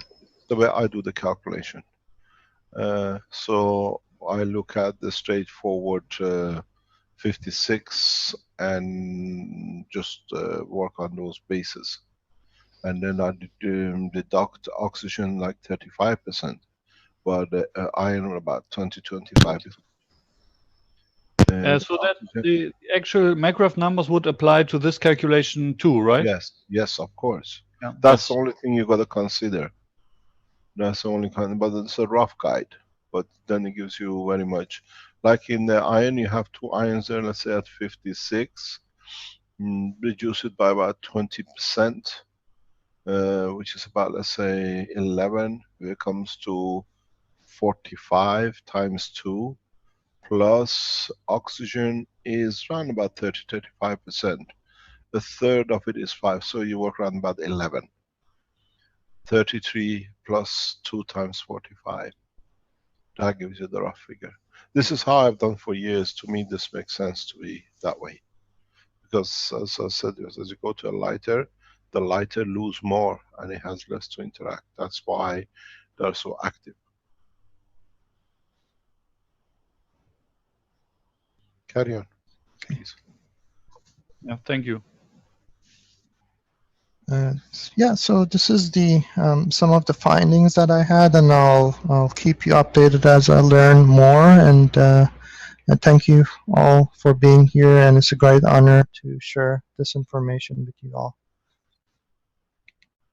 The way I do the calculation. So I look at the straightforward 56 and just work on those bases. And then I deduct oxygen like 35%, but iron about 20-25%. So that the actual maggrav numbers would apply to this calculation too, right? Yes, of course. Yeah, that's the only thing you got to consider. That's the only kind, but it's a rough guide. But then it gives you very much, like in the iron, you have 2 ions there. Let's say at 56, reduce it by about 20%, which is about, let's say 11. It comes to 45 times 2. Plus oxygen is around about 30-35%. A third of it is 5, so you work around about 11. 33 plus 2 times 45. That gives you the rough figure. This is how I've done for years. To me, this makes sense to be that way. Because as I said, as you go to a lighter, the lighter lose more and it has less to interact. That's why they're so active. Carry on, please. Yeah, thank you. Yeah, so this is the some of the findings that I had, and I'll keep you updated as I learn more. And thank you all for being here, and it's a great honor to share this information with you all.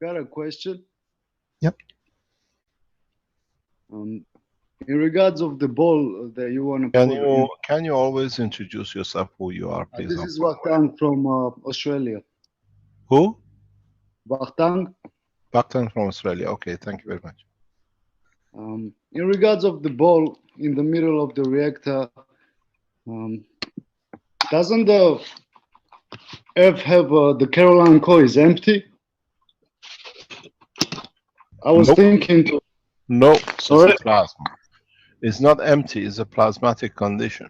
Got a question? Yep. In regards of the ball that you want to can you always introduce yourself, who you are, please? This is Vakhtang from Australia. Who? Vakhtang. Vakhtang from Australia. Okay, thank you very much. In regards of the ball in the middle of the reactor, doesn't the F have the Caroline coil is empty? I was Nope. thinking to. No, it's Sorry? a plasma. It's not empty. It's a plasmatic condition.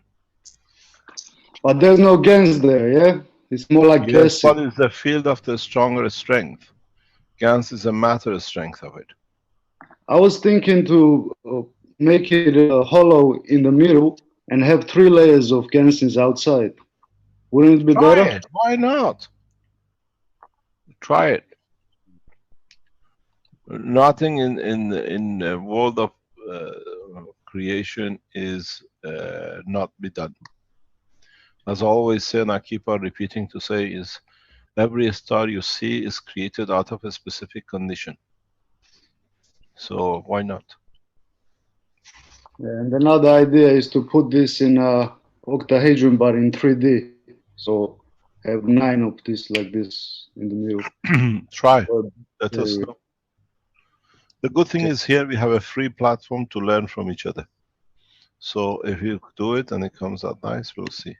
But there's no GANs there, yeah? It's more like Yes, gaseous. but it's the field of the stronger strength. GANS is a matter strength of it. I was thinking to make it hollow in the middle and have 3 layers of gansons outside. Wouldn't it be Try better? it. Why not? Try it. Nothing in the world of creation is not be done. As I always say, and I keep on repeating to say, is every star you see is created out of a specific condition. So why not? And another idea is to put this in a octahedron, but in 3D. So have 9 of this like this in the middle. Try. Let us know. The good thing is here we have a free platform to learn from each other. So if you do it and it comes out nice, we'll see.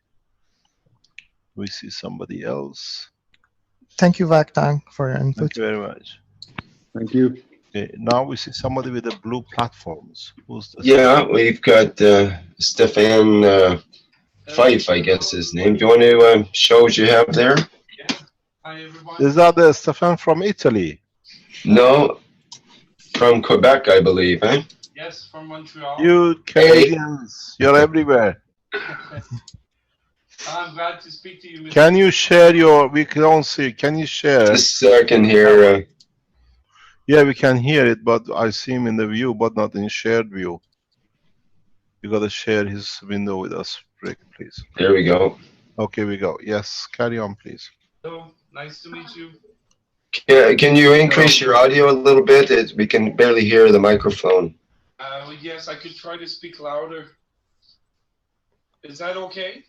We see somebody else. Thank you, Vaktang, for your input. Thank you very much. Thank you. Okay, now we see somebody with the blue platforms. Who's this? Yeah, we've got Stefan Fife, I guess his name. Do you want to show what you have there? Is that the Stefan from Italy? No, from Quebec, I believe, eh? Yes, from Montreal. You Canadians, you're everywhere. I'm glad to speak to you, Mr. Can you share your, we don't see, can you share? Just so I can hear. Yeah, we can hear it, but I see him in the view, but not in shared view. You gotta share his window with us, Rick, please. There we go. Okay, we go. Yes, carry on, please. Hello, nice to meet you. Can you increase your audio a little bit? We can barely hear the microphone. Yes, I could try to speak louder. Is that okay?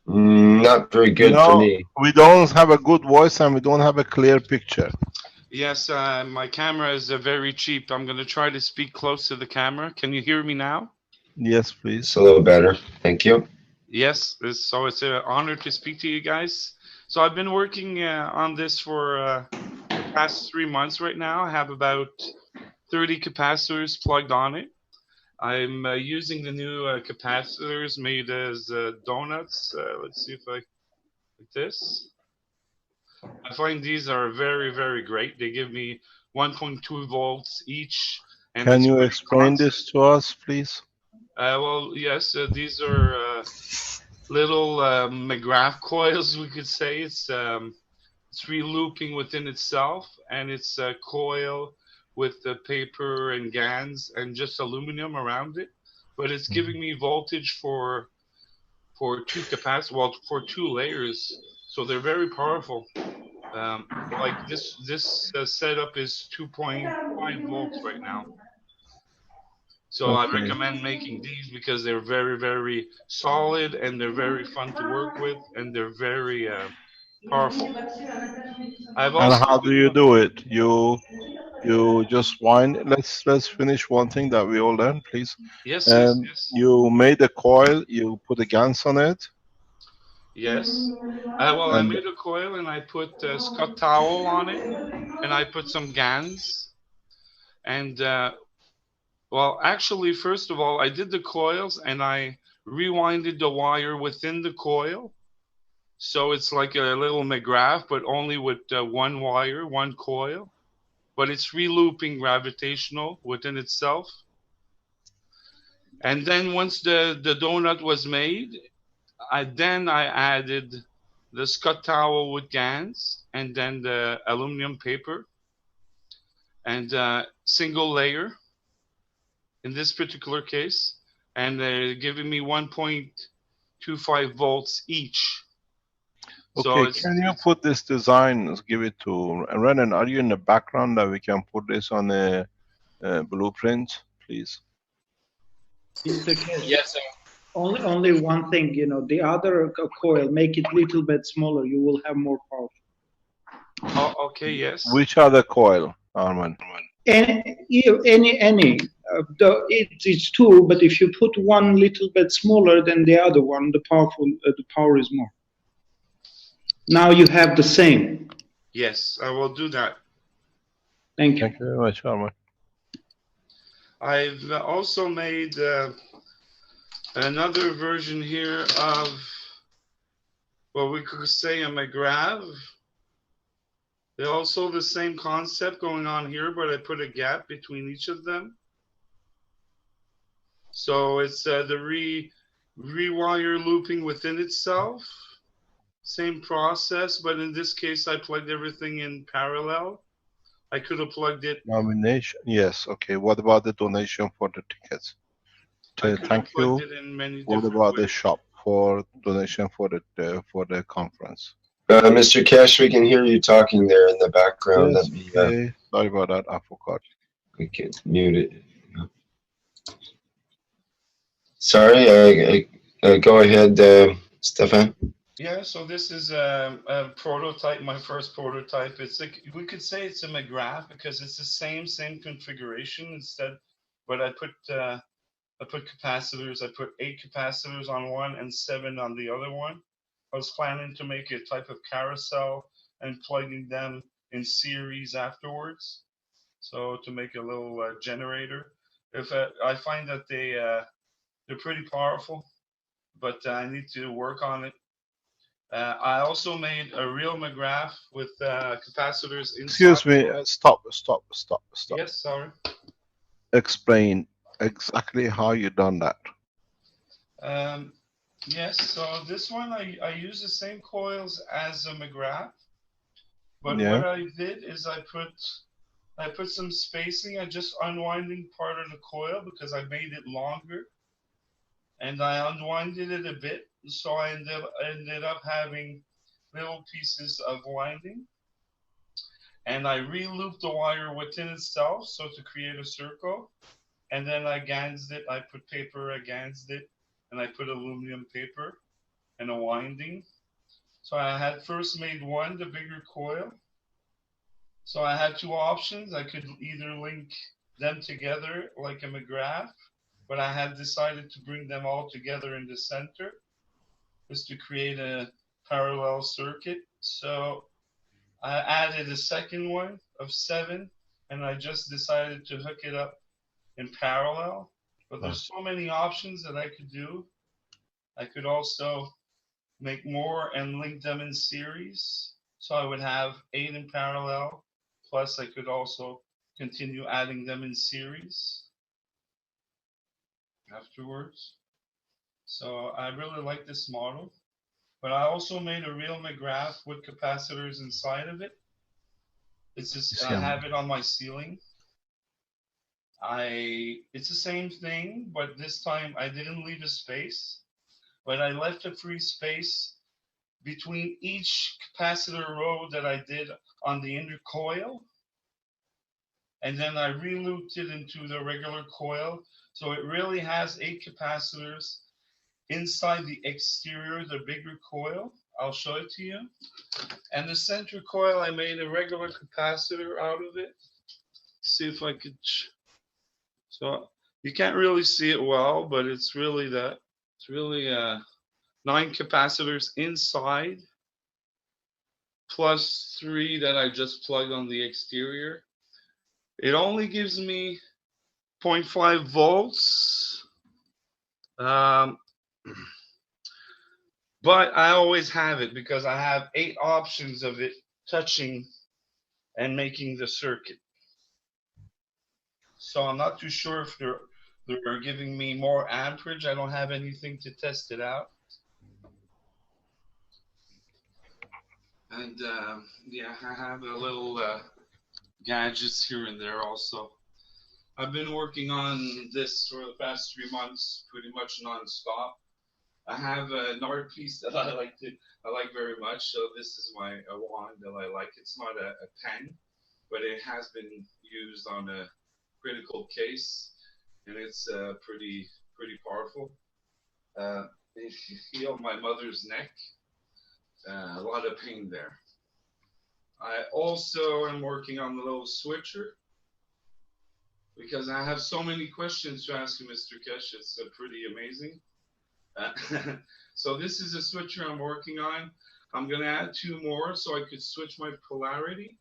Not very good No, for me. we don't have a good voice and we don't have a clear picture. Yes, my camera is very cheap. I'm going to try to speak close to the camera. Can you hear me now? Yes, please. It's a little better. Thank you. Yes, so it's an honor to speak to you guys. So I've been working on this for the past 3 months right now. I have about 30 capacitors plugged on it. I'm using the new capacitors made as donuts. Let's see if I like this. I find these are very, very great. They give me 1.2 volts each. And Can you explain this to us, please? Well, yes, these are little McGrath coils, we could say. It's re-looping within itself, and it's a coil with the paper and GANs and just aluminum around it. But it's giving me voltage for 2 capacitors, well, for 2 layers. So they're very powerful. Like this setup is 2.5 volts right now. So I recommend making these because they're very, very solid and they're very fun to work with and they're very powerful. I've And also how do you do it? You just wind. Let's finish one thing that we all learned, please. Yes, yes. You made a coil. You put the GANs on it. Yes. Well, I made a coil and I put Scott towel on it, and I put some GANs. And well, actually, first of all, I did the coils and I rewinded the wire within the coil. So it's like a little McGrath, but only with 1 wire, 1 coil. But it's re-looping gravitational within itself. And then once the donut was made, I added the Scott towel with GANs and then the aluminum paper and single layer in this particular case, and they're giving me 1.25 volts each. Okay, So can you put this design, give it to Renan? Are you in the background that we can put this on a blueprint, please? Yes, sir. Only one thing, the other coil, make it little bit smaller. You will have more power. Oh, okay, yes. Which other coil, Arman? Any. It's 2, but if you put one little bit smaller than the other one, the power is more. Now you have the same. Yes, I will do that. Thank you. Thank you very much, Arman. I've also made another version here of what we could say a McGrath. They're also the same concept going on here, but I put a gap between each of them. So it's the rewire looping within itself. Same process, but in this case, I plugged everything in parallel. I could have plugged it. Nomination, yes. Okay. What about the donation for the tickets? I could have Thank plugged you. it in many What different about the ways. shop for donation for the conference? Mr. Cash, we can hear you talking there in the background. Yes. Let me, Okay. Sorry about that. I forgot. we can mute it. Sorry, go ahead, Stefan. Yeah, so this is a prototype, my first prototype. It's like, we could say it's a McGrath because it's the same configuration instead, but I put capacitors. I put 8 capacitors on one and 7 on the other one. I was planning to make a type of carousel and plugging them in series afterwards. So to make a little generator. If I find that they're pretty powerful, but I need to work on it. I also made a real McGrath with capacitors inside. Excuse me. Stop. Yes, sorry. Explain exactly how you done that. Yes, so this one I use the same coils as a McGrath, but Yeah. what I did is I put some spacing. I just unwinding part of the coil because I made it longer, and I unwinded it a bit, so I ended up having little pieces of winding, and I re-looped the wire within itself, so to create a circle, and then I gansed it. I put paper, I gansed it, and I put aluminum paper and a winding. So I had first made one, the bigger coil. So I had 2 options. I could either link them together like a McGrath, but I had decided to bring them all together in the center just to create a parallel circuit. So I added a second one of 7, and I just decided to hook it up in parallel. But there's so many options that I could do. I could also make more and link them in series. So I would have 8 in parallel, plus I could also continue adding them in series afterwards. So I really like this model. But I also made a real McGrath with capacitors inside of it. It's just, I have it on my ceiling. It's the same thing, but this time I didn't leave a space, but I left a free space between each capacitor row that I did on the inner coil. And then I re-looped it into the regular coil. So it really has 8 capacitors inside the exterior, the bigger coil. I'll show it to you. And the center coil, I made a regular capacitor out of it. See if I could. So you can't really see it well, but it's really that. It's really 9 capacitors inside, plus 3 that I just plugged on the exterior. It only gives me 0.5 volts. But I always have it because I have 8 options of it touching and making the circuit. So I'm not too sure if they're giving me more amperage. I don't have anything to test it out. And yeah, I have a little gadgets here and there also. I've been working on this for the past 3 months, pretty much non-stop. I have another piece that I like very much. So this is my wand that I like. It's not a pen, but it has been used on a critical case, and it's pretty powerful. It healed my mother's neck. A lot of pain there. I also am working on the little switcher because I have so many questions to ask you, Mr. Kesh. It's pretty amazing. So this is a switcher I'm working on. I'm going to add 2 more so I could switch my polarity.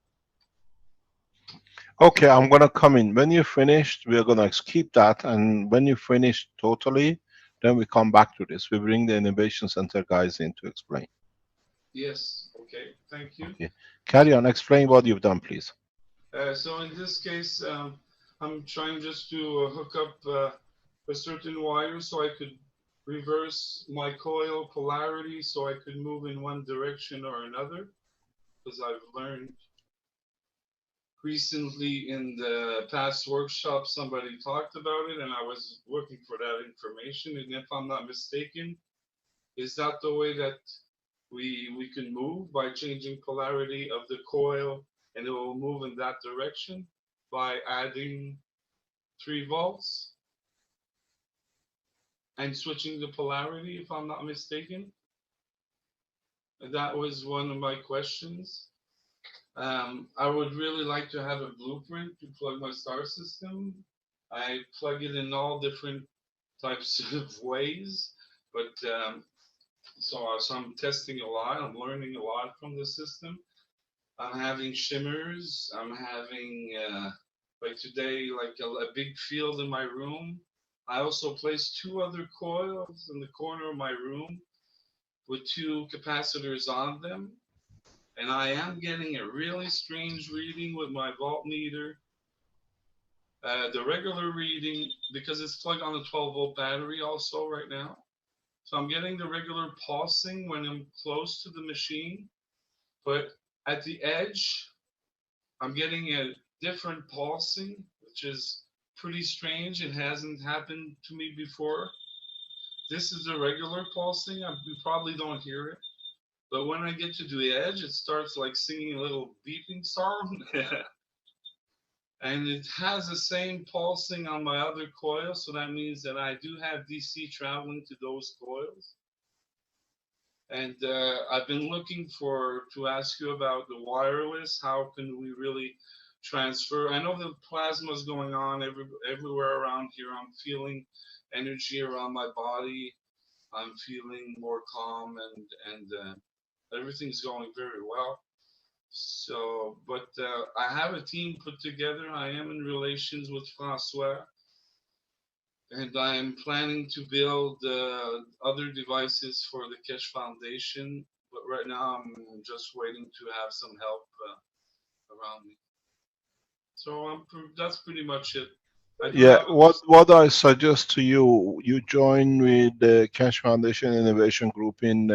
Okay, I'm gonna come in. When you finished, we're gonna keep that, and when you finish totally, then we come back to this. We bring the Innovation Center guys in to explain. Yes. Okay. Thank you. Okay. Carry on. Explain what you've done, please. So in this case, I'm trying just to hook up a certain wire so I could reverse my coil polarity so I could move in one direction or another, because I've learned recently in the past workshop somebody talked about it and I was looking for that information, and if I'm not mistaken, is that the way that we can move, by changing polarity of the coil, and it will move in that direction by adding 3 volts and switching the polarity, if I'm not mistaken? That was one of my questions. I would really like to have a blueprint to plug my star system. I plug it in all different types of ways, but so I'm testing a lot. I'm learning a lot from the system. I'm having shimmers. I'm having like today, like a big field in my room. I also placed 2 other coils in the corner of my room with 2 capacitors on them. And I am getting a really strange reading with my voltmeter. The regular reading, because it's plugged on a 12-volt battery also right now. So I'm getting the regular pulsing when I'm close to the machine. But at the edge, I'm getting a different pulsing, which is pretty strange. It hasn't happened to me before. This is the regular pulsing. You probably don't hear it. But when I get to the edge, it starts like singing a little beeping song. And it has the same pulsing on my other coil. So that means that I do have DC traveling to those coils. And I've been looking to ask you about the wireless. How can we really transfer? I know the plasma is going on everywhere around here. I'm feeling energy around my body. I'm feeling more calm, and everything's going very well. So, but I have a team put together. I am in relations with Francois, and I am planning to build other devices for the Keshe Foundation. But right now, I'm just waiting to have some help around me. So that's pretty much it. Yeah, what I suggest to you, you join with the Keshe Foundation Innovation Group in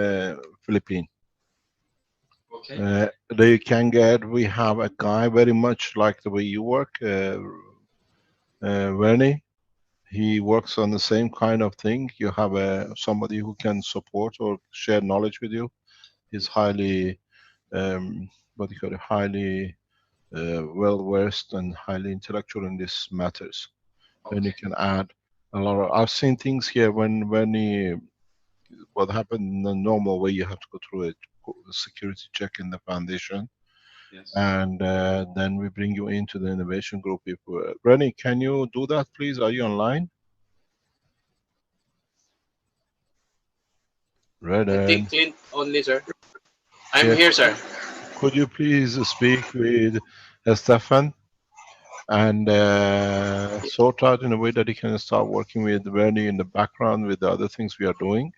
Philippines. Okay. They can get, we have a guy very much like the way you work, Vernie. He works on the same kind of thing. You have somebody who can support or share knowledge with you. He's highly, what do you call it, highly well versed and highly intellectual in these matters. Okay. And you can add a lot of. I've seen things here when what happened in the normal way, you have to go through a security check in the foundation. Yes. And then we bring you into the innovation group. Rennie, can you do that, please? Are you online? I think Clint only, sir. I'm Yeah, here, sir. Could you please speak with Stefan and sort out in a way that he can start working with Vernie in the background with the other things we are doing?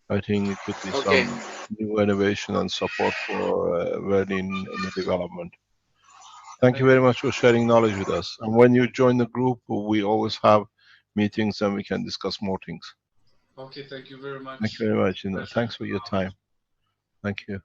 I think it could be some new innovation and support for Vernie in the development. Thank you very much for sharing knowledge with us. And when you join the group, we always have meetings and we can discuss more things. Okay, thank you very much. Thank you very much. Thanks for your time. Thank you.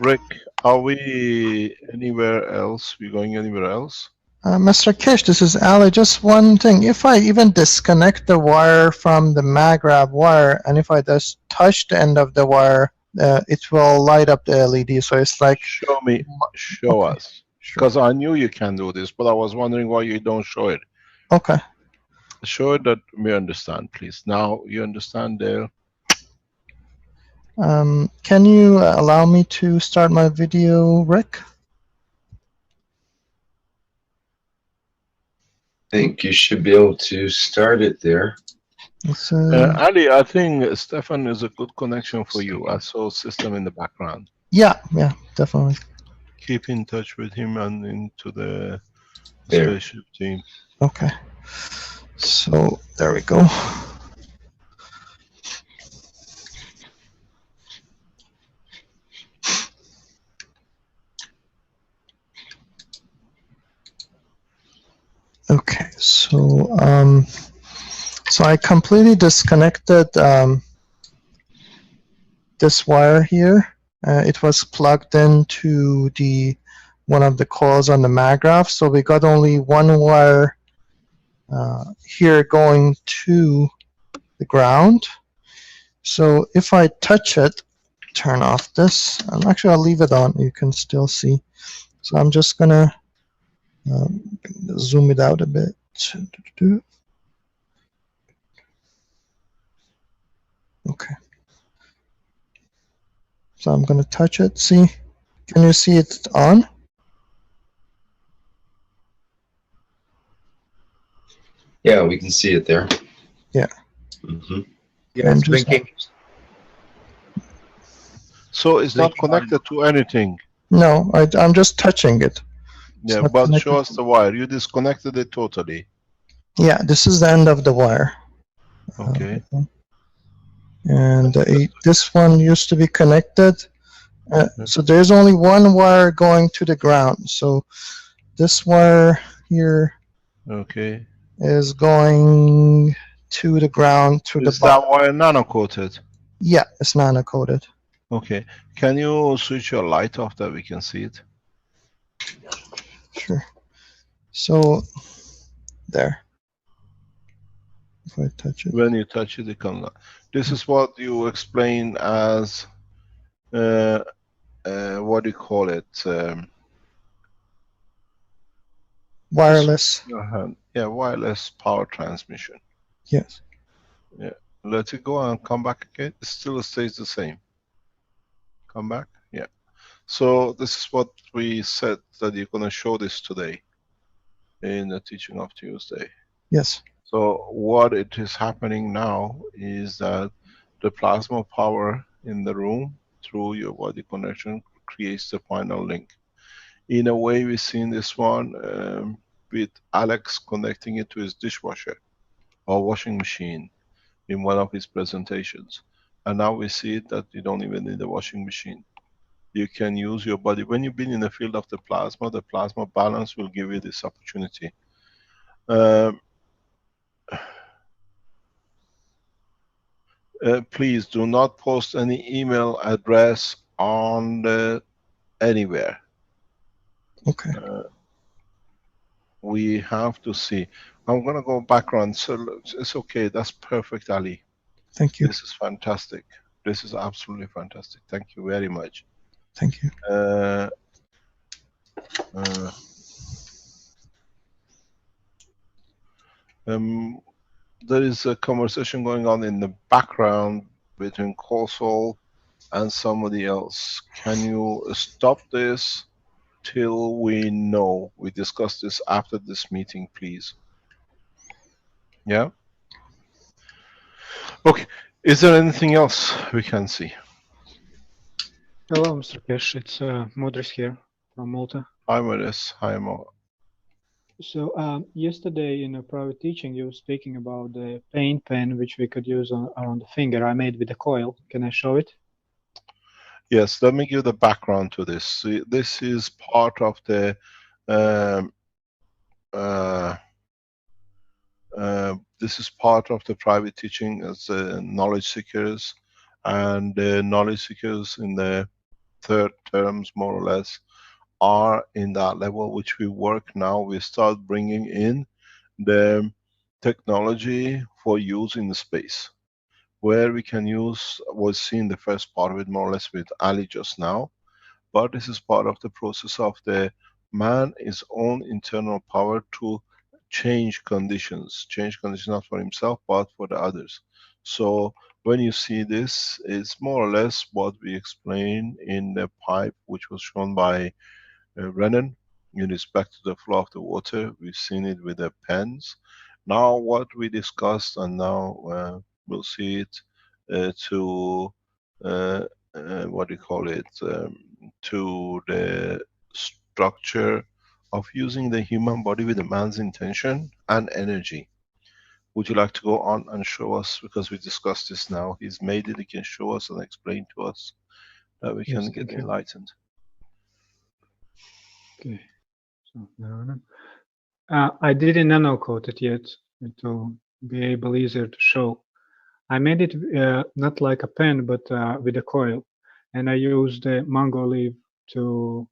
Rick, are we anywhere else? We going anywhere else? Mr. Keshe, this is Ali. Just one thing. If I even disconnect the wire from the MagRab wire, and if I just touch the end of the wire, it will light up the LED. So it's like... Show me. Show us. Because I knew you can do this, but I was wondering why you don't show it. Okay. Show it that we understand, please. Now you understand there. Can you allow me to start my video, Rick? I think you should be able to start it there. Ali, I think Stefan is a good connection for you. I saw system in the background. Yeah, definitely. keep in touch with him and into the There. spaceship team. Okay. So there we go. Okay, so I completely disconnected this wire here. It was plugged into the one of the coils on the maggraph, so we got only one wire here going to the ground. So if I touch it, turn off this, and actually I'll leave it on, you can still see. So I'm just gonna zoom it out a bit. Okay. So I'm gonna touch it, see? Can you see it on? Yeah, we can see it there. Yeah. Mm-hmm. Yeah, it's blinking. So it's not Blinking on. connected to anything. No, I'm just touching it. It's Yeah, not but connected. show us the wire. You disconnected it totally. Yeah, this is the end of the wire. Okay. And this one used to be connected. So there's only one wire going to the ground. So this wire here Okay. is going to the ground through Is the bottom. that wire nano-coated? Yeah, it's nano-coated. Okay. Can you switch your light off that we can see it? Sure. So there. If I touch it. When you touch it, it comes out. This is what you explain as what do you call it? Wireless. Yeah, wireless power transmission. Yes. Yeah. Let it go and come back again. It still stays the same. Come back. Yeah. So this is what we said that you're going to show this today in the teaching of Tuesday. Yes. So what it is happening now is that the plasma power in the room through your body connection creates the final link. In a way, we've seen this one with Alex connecting it to his dishwasher or washing machine in one of his presentations. And now we see that you don't even need a washing machine. You can use your body. When you've been in the field of the plasma balance will give you this opportunity. Please do not post any email address on anywhere. Okay. We have to see. I'm going to go background. So it's okay. That's perfect, Ali. Thank you. This is fantastic. This is absolutely fantastic. Thank you very much. Thank you. There is a conversation going on in the background between Kosol and somebody else. Can you stop this till we know? We discuss this after this meeting, please. Yeah? Okay. Is there anything else we can see? Hello, Mr. Kesh. It's Modris here from Malta. Hi, Modris. Hi, Mo. So yesterday in a private teaching, you were speaking about the paint pen, which we could use around the finger. I made with a coil. Can I show it? Yes, let me give the background to this. See, this is part of the this is part of the private teaching as knowledge seekers, and knowledge seekers in the third terms, more or less, are in that level which we work now. We start bringing in the technology for use in the space, where we can use, was seen the first part of it more or less with Ali just now, but this is part of the process of the man his own internal power to change conditions not for himself but for the others. So when you see this, it's more or less what we explained in the pipe which was shown by Renan in respect to the flow of the water. We've seen it with the pens. Now what we discussed, and now we'll see it to what do you call it, to the structure of using the human body with a man's intention and energy. Would you like to go on and show us, because we discussed this now, he's made it, he can show us and explain to us that we can Yes, get thank you. enlightened. Okay. So, I didn't nanocoat it yet to be able easier to show. I made it not like a pen, but with a coil, and I used the mango leaf to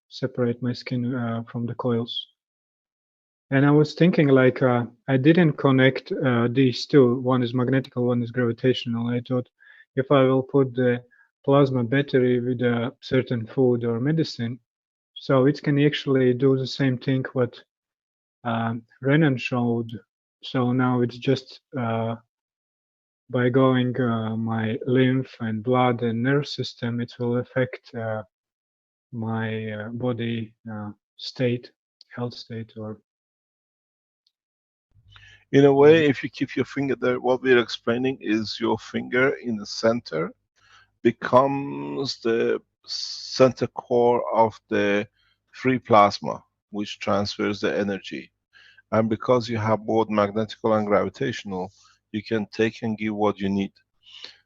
separate my skin from the coils. And I was thinking, like, I didn't connect these two. One is magnetical, one is gravitational. I thought if I will put the plasma battery with a certain food or medicine, so it can actually do the same thing what Renan showed. So now it's just by going my lymph and blood and nerve system, it will affect my body state, health state, or In a way, if you keep your finger there, what we're explaining is your finger in the center becomes the center core of the free plasma, which transfers the energy. And because you have both magnetical and gravitational, you can take and give what you need.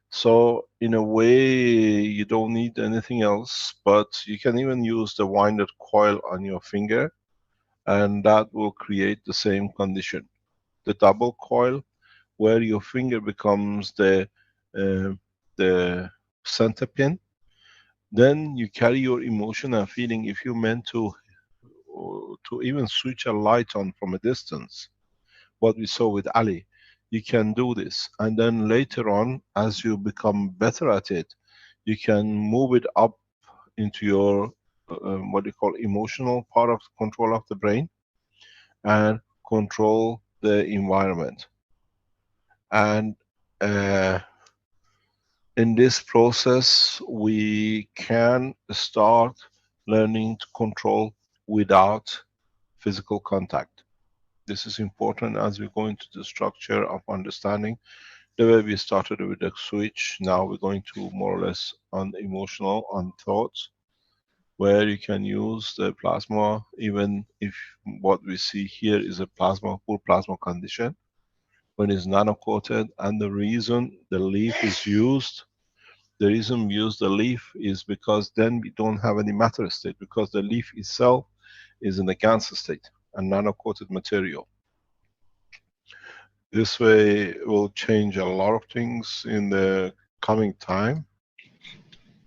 So in a way, you don't need anything else, but you can even use the winded coil on your finger, and that will create the same condition. The double coil, where your finger becomes the center pin. Then you carry your emotion and feeling. If you meant to even switch a light on from a distance, what we saw with Ali, you can do this. And then later on, as you become better at it, you can move it up into your what you call emotional part of control of the brain, and control the environment. And in this process, we can start learning to control without physical contact. This is important as we go into the structure of understanding. The way we started with the switch, now we're going to more or less on emotional, on thoughts, where you can use the plasma, even if what we see here is a plasma, full plasma condition, when it's nano-coated. And the reason the leaf is used, the reason we use the leaf is because then we don't have any matter state, because the leaf itself is in the GANS state, a nano-coated material. This way will change a lot of things in the coming time.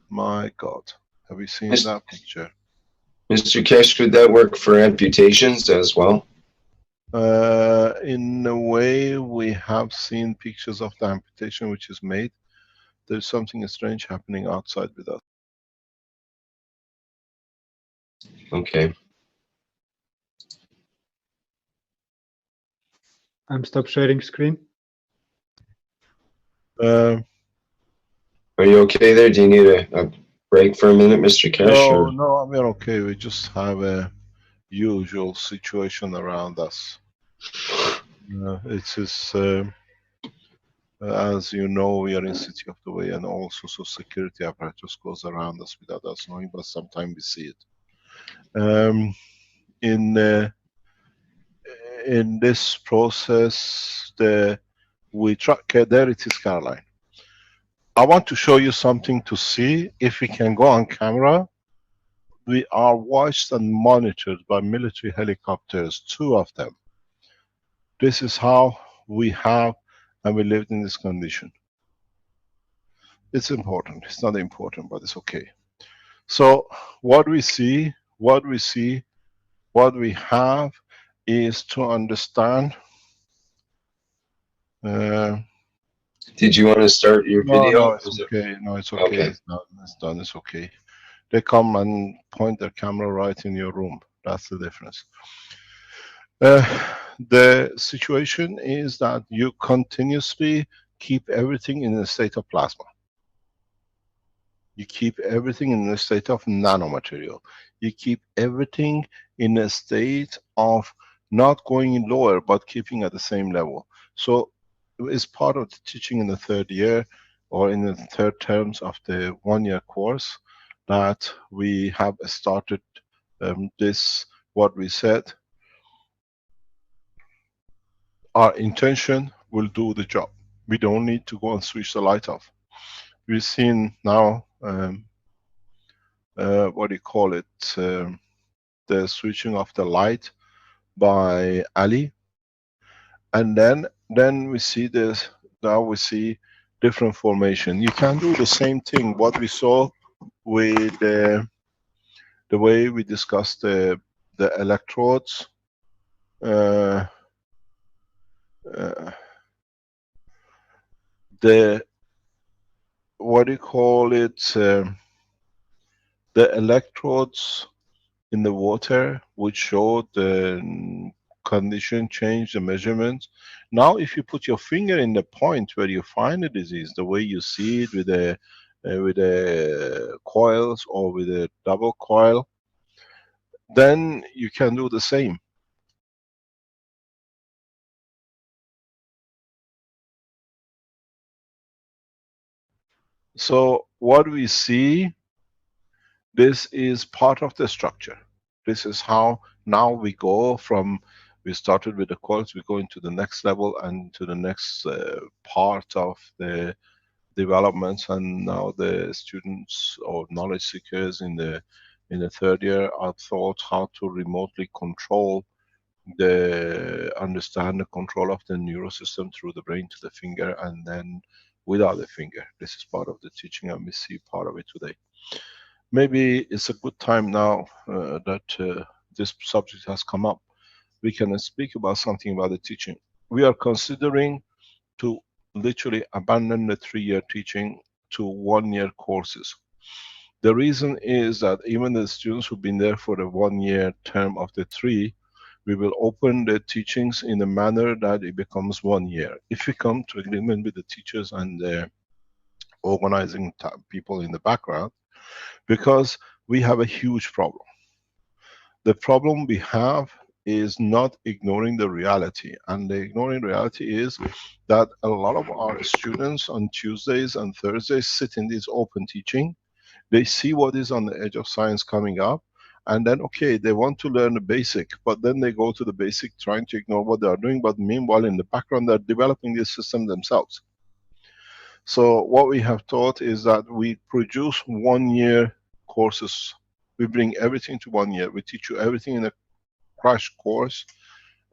My God, have you seen that picture? Mr. Kesh, would that work for amputations as well? In a way, we have seen pictures of the amputation which is made. There's something strange happening outside with us. Okay. I'm stop sharing screen. Are you okay there? Do you need a break for a minute, Mr. Kesh? No, Or? no, we're okay. We just have a usual situation around us. It's just, as you know, we are in City of the Way, and all sorts of security apparatus goes around us without us knowing, but sometimes we see it. In this process, we try. Okay, there it is, Caroline. I want to show you something to see if we can go on camera. We are watched and monitored by military helicopters, 2 of them. This is how we have, and we lived in this condition. It's important. It's not important, but it's okay. So what we see, what we have is to understand. Did you want to start your video? No, it's okay. No, it's okay. Okay. It's done. It's done. It's okay. They come and point their camera right in your room. That's the difference. The situation is that you continuously keep everything in a state of plasma. You keep everything in a state of nanomaterial. You keep everything in a state of not going lower, but keeping at the same level. So it's part of the teaching in the 3rd year, or in the 3rd terms of the 1-year course, that we have started this, what we said, our intention will do the job. We don't need to go and switch the light off. We've seen now, what do you call it, the switching of the light by Ali, and then we see this. Now we see different formation. You can do the same thing what we saw with the way we discussed the electrodes. The, what do you call it, the electrodes in the water which show the condition change, the measurements. Now if you put your finger in the point where you find the disease, the way you see it with the coils or with a double coil, then you can do the same. So what we see, this is part of the structure. This is how now we go from, we started with the coils, we go into the next level and to the next part of the developments, and now the students or knowledge seekers in the third year are taught how to remotely control understand the control of the neural system through the brain to the finger, and then without the finger. This is part of the teaching, and we see part of it today. Maybe it's a good time now that this subject has come up. We can speak about something about the teaching. We are considering to literally abandon the 3-year teaching to 1-year courses. The reason is that even the students who've been there for the 1-year term of the 3, we will open the teachings in a manner that it becomes 1 year. If we come to agreement with the teachers and the organizing people in the background, because we have a huge problem. The problem we have is not ignoring the reality, and the ignoring reality is that a lot of our students on Tuesdays and Thursdays sit in this open teaching. They see what is on the edge of science coming up, and then okay, they want to learn the basic, but then they go to the basic trying to ignore what they are doing, but meanwhile in the background they're developing this system themselves. So what we have taught is that we produce 1-year courses. We bring everything to 1 year. We teach you everything in a crash course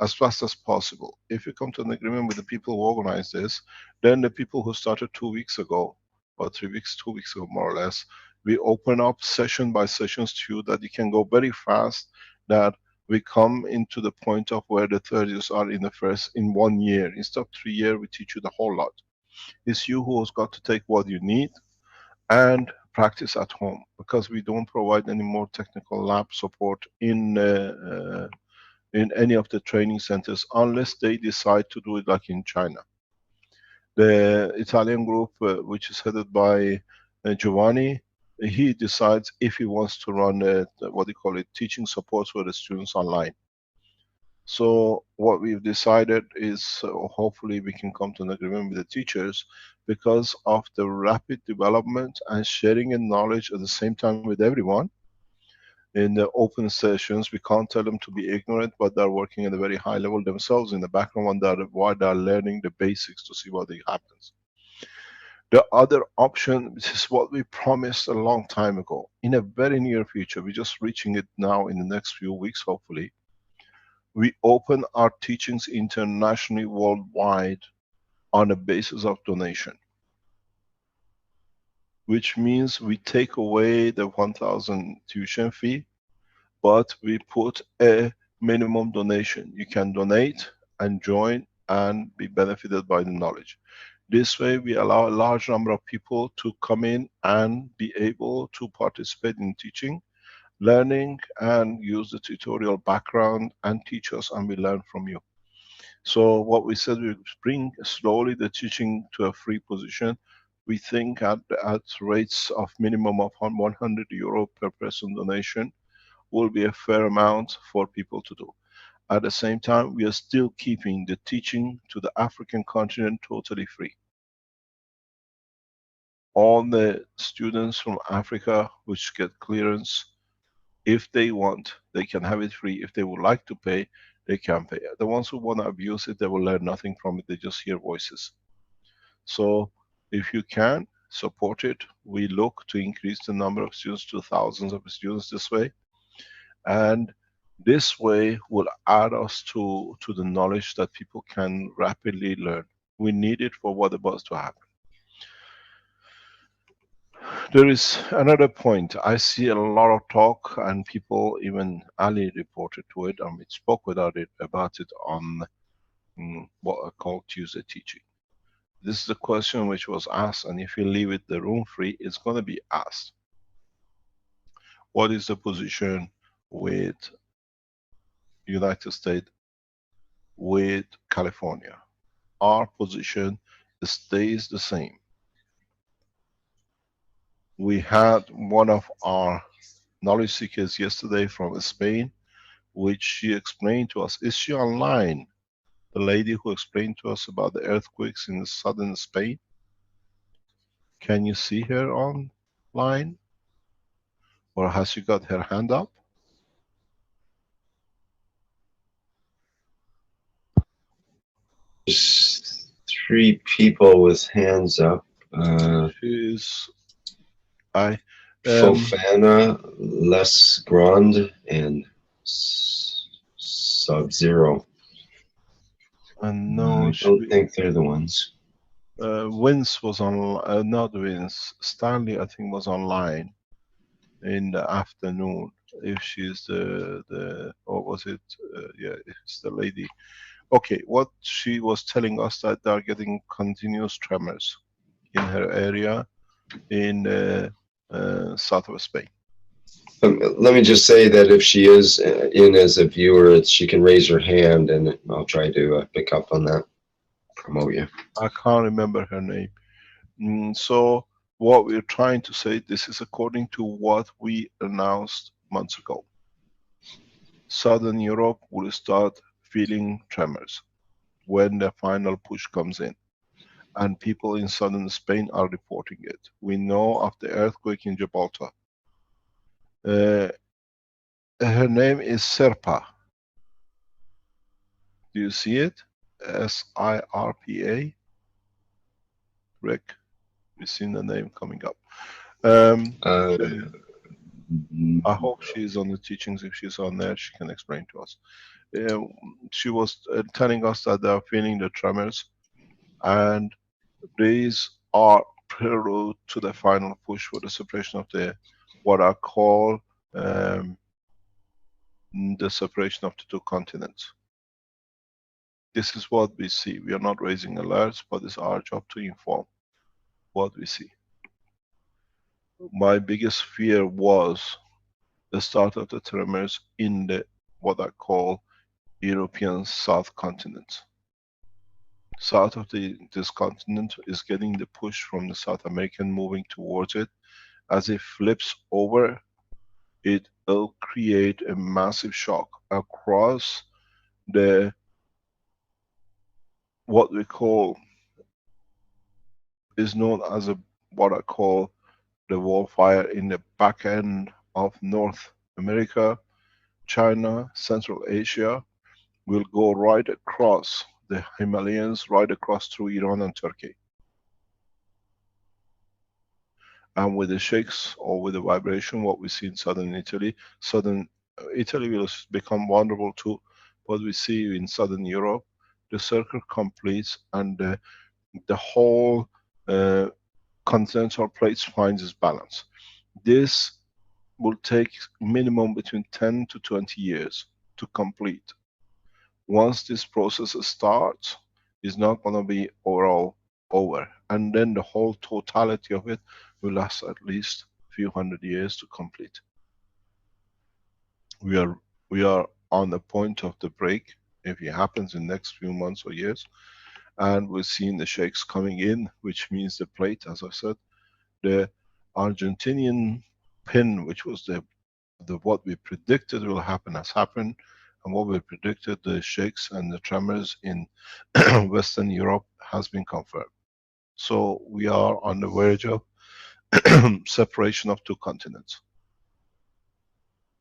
as fast as possible. If you come to an agreement with the people who organize this, then the people who started 2 weeks ago, or 3 weeks, 2 weeks ago more or less, we open up session by sessions to you that you can go very fast, that we come into the point of where the third years are in 1 year. Instead of 3 years, we teach you the whole lot. It's you who's got to take what you need and practice at home, because we don't provide any more technical lab support in any of the training centers unless they decide to do it like in China. The Italian group, which is headed by Giovanni, he decides if he wants to run what they call it, teaching support for the students online. So what we've decided is hopefully we can come to an agreement with the teachers, because of the rapid development and sharing in knowledge at the same time with everyone. In the open sessions, we can't tell them to be ignorant, but they're working at a very high level themselves in the background while they're learning the basics to see what happens. The other option, this is what we promised a long time ago, in a very near future, we're just reaching it now in the next few weeks hopefully. We open our teachings internationally, worldwide, on a basis of donation. Which means we take away the 1,000 tuition fee, but we put a minimum donation. You can donate and join and be benefited by the knowledge. This way we allow a large number of people to come in and be able to participate in teaching, learning, and use the tutorial background and teach us, and we learn from you. So what we said, we bring slowly the teaching to a free position. We think at rates of minimum of €100 per person donation will be a fair amount for people to do. At the same time, we are still keeping the teaching to the African continent totally free. All the students from Africa which get clearance If they want, they can have it free. If they would like to pay, they can pay. The ones who want to abuse it, they will learn nothing from it. They just hear voices. So if you can support it, we look to increase the number of students to thousands of students this way. And this way will add us to the knowledge that people can rapidly learn. We need it for what about to happen. There is another point. I see a lot of talk, and people, even Ali reported to it, and we spoke about it on what I call Tuesday teaching. This is the question which was asked, and if you leave it the room free, it's going to be asked. What is the position with United States, with California? Our position stays the same. We had one of our knowledge seekers yesterday from Spain, which she explained to us. Is she online? The lady who explained to us about the earthquakes in southern Spain. Can you see her online? Or has she got her hand up? There's 3 people with hands up. She's Fofana, Les Grand, and Sub-Zero. And no, I don't think they're the ones. Vince was on, not Vince, Stanley I think was online in the afternoon. If she's or was it, yeah, it's the lady. Okay, what she was telling us that they are getting continuous tremors in her area in south of Spain. Let me just say that if she is in as a viewer, she can raise her hand and I'll try to pick up on that, promote you. I can't remember her name. So what we're trying to say, this is according to what we announced months ago. Southern Europe will start feeling tremors when the final push comes in. And people in southern Spain are reporting it. We know of the earthquake in Gibraltar. Her name is Sirpa. Do you see it? S-I-R-P-A. Rick, we've seen the name coming up. I hope she's on the teachings. If she's on there, she can explain to us. She was telling us that they are feeling the tremors, and these are prelude to the final push for the separation of the, what I call the separation of the 2 continents. This is what we see. We are not raising alerts, but it's our job to inform what we see. My biggest fear was the start of the tremors in the, what I call, European South continent. South of this continent is getting the push from the South American moving towards it. As it flips over, it will create a massive shock across the, what we call, is known as a, what I call the wall fire in the back end of North America, China, Central Asia, will go right across the Himalayas, right across through Iran and Turkey. And with the shakes or with the vibration, what we see in southern Italy will become vulnerable too. What we see in southern Europe, the circle completes and the whole continental plate finds its balance. This will take minimum between 10 to 20 years to complete. Once this process starts, it's not going to be overall over. And then the whole totality of it will last at least a few hundred years to complete. We are on the point of the break, if it happens in the next few months or years. And we're seeing the shakes coming in, which means the plate, as I said, the Argentinian pin, which was the what we predicted will happen, has happened. And what we predicted, the shakes and the tremors in Western Europe, has been confirmed. So we are on the verge of separation of 2 continents.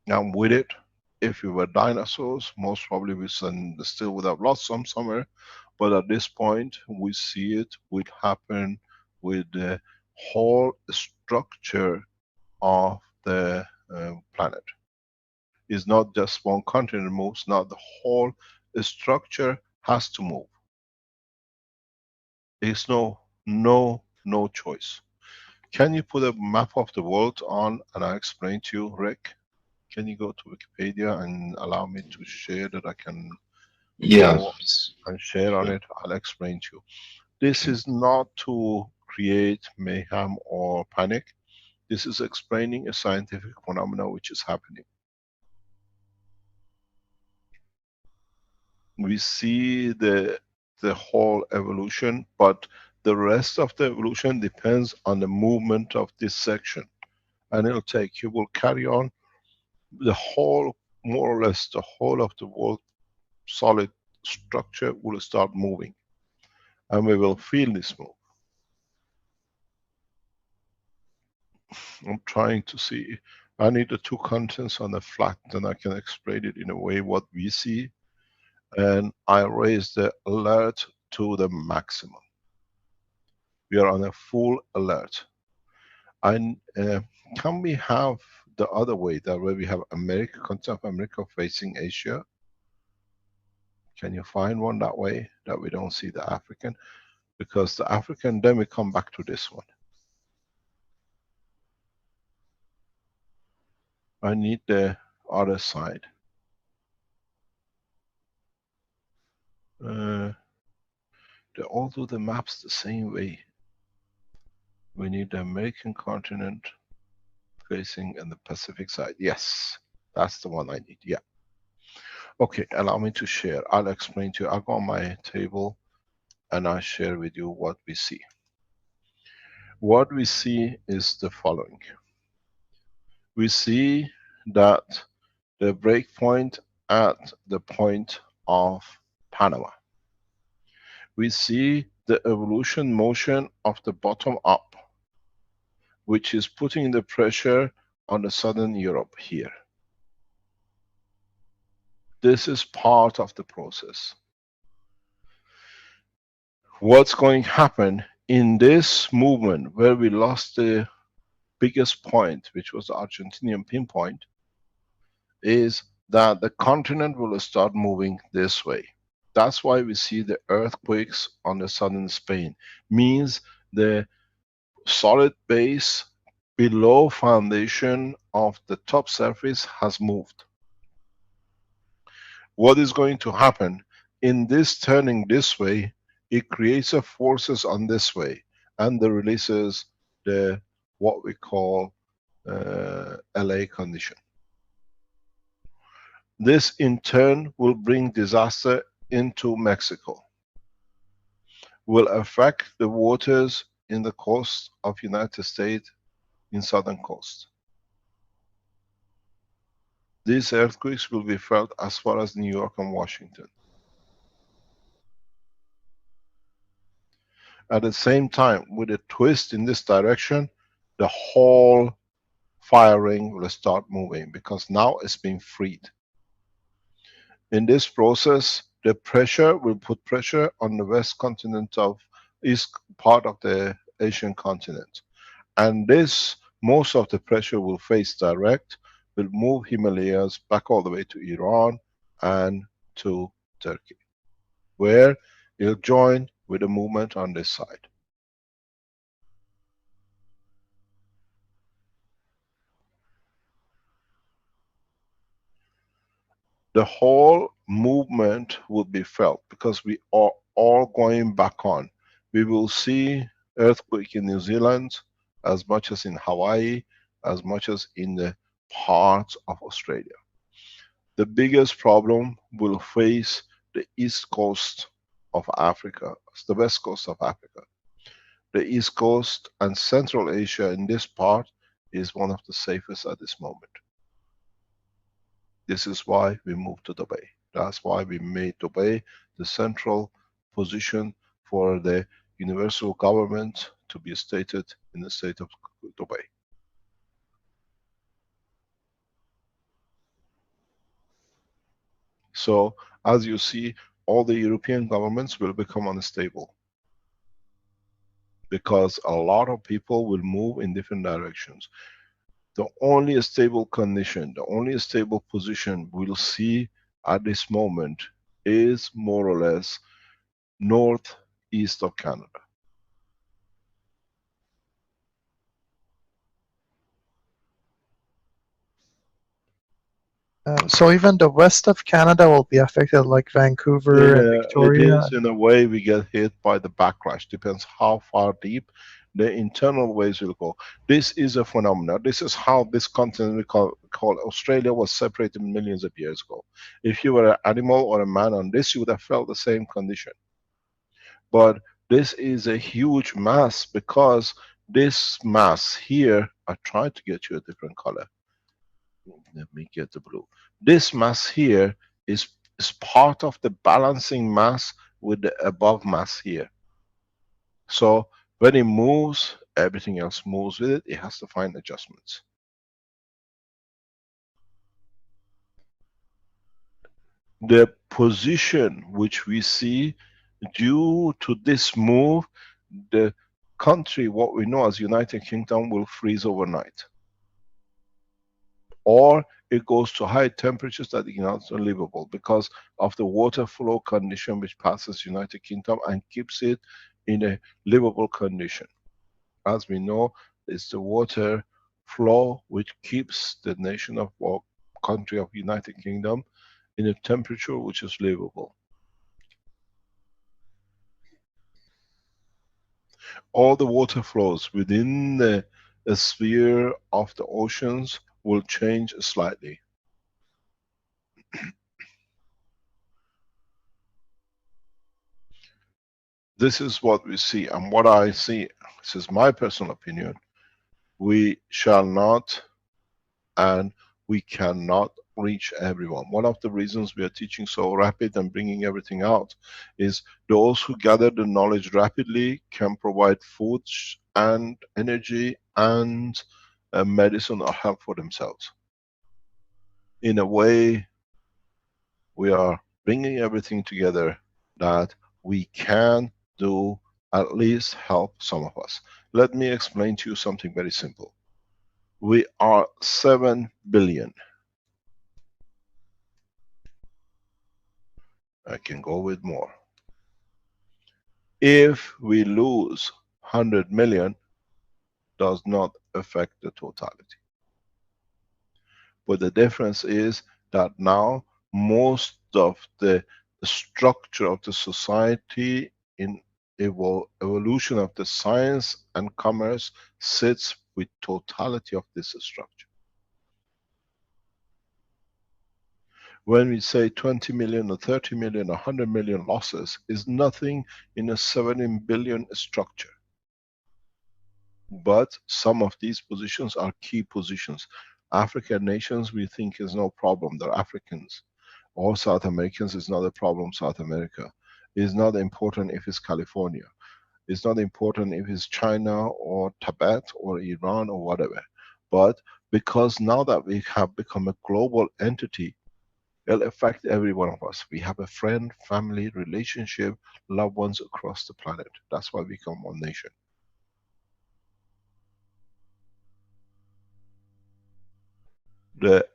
And with it, if we were dinosaurs, most probably we still would have lost some somewhere. But at this point, we see it would happen with the whole structure of the planet. It's not just one continent moves, not the whole structure has to move. There's no choice. Can you put a map of the world on and I explain to you, Rick? Can you go to Wikipedia and allow me to share that I can Yeah. go and share on it? I'll explain to you. This is not to create mayhem or panic. This is explaining a scientific phenomena which is happening. We see the whole evolution, but the rest of the evolution depends on the movement of this section. And it'll take, you will carry on the whole, more or less the whole of the world solid structure will start moving. And we will feel this move. I'm trying to see, I need the two contents on the flat, then I can explain it in a way what we see. And I raise the alert to the maximum. We are on a full alert. And can we have the other way, that way we have America, continent of America facing Asia? Can you find one that way, that we don't see the African? Because the African, then we come back to this one. I need the other side. They all do the maps the same way. We need the American continent facing and the Pacific side. Yes, that's the one I need, yeah. Okay, allow me to share. I'll explain to you. I'll go on my table and I'll share with you what we see. What we see is the following. We see that the breakpoint at the point of Panama. We see the evolution motion of the bottom up, which is putting the pressure on the southern Europe here. This is part of the process. What's going to happen in this movement where we lost the biggest point, which was the Argentinian pinpoint, is that the continent will start moving this way. That's why we see the earthquakes on the southern Spain. Means the solid base below foundation of the top surface has moved. What is going to happen in this turning this way, it creates a forces on this way and the releases the what we call LA condition. This in turn will bring disaster into Mexico, will affect the waters in the coast of United States in southern coast. These earthquakes will be felt as far as New York and Washington. At the same time, with a twist in this direction, the whole fire ring will start moving because now it's been freed. In this process, the pressure will put pressure on the west continent of east part of the Asian continent. And this, most of the pressure will face direct, will move Himalayas back all the way to Iran and to Turkey, where it'll join with the movement on this side. The whole movement will be felt because we are all going back on. We will see earthquake in New Zealand as much as in Hawaii, as much as in the parts of Australia. The biggest problem will face the east coast of Africa, the west coast of Africa. The east coast and Central Asia in this part is one of the safest at this moment. This is why we moved to Dubai. That's why we made Dubai the central position for the universal government to be stated in the state of Dubai. So as you see, all the European governments will become unstable because a lot of people will move in different directions. The only stable condition, the only stable position we'll see at this moment is more or less northeast of Canada. So even the west of Canada will be affected, like Vancouver and It Victoria. is in a way we get hit by the backlash. Depends how far deep the internal waves will go. This is a phenomenon. This is how this continent we call Australia was separated millions of years ago. If you were an animal or a man on this, you would have felt the same condition. But this is a huge mass because this mass here, I tried to get you a different color. Let me get the blue. This mass here is part of the balancing mass with the above mass here. So when it moves, everything else moves with it. It has to find adjustments. The position which we see due to this move, the country, what we know as United Kingdom, will freeze overnight. Or it goes to high temperatures that are not livable because of the water flow condition which passes United Kingdom and keeps it in a livable condition. As we know, it's the water flow which keeps the nation of or country of United Kingdom in a temperature which is livable. All the water flows within the sphere of the oceans will change slightly. This is what we see, and what I see, this is my personal opinion, we shall not and we cannot reach everyone. One of the reasons we are teaching so rapid and bringing everything out is those who gather the knowledge rapidly can provide food and energy and medicine or help for themselves. In a way, we are bringing everything together that we can do, at least help some of us. Let me explain to you something very simple. We are 7 billion. I can go with more. If we lose 100 million, does not affect the totality. But the difference is that now most of the structure of the society in evolution of the science and commerce sits with totality of this structure. When we say 20 million or 30 million or 100 million losses, is nothing in a 17 billion structure. But some of these positions are key positions. African nations we think is no problem, they're Africans. Or South Americans is not a problem, South America. It's not important if it's California. It's not important if it's China or Tibet or Iran or whatever. But because now that we have become a global entity, it'll affect every one of us. We have a friend, family, relationship, loved ones across the planet. That's why we become one nation. The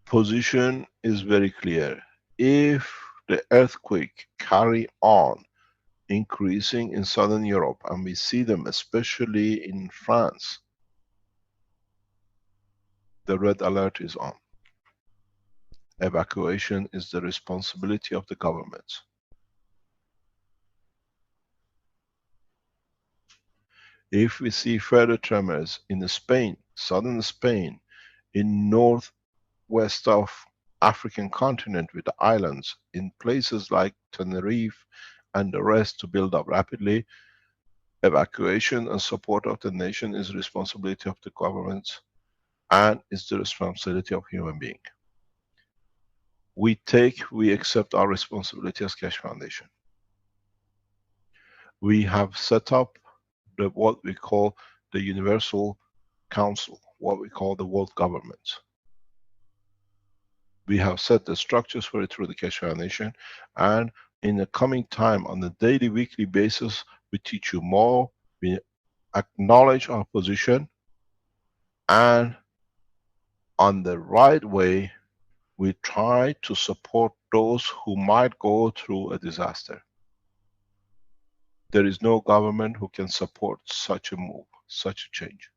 position is very clear. If the earthquake carry on increasing in Southern Europe, and we see them especially in France, the red alert is on. Evacuation is the responsibility of the governments. If we see further tremors in Spain, southern Spain, in northwest of African continent with the islands, in places like Tenerife and the rest to build up rapidly, evacuation and support of the nation is responsibility of the governments and is the responsibility of human being. We accept our responsibility as Keshe Foundation. We have set up what we call the Universal Council, what we call the world government. We have set the structures for it through the Keshe Foundation, and in the coming time, on a daily, weekly basis, we teach you more, we acknowledge our position, and on the right way, we try to support those who might go through a disaster. There is no government who can support such a move, such a change,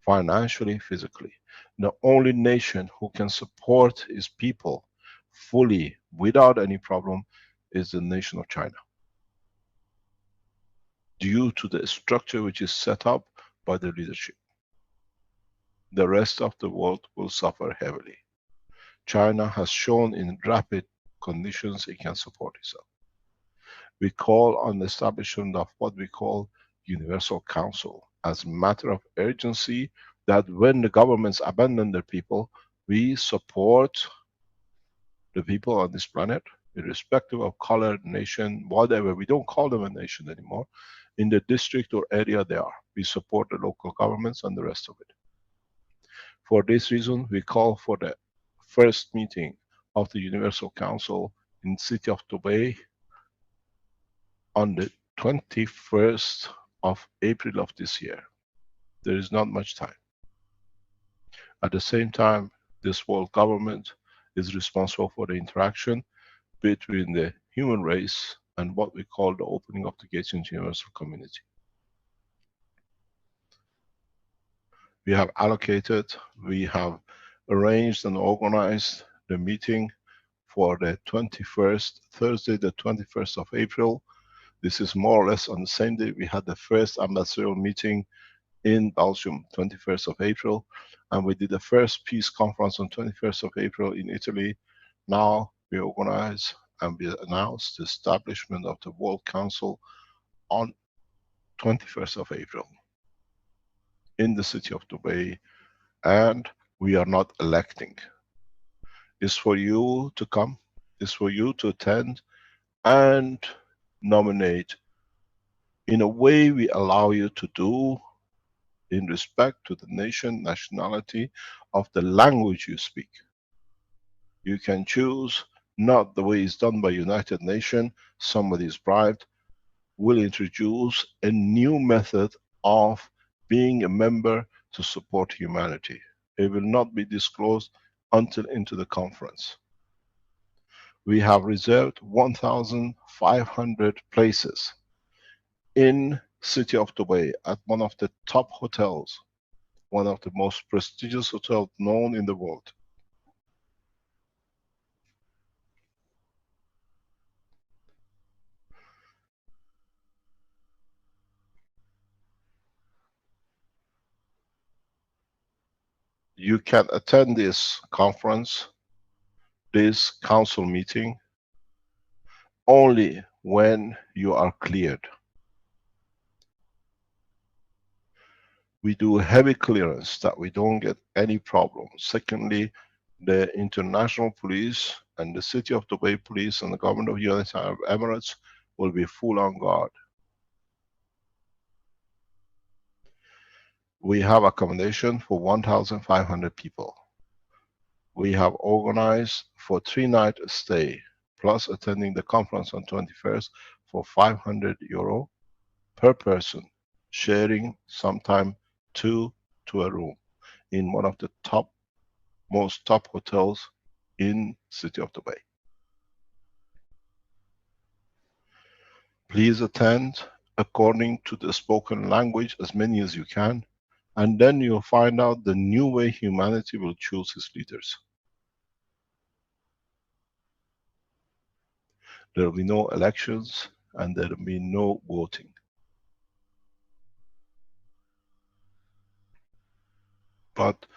financially, physically. The only nation who can support its people fully, without any problem, is the nation of China, due to the structure which is set up by the leadership. The rest of the world will suffer heavily. China has shown in rapid conditions it can support itself. We call on the establishment of what we call Universal Council as a matter of urgency, that when the governments abandon their people, we support the people on this planet, irrespective of color, nation, whatever. We don't call them a nation anymore. In the district or area they are, we support the local governments and the rest of it. For this reason, we call for the first meeting of the Universal Council in the city of Dubai on the 21st of April of this year. There is not much time. At the same time, this world government is responsible for the interaction between the human race and what we call the opening of the gates into universal community. We have allocated, we have arranged and organized the meeting for the 21st, Thursday the 21st of April. This is more or less on the same day we had the first ambassadorial meeting in Belgium, 21st of April, and we did the first peace conference on 21st of April in Italy. Now we organize and we announce the establishment of the World Council on 21st of April in the city of Dubai, and we are not electing. It's for you to come, it's for you to attend and nominate in a way we allow you to do in respect to the nation, nationality of the language you speak. You can choose not the way it's done by United Nations, somebody is bribed. We'll introduce a new method of being a member to support humanity. It will not be disclosed until into the conference. We have reserved 1,500 places in city of Dubai at one of the top hotels, one of the most prestigious hotels known in the world. You can attend this conference, this council meeting, only when you are cleared. We do heavy clearance that we don't get any problem. Secondly, the international police and the city of Dubai police and the government of United Arab Emirates will be full on guard. We have accommodation for 1,500 people. We have organized for 3-night stay, plus attending the conference on 21st for €500 per person, sharing sometime 2 to a room in one of the most top hotels in city of Dubai. Please attend according to the spoken language, as many as you can, and then you'll find out the new way humanity will choose its leaders. There will be no elections and there will be no voting. But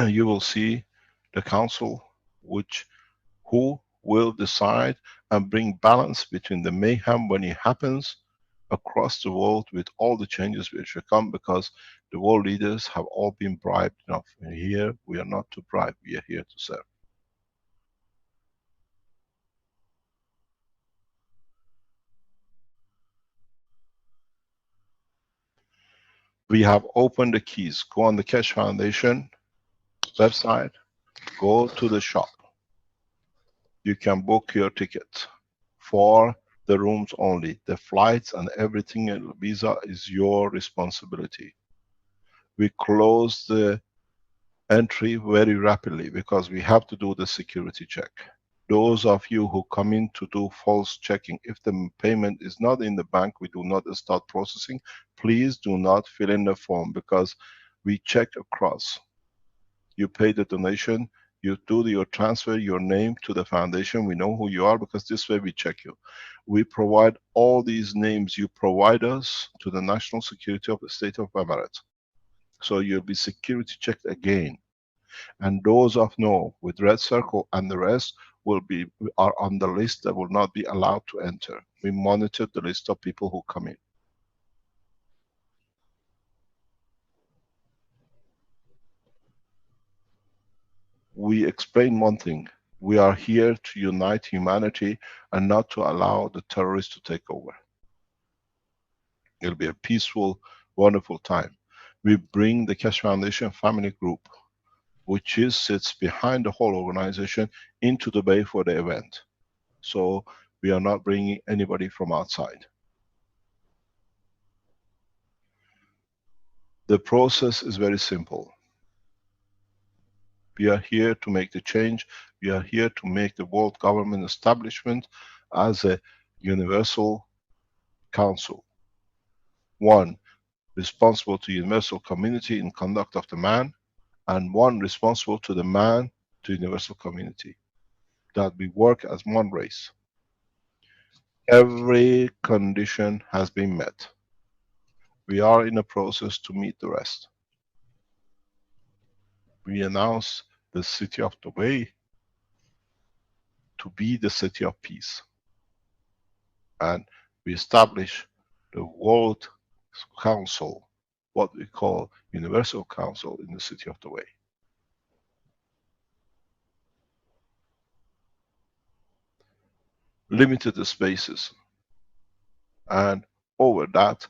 you will see the council who will decide and bring balance between the mayhem when it happens across the world with all the changes which will come, because the world leaders have all been bribed enough. And here we are not to bribe, we are here to serve. We have opened the keys. Go on the Keshe Foundation website, go to the shop. You can book your ticket for the rooms only. The flights and everything, and visa is your responsibility. We close the entry very rapidly because we have to do the security check. Those of you who come in to do false checking, if the payment is not in the bank, we do not start processing. Please do not fill in the form because we check across. You pay the donation, you do your transfer, your name to the foundation, we know who you are because this way we check you. We provide all these names you provide us to the national security of the state of Emirates. So you'll be security checked again. And those of no with red circle and the rest are on the list that will not be allowed to enter. We monitor the list of people who come in. We explain one thing. We are here to unite humanity and not to allow the terrorists to take over. It'll be a peaceful, wonderful time. We bring the Keshe Foundation family group, which sits behind the whole organization, into Dubai for the event. So we are not bringing anybody from outside. The process is very simple. We are here to make the change. We are here to make the world government establishment as a universal council. One responsible to universal community in conduct of the man, and one responsible to the man to universal community. That we work as one race. Every condition has been met. We are in a process to meet the rest. We announce the city of Dubai to be the city of peace. And we establish the World Council, what we call Universal Council, in the city of Dubai. Limited spaces. And over that,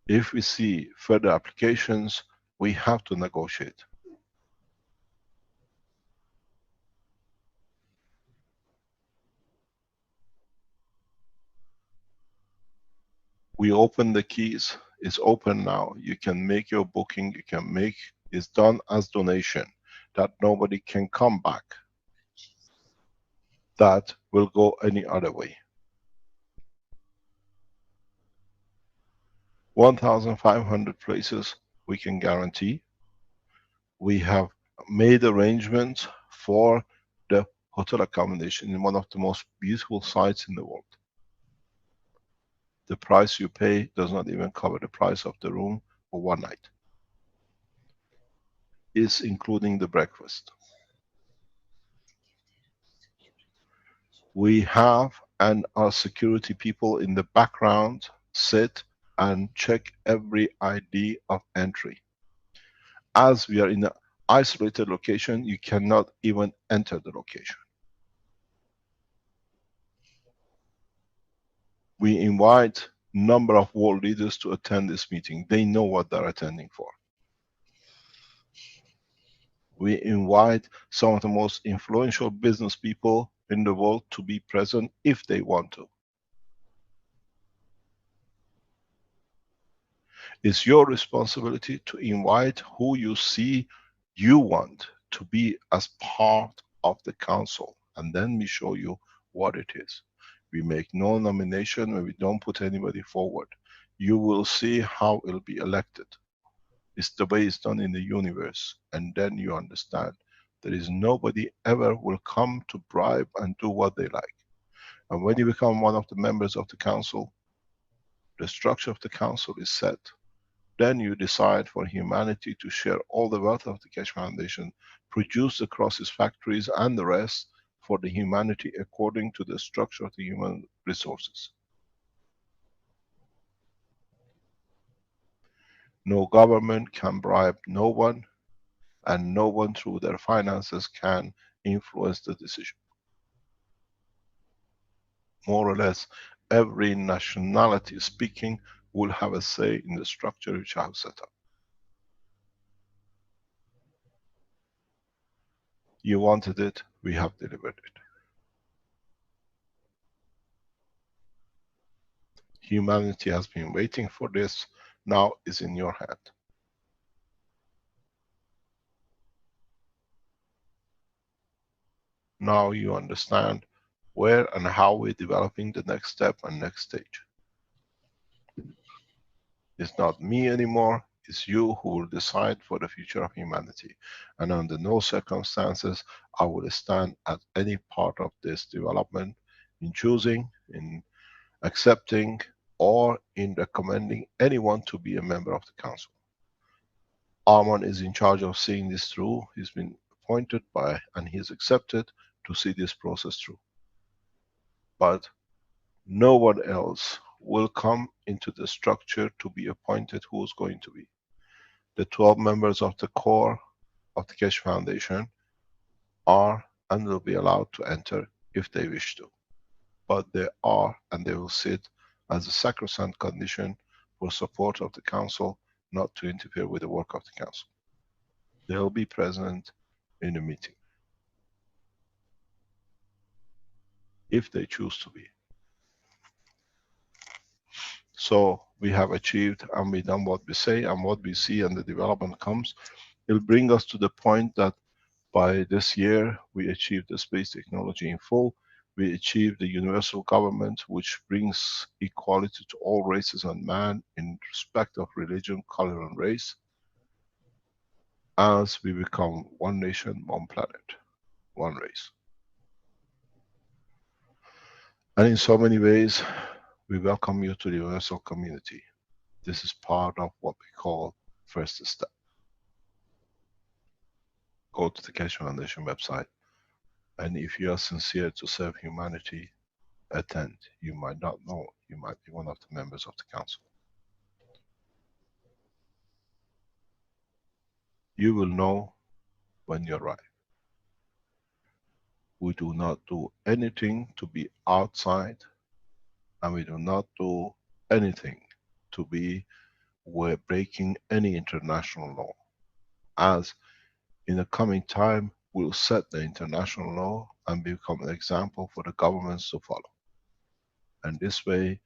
if we see further applications, we have to negotiate. We open the keys. It's open now. You can make your booking. You can make. It's done as donation. That nobody can come back. That will go any other way. 1,500 places we can guarantee. We have made arrangements for the hotel accommodation in one of the most beautiful sites in the world. The price you pay does not even cover the price of the room for one night. It's including the breakfast. We have, and our security people in the background sit and check every ID of entry. As we are in an isolated location, you cannot even enter the location. We invite number of world leaders to attend this meeting. They know what they're attending for. We invite some of the most influential business people in the world to be present if they want to. It's your responsibility to invite who you see you want to be as part of the council, and then we show you what it is. We make no nomination when we don't put anybody forward. You will see how it'll be elected. It's the way it's done in the universe, and then you understand there is nobody ever will come to bribe and do what they like. And when you become one of the members of the council, the structure of the council is set. Then you decide for humanity to share all the wealth of the Keshe Foundation, produced across its factories and the rest for the humanity according to the structure of the human resources. No government can bribe no one, and no one through their finances can influence the decision. More or less, every nationality speaking will have a say in the structure which I have set up. You wanted it, we have delivered it. Humanity has been waiting for this. Now is in your hand. Now you understand where and how we're developing the next step and next stage. It's not me anymore, it's you who will decide for the future of humanity. And under no circumstances I will stand at any part of this development in choosing, in accepting, or in recommending anyone to be a member of the council. Arman is in charge of seeing this through. He's been appointed by and he's accepted to see this process through. But no one else will come into the structure to be appointed who is going to be. The 12 members of the core of the Keshe Foundation are and will be allowed to enter if they wish to. But they are and they will sit as a sacrosanct condition for support of the council, not to interfere with the work of the council. They will be present in the meeting if they choose to be. So we have achieved and we done what we say, and what we see, and the development comes. It'll bring us to the point that by this year we achieved the space technology in full. We achieved the universal government, which brings equality to all races and man in respect of religion, color and race. As we become one nation, one planet, one race. And in so many ways, we welcome you to the universal community. This is part of what we call first step. Go to the Keshe Foundation website, and if you are sincere to serve humanity, attend. You might not know, you might be one of the members of the council. You will know when you arrive. We do not do anything to be outside, and we do not do anything to be we're breaking any international law. As in the coming time, we'll set the international law and become an example for the governments to follow. And this way,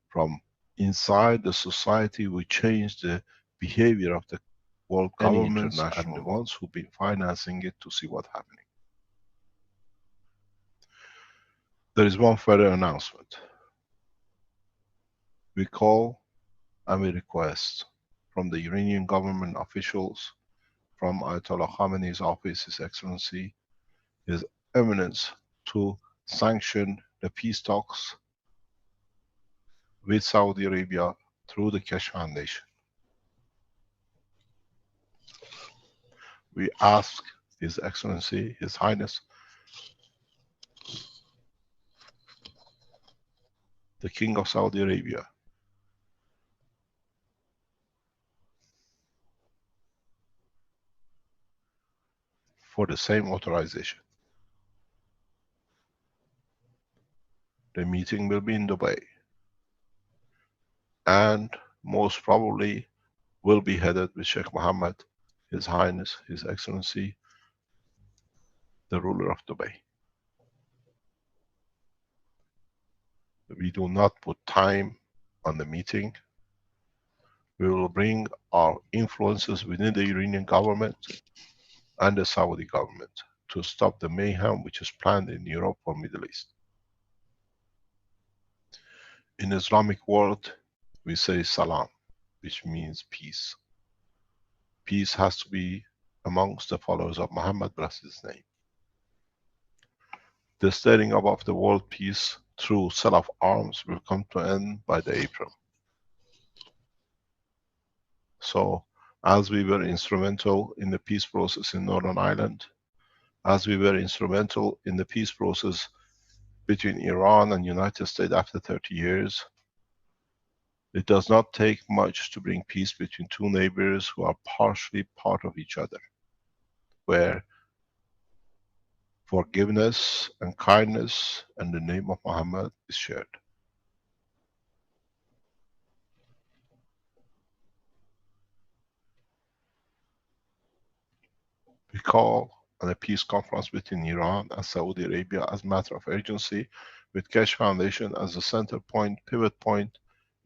from inside the society, we change the behavior of the world governments and the ones who've been financing it to see what's happening. There is one further announcement. We call and we request from the Iranian government officials, from Ayatollah Khamenei's office, His Excellency, His Eminence, to sanction the peace talks with Saudi Arabia through the Keshe Foundation. We ask His Excellency, His Highness, the King of Saudi Arabia, for the same authorization. The meeting will be in Dubai, and most probably will be headed with Sheikh Mohammed, His Highness, His Excellency, the ruler of Dubai. We do not put time on the meeting. We will bring our influences within the Iranian government and the Saudi government to stop the mayhem which is planned in Europe or Middle East. In the Islamic world, we say salam, which means peace. Peace has to be amongst the followers of Muhammad, bless his name. The stirring up of the world peace through sale of arms will come to an end by the April. So, as we were instrumental in the peace process in Northern Ireland, as we were instrumental in the peace process between Iran and United States after 30 years, it does not take much to bring peace between two neighbors who are partially part of each other, where forgiveness and kindness and the name of Muhammad is shared. We call on a peace conference between Iran and Saudi Arabia as a matter of urgency, with Keshe Foundation as a center point, pivot point,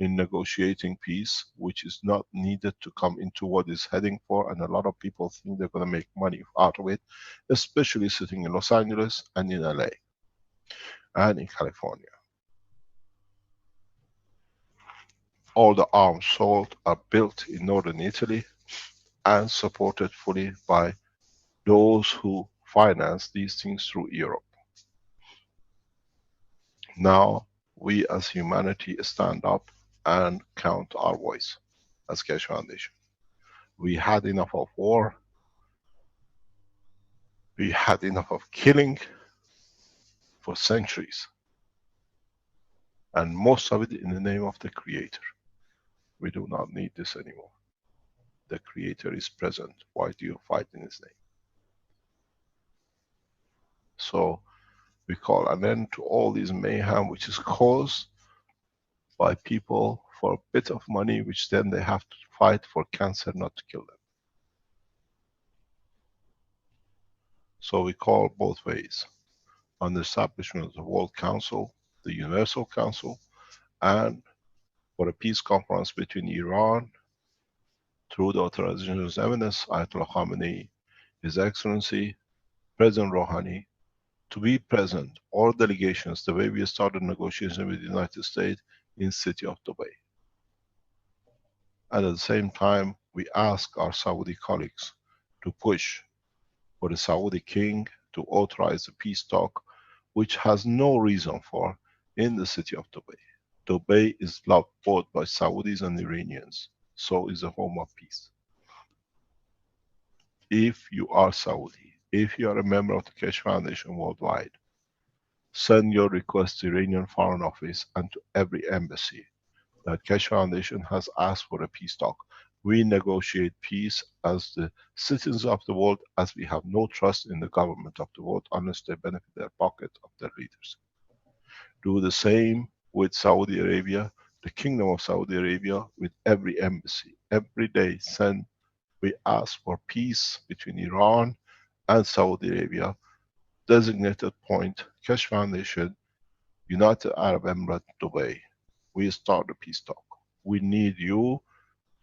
in negotiating peace, which is not needed to come into what is heading for, and a lot of people think they're going to make money out of it, especially sitting in Los Angeles and in LA and in California. All the arms sold are built in northern Italy and supported fully by those who finance these things through Europe. Now, we as humanity stand up and count our voice as Keshe Foundation. We had enough of war. We had enough of killing for centuries. And most of it in the name of the Creator. We do not need this anymore. The Creator is present. Why do you fight in His name? So, we call an end to all these mayhem which is caused by people for a bit of money, which then they have to fight for cancer not to kill them. So we call both ways on the establishment of the World Council, the Universal Council, and for a peace conference between Iran, through the authorization of His Eminence Ayatollah Khamenei, His Excellency President Rouhani, to be present, all delegations, the way we started negotiations with the United States in city of Dubai. And at the same time, we ask our Saudi colleagues to push for the Saudi king to authorize the peace talk, which has no reason for, in the city of Dubai. Dubai is loved both by Saudis and Iranians, so is a home of peace. If you are Saudi, if you are a member of the Keshe Foundation worldwide, send your request to Iranian Foreign Office and to every embassy that Keshe Foundation has asked for a peace talk. We negotiate peace as the citizens of the world, as we have no trust in the government of the world unless they benefit their pocket of their leaders. Do the same with Saudi Arabia, the Kingdom of Saudi Arabia, with every embassy. Every day we ask for peace between Iran and Saudi Arabia. Designated point, Keshe Foundation, United Arab Emirates, Dubai. We start the peace talk. We need you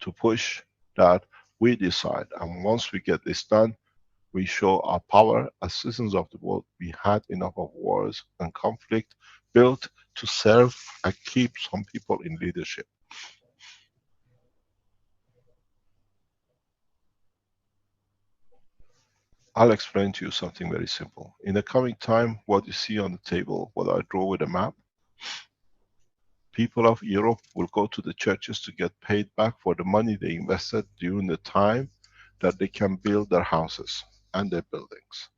to push that we decide. And once we get this done, we show our power as citizens of the world. We had enough of wars and conflict built to serve and keep some people in leadership. I'll explain to you something very simple. In the coming time, what you see on the table, what I draw with a map, people of Europe will go to the churches to get paid back for the money they invested during the time that they can build their houses and their buildings.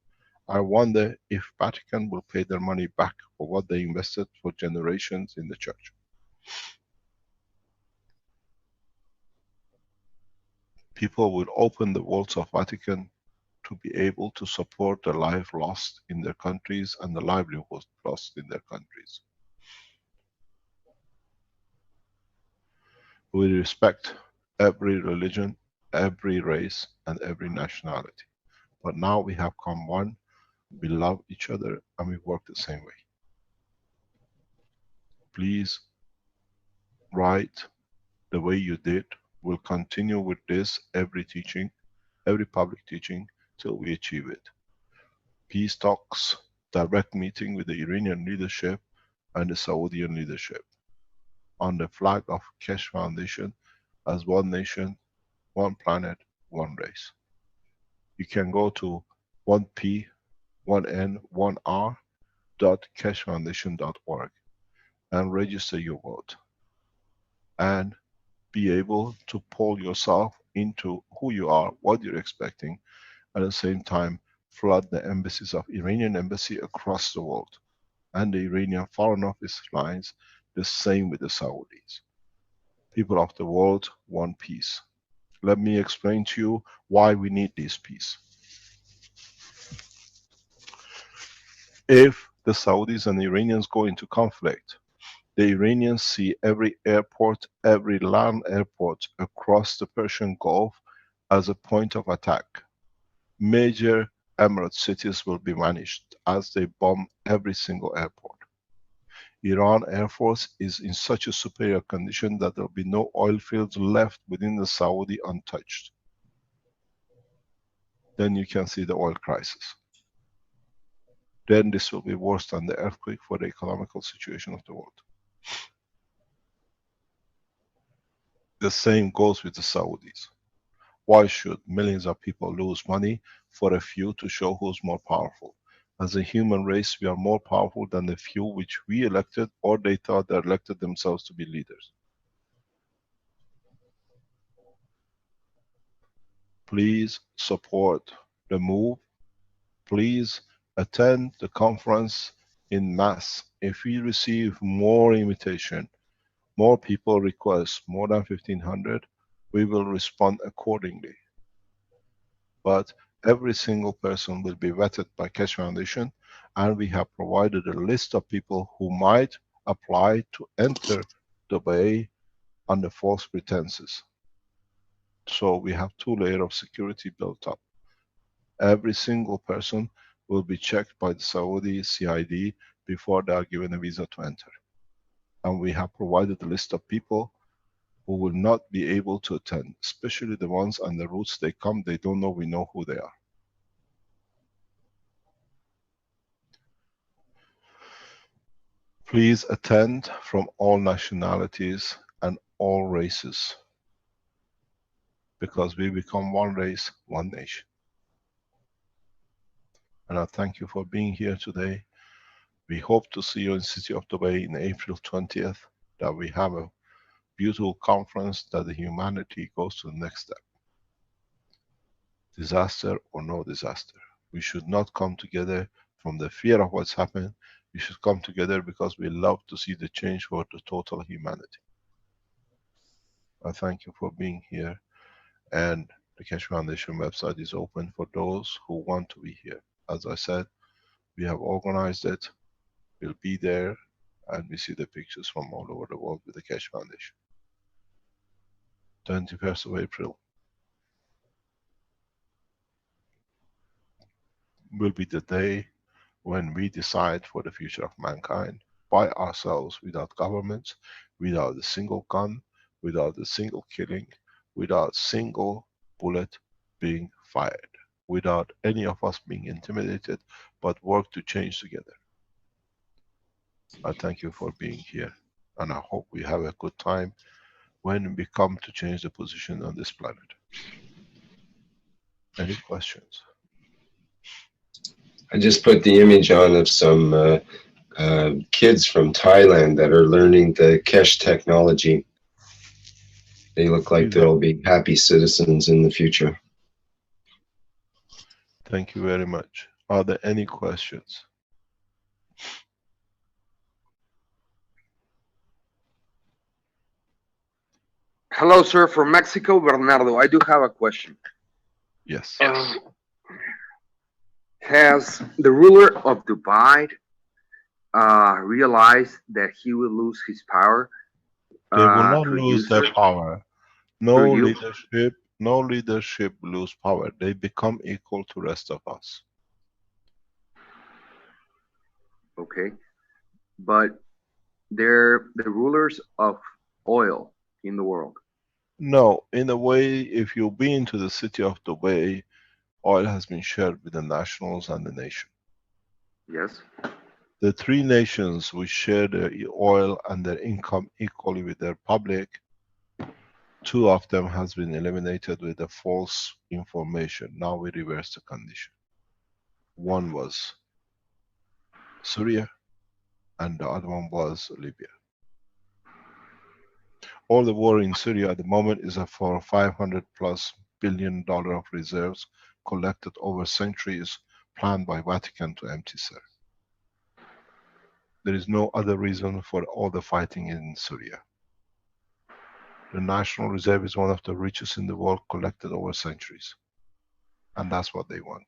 I wonder if Vatican will pay their money back for what they invested for generations in the church. People will open the vaults of Vatican to be able to support the life lost in their countries and the livelihood lost in their countries. We respect every religion, every race, and every nationality. But now we have come one, we love each other, and we work the same way. Please write the way you did. We'll continue with this every teaching, every public teaching, till we achieve it. Peace talks, direct meeting with the Iranian leadership and the Saudian leadership on the flag of Keshe Foundation as one nation, one planet, one race. You can go to 1p, 1n, 1r.keshefoundation.org and register your vote and be able to poll yourself into who you are, what you're expecting, at the same time flood the embassies of Iranian embassy across the world and the Iranian Foreign Office lines, the same with the Saudis. People of the world want peace. Let me explain to you why we need this peace. If the Saudis and the Iranians go into conflict, the Iranians see every airport, every land airport across the Persian Gulf as a point of attack. Major Emirate cities will be vanished as they bomb every single airport. Iran Air Force is in such a superior condition that there will be no oil fields left within the Saudi untouched. Then you can see the oil crisis. Then this will be worse than the earthquake for the economical situation of the world. The same goes with the Saudis. Why should millions of people lose money for a few to show who's more powerful? As a human race, we are more powerful than the few which we elected, or they thought they elected themselves to be leaders. Please support the move. Please attend the conference in mass. If we receive more invitation, more people request, more than 1,500, we will respond accordingly. But every single person will be vetted by Keshe Foundation, and we have provided a list of people who might apply to enter Dubai under false pretenses. So we have 2 layers of security built up. Every single person will be checked by the Saudi CID before they are given a visa to enter. And we have provided a list of people who will not be able to attend, especially the ones on the routes they come, they don't know, we know who they are. Please attend from all nationalities and all races, because we become one race, one nation. And I thank you for being here today. We hope to see you in City of Dubai in April 20th, that we have a beautiful conference, that the humanity goes to the next step. Disaster or no disaster, we should not come together from the fear of what's happened. We should come together because we love to see the change for the total humanity. I thank you for being here, and the Keshe Foundation website is open for those who want to be here. As I said, we have organized it, we'll be there, and we see the pictures from all over the world with the Keshe Foundation. 21st of April will be the day when we decide for the future of mankind by ourselves, without governments, without a single gun, without a single killing, without a single bullet being fired, without any of us being intimidated, but work to change together. I thank you for being here, and I hope we have a good time when we come to change the position on this planet. Any questions? I just put the image on of some kids from Thailand that are learning the Keshe technology. They look like they'll be happy citizens in the future. Thank you very much. Are there any questions? Hello, sir, from Mexico, Bernardo. I do have a question. Yes. Has the ruler of Dubai realized that he will lose his power? They will not through lose their users? power. No Through you? leadership lose power. They become equal to rest of us. Okay, but they're the rulers of oil in the world. No, in a way, if you've been to the city of Dubai, oil has been shared with the nationals and the nation. Yes. The 3 nations which share their oil and their income equally with their public, 2 of them has been eliminated with the false information. Now we reverse the condition. One was Syria, and the other one was Libya. All the war in Syria at the moment is for $500+ billion of reserves collected over centuries, planned by Vatican to empty Syria. There is no other reason for all the fighting in Syria. The National Reserve is one of the richest in the world, collected over centuries. And that's what they want.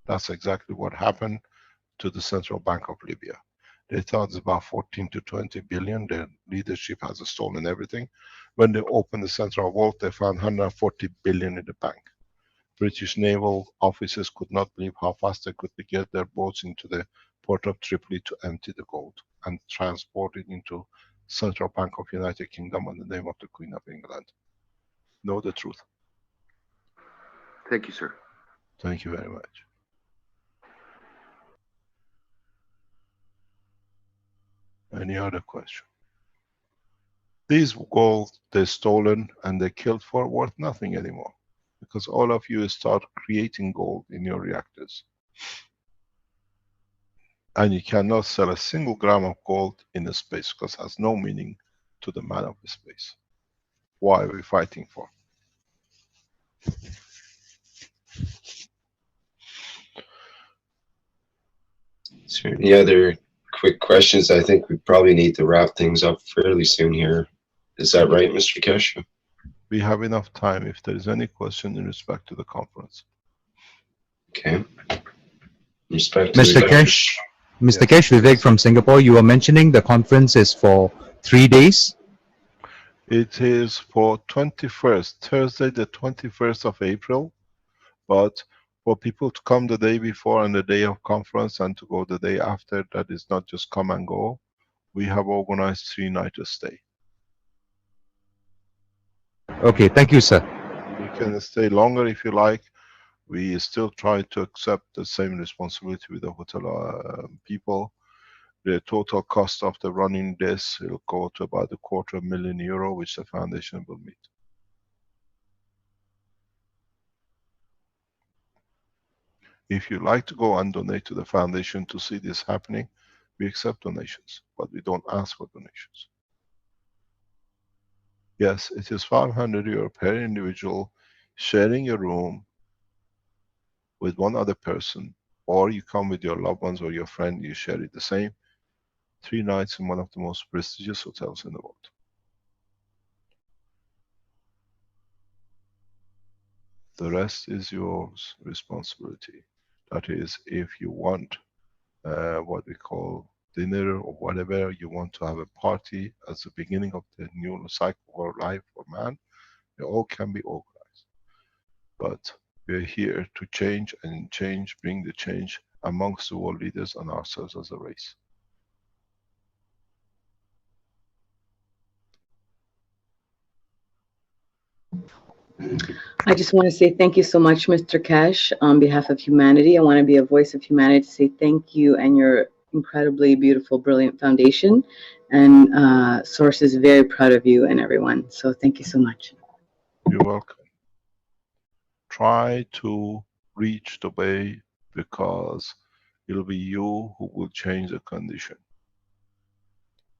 That's exactly what happened to the Central Bank of Libya. They thought it's about 14 to 20 billion. Their leadership has stolen everything. When they opened the central vault, they found 140 billion in the bank. British naval officers could not believe how fast they could get their boats into the Port of Tripoli to empty the gold and transport it into Central Bank of United Kingdom on the name of the Queen of England. Know the truth. Thank you, sir. Thank you very much. Any other question? These gold they're stolen and they're killed for worth nothing anymore, because all of you start creating gold in your reactors. And you cannot sell a single gram of gold in the space because it has no meaning to the man of the space. Why are we fighting for? Is there any other quick questions? I think we probably need to wrap things up fairly soon here. Is that right, Mr. Kesh? We have enough time if there is any question in respect to the conference. Okay. Respect to Mr. the Kesh, Mr. Kesh, Vivek from Singapore, you were mentioning the conference is for 3 days. It is for 21st, Thursday the 21st of April, but for people to come the day before and the day of conference and to go the day after, that is not just come and go. We have organized 3-night stay. Okay, thank you, sir. You can stay longer if you like. We still try to accept the same responsibility with the hotel people. The total cost of the running this will go to about €250,000, which the foundation will meet. If you like to go and donate to the foundation to see this happening, we accept donations, but we don't ask for donations. Yes, it is €500 per individual, sharing a room with one other person, or you come with your loved ones or your friend, you share it the same. 3 nights in one of the most prestigious hotels in the world. The rest is yours responsibility. That is, if you want what we call dinner or whatever, you want to have a party as the beginning of the new cycle or life for man, it all can be organized. But we are here to change and change, bring the change amongst the world leaders and ourselves as a race. I just want to say thank you so much, Mr. Kesh. On behalf of humanity, I want to be a voice of humanity to say thank you and your incredibly beautiful, brilliant foundation. And Source is very proud of you and everyone. So thank you so much. You're welcome. Try to reach the way, because it'll be you who will change the condition.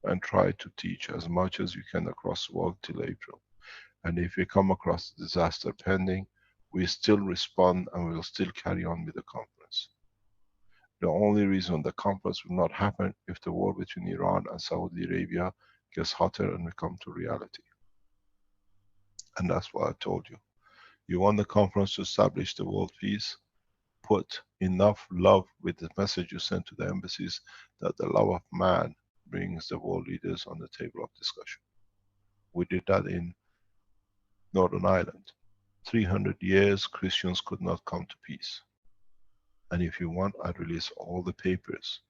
And try to teach as much as you can across the world till April. And if we come across disaster pending, we still respond and we'll still carry on with the conference. The only reason the conference will not happen if the war between Iran and Saudi Arabia gets hotter and we come to reality. And that's what I told you. You want the conference to establish the world peace? Put enough love with the message you send to the embassies that the love of man brings the world leaders on the table of discussion. We did that in Northern Ireland. 300 years Christians could not come to peace. And if you want, I release all the papers.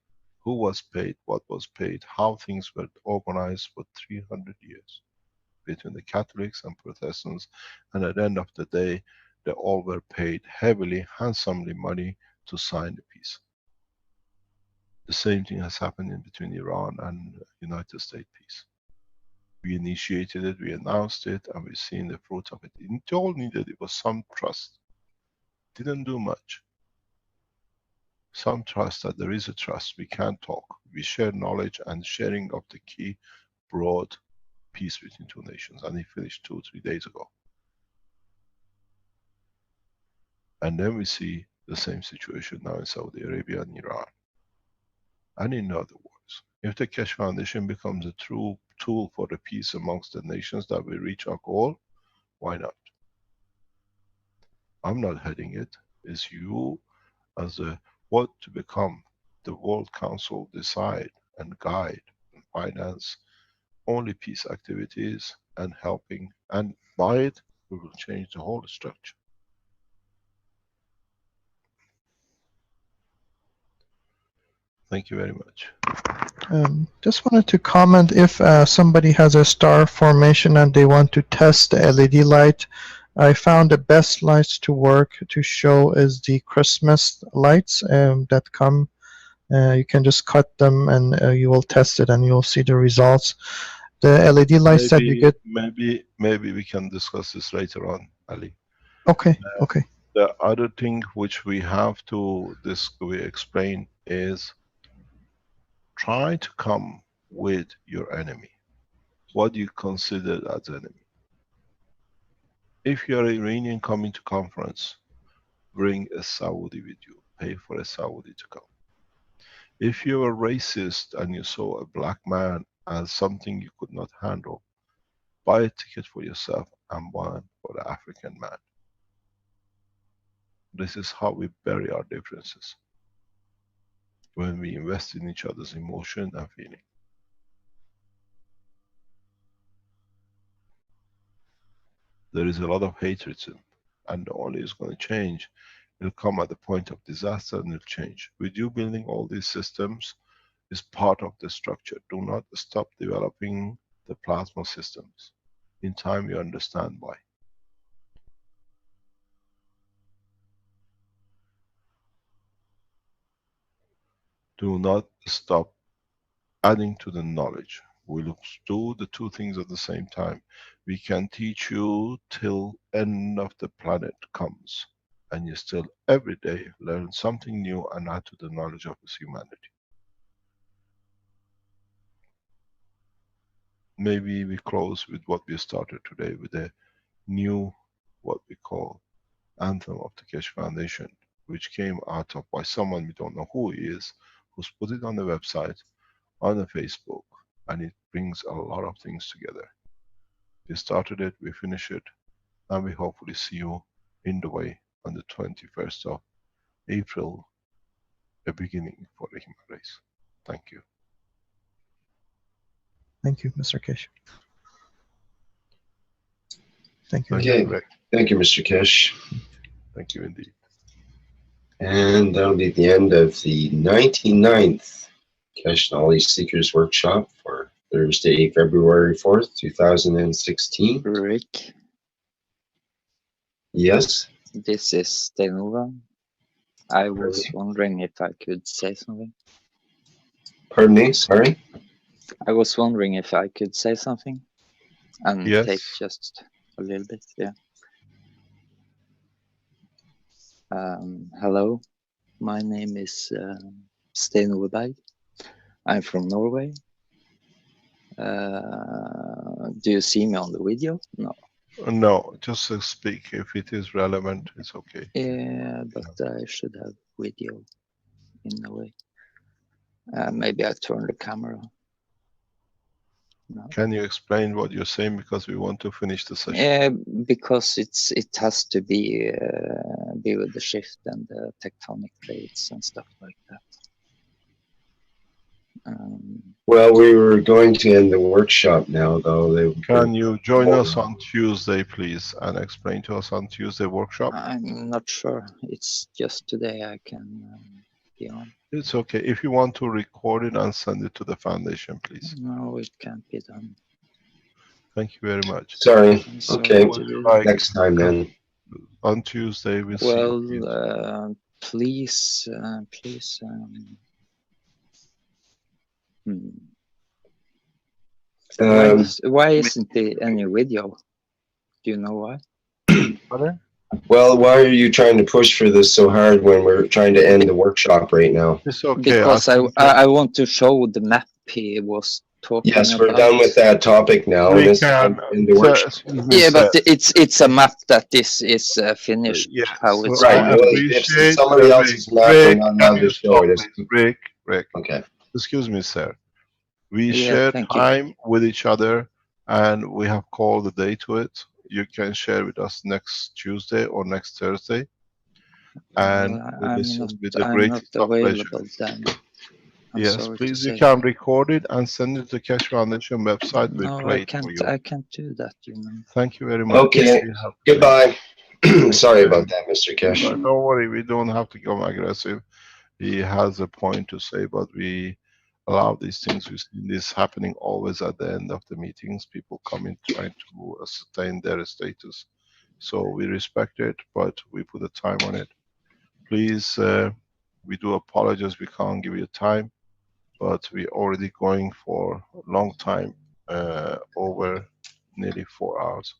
Who was paid, what was paid, how things were organized for 300 years between the Catholics and Protestants, and at the end of the day, they all were paid heavily, handsomely money to sign the peace. The same thing has happened in between Iran and United States peace. We initiated it, we announced it, and we've seen the fruit of it. It all needed, it was some trust. Didn't do much. Some trust that there is a trust, we can talk. We share knowledge, and sharing of the key brought peace between two nations, and it finished 2-3 days ago. And then we see the same situation now in Saudi Arabia and Iran. And in other words, if the Keshe Foundation becomes a true tool for the peace amongst the nations that we reach our goal, why not? I'm not heading it. It's you as a what to become. The World Council decide and guide and finance only peace activities and helping, and by it we will change the whole structure. Thank you very much. Just wanted to comment if somebody has a star formation and they want to test the LED light. I found the best lights to work to show is the Christmas lights that come. You can just cut them and you will test it and you'll see the results. The LED lights that you get. Maybe we can discuss this later on, Ali. Okay. Okay. The other thing which we have to explain is try to come with your enemy. What do you consider as enemy? If you're Iranian coming to conference, bring a Saudi with you. Pay for a Saudi to come. If you're a racist and you saw a black man as something you could not handle, buy a ticket for yourself and one for the African man. This is how we bury our differences. When we invest in each other's emotion and feeling. There is a lot of hatred, and the only is going to change. It'll come at the point of disaster and it'll change. With you building all these systems is part of the structure. Do not stop developing the plasma systems. In time you understand why. Do not stop adding to the knowledge. We'll do the two things at the same time. We can teach you till end of the planet comes, and you still every day learn something new and add to the knowledge of this humanity. Maybe we close with what we started today with a new, what we call anthem of the Keshe Foundation, which came out of by someone we don't know who he is, who's put it on the website, on the Facebook, and it brings a lot of things together. We started it, we finish it, and we hopefully see you in the way on the 21st of April, a beginning for the human race. Thank you. Thank you, Mr. Keshe. Thank you. Okay. Thank you, Mr. Keshe. Thank you indeed. And that'll be the end of the 99th Keshe Knowledge Seekers Workshop for Thursday, February 4th, 2016. Rick? Yes? This is Stenova. I was wondering if I could say something. Pardon me, sorry? I was wondering if I could say something and Yes. take just a little bit, yeah. Hello, my name is Sten Woberg. I'm from Norway. Do you see me on the video? No. No, just speak. If it is relevant, it's okay. Yeah, but I should have video in a way. Maybe I turn the camera. No. Can you explain what you're saying, because we want to finish the session? Yeah, because it has to be with the shift and the tectonic plates and stuff like that. Well, we were going to end the workshop now, though. Can you join us on Tuesday, please, and explain to us on Tuesday workshop? I'm not sure. It's just today I can be on. It's okay. If you want to record it and send it to the foundation, please. No, it can't be done. Thank you very much. Sorry. Sorry Okay. to do that. Next time then. On Tuesday, we'll see you. Well, please, please. Why isn't there any video? Do you know why? Well, why are you trying to push for this so hard when we're trying to end the workshop right now? It's okay. Because I want to show the map he was talking about. Yes, we're done with that topic now. We This can- in the workshop. Yeah, but it's a map that is finished. Yes. How it's Right. done. Well, if somebody else's map, we're not allowed to show it. Rick. Okay. Excuse me, sir. We Yeah, share thank you. time with each other, and we have called the day to it. You can share with us next Tuesday or next Thursday, and I'm this not, is with the I'm not greatest of pleasure. available then. I'm Yes, sorry to please. You say. can record it and send it to Keshe Foundation website. We'll No, play I it for you. can't. I can't do that. You know. Thank you very much. Okay. You have- Goodbye. Sorry about that, Mr. Keshe. Don't worry, we don't have to go aggressive. He has a point to say, but we allow these things. We see this happening always at the end of the meetings. People come in trying to ascertain their status. So we respect it, but we put a time on it. Please, we do apologize. We can't give you time, but we're already going for a long time, over nearly 4 hours.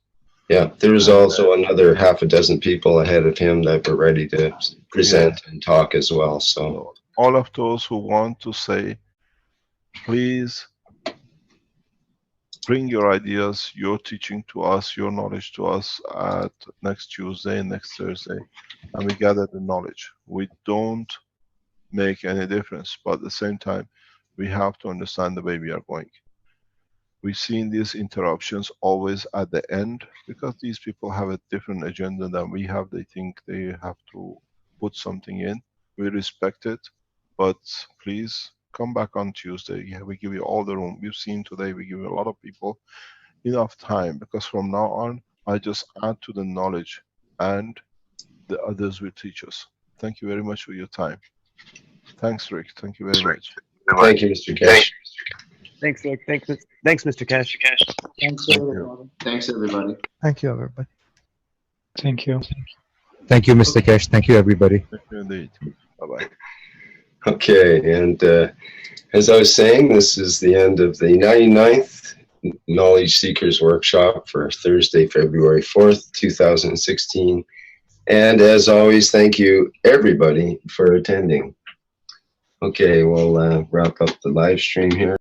Yeah, there was also another half a dozen people ahead of him that were ready to present and talk as well. So all of those who want to say, please bring your ideas, your teaching to us, your knowledge to us at next Tuesday, next Thursday, and we gather the knowledge. We don't make any difference, but at the same time, we have to understand the way we are going. We've seen these interruptions always at the end, because these people have a different agenda than we have. They think they have to put something in. We respect it, but please come back on Tuesday. Yeah, we give you all the room. We've seen today, we give a lot of people enough time, because from now on, I just add to the knowledge and the others will teach us. Thank you very much for your time. Thanks, Rick. Thank you very much. thank you, Mr. Cash. Thanks, Rick. Thanks, Mr. Cash. Thanks, Thank everybody. Thanks, everybody. Thank you, everybody. Thank you. Thank you, Mr. Cash. Thank you, everybody. Thank you indeed. Bye-bye. Okay, and as I was saying, this is the end of the 99th Knowledge Seekers Workshop for Thursday, February 4th, 2016. And as always, thank you, everybody, for attending. Okay, we'll wrap up the live stream here.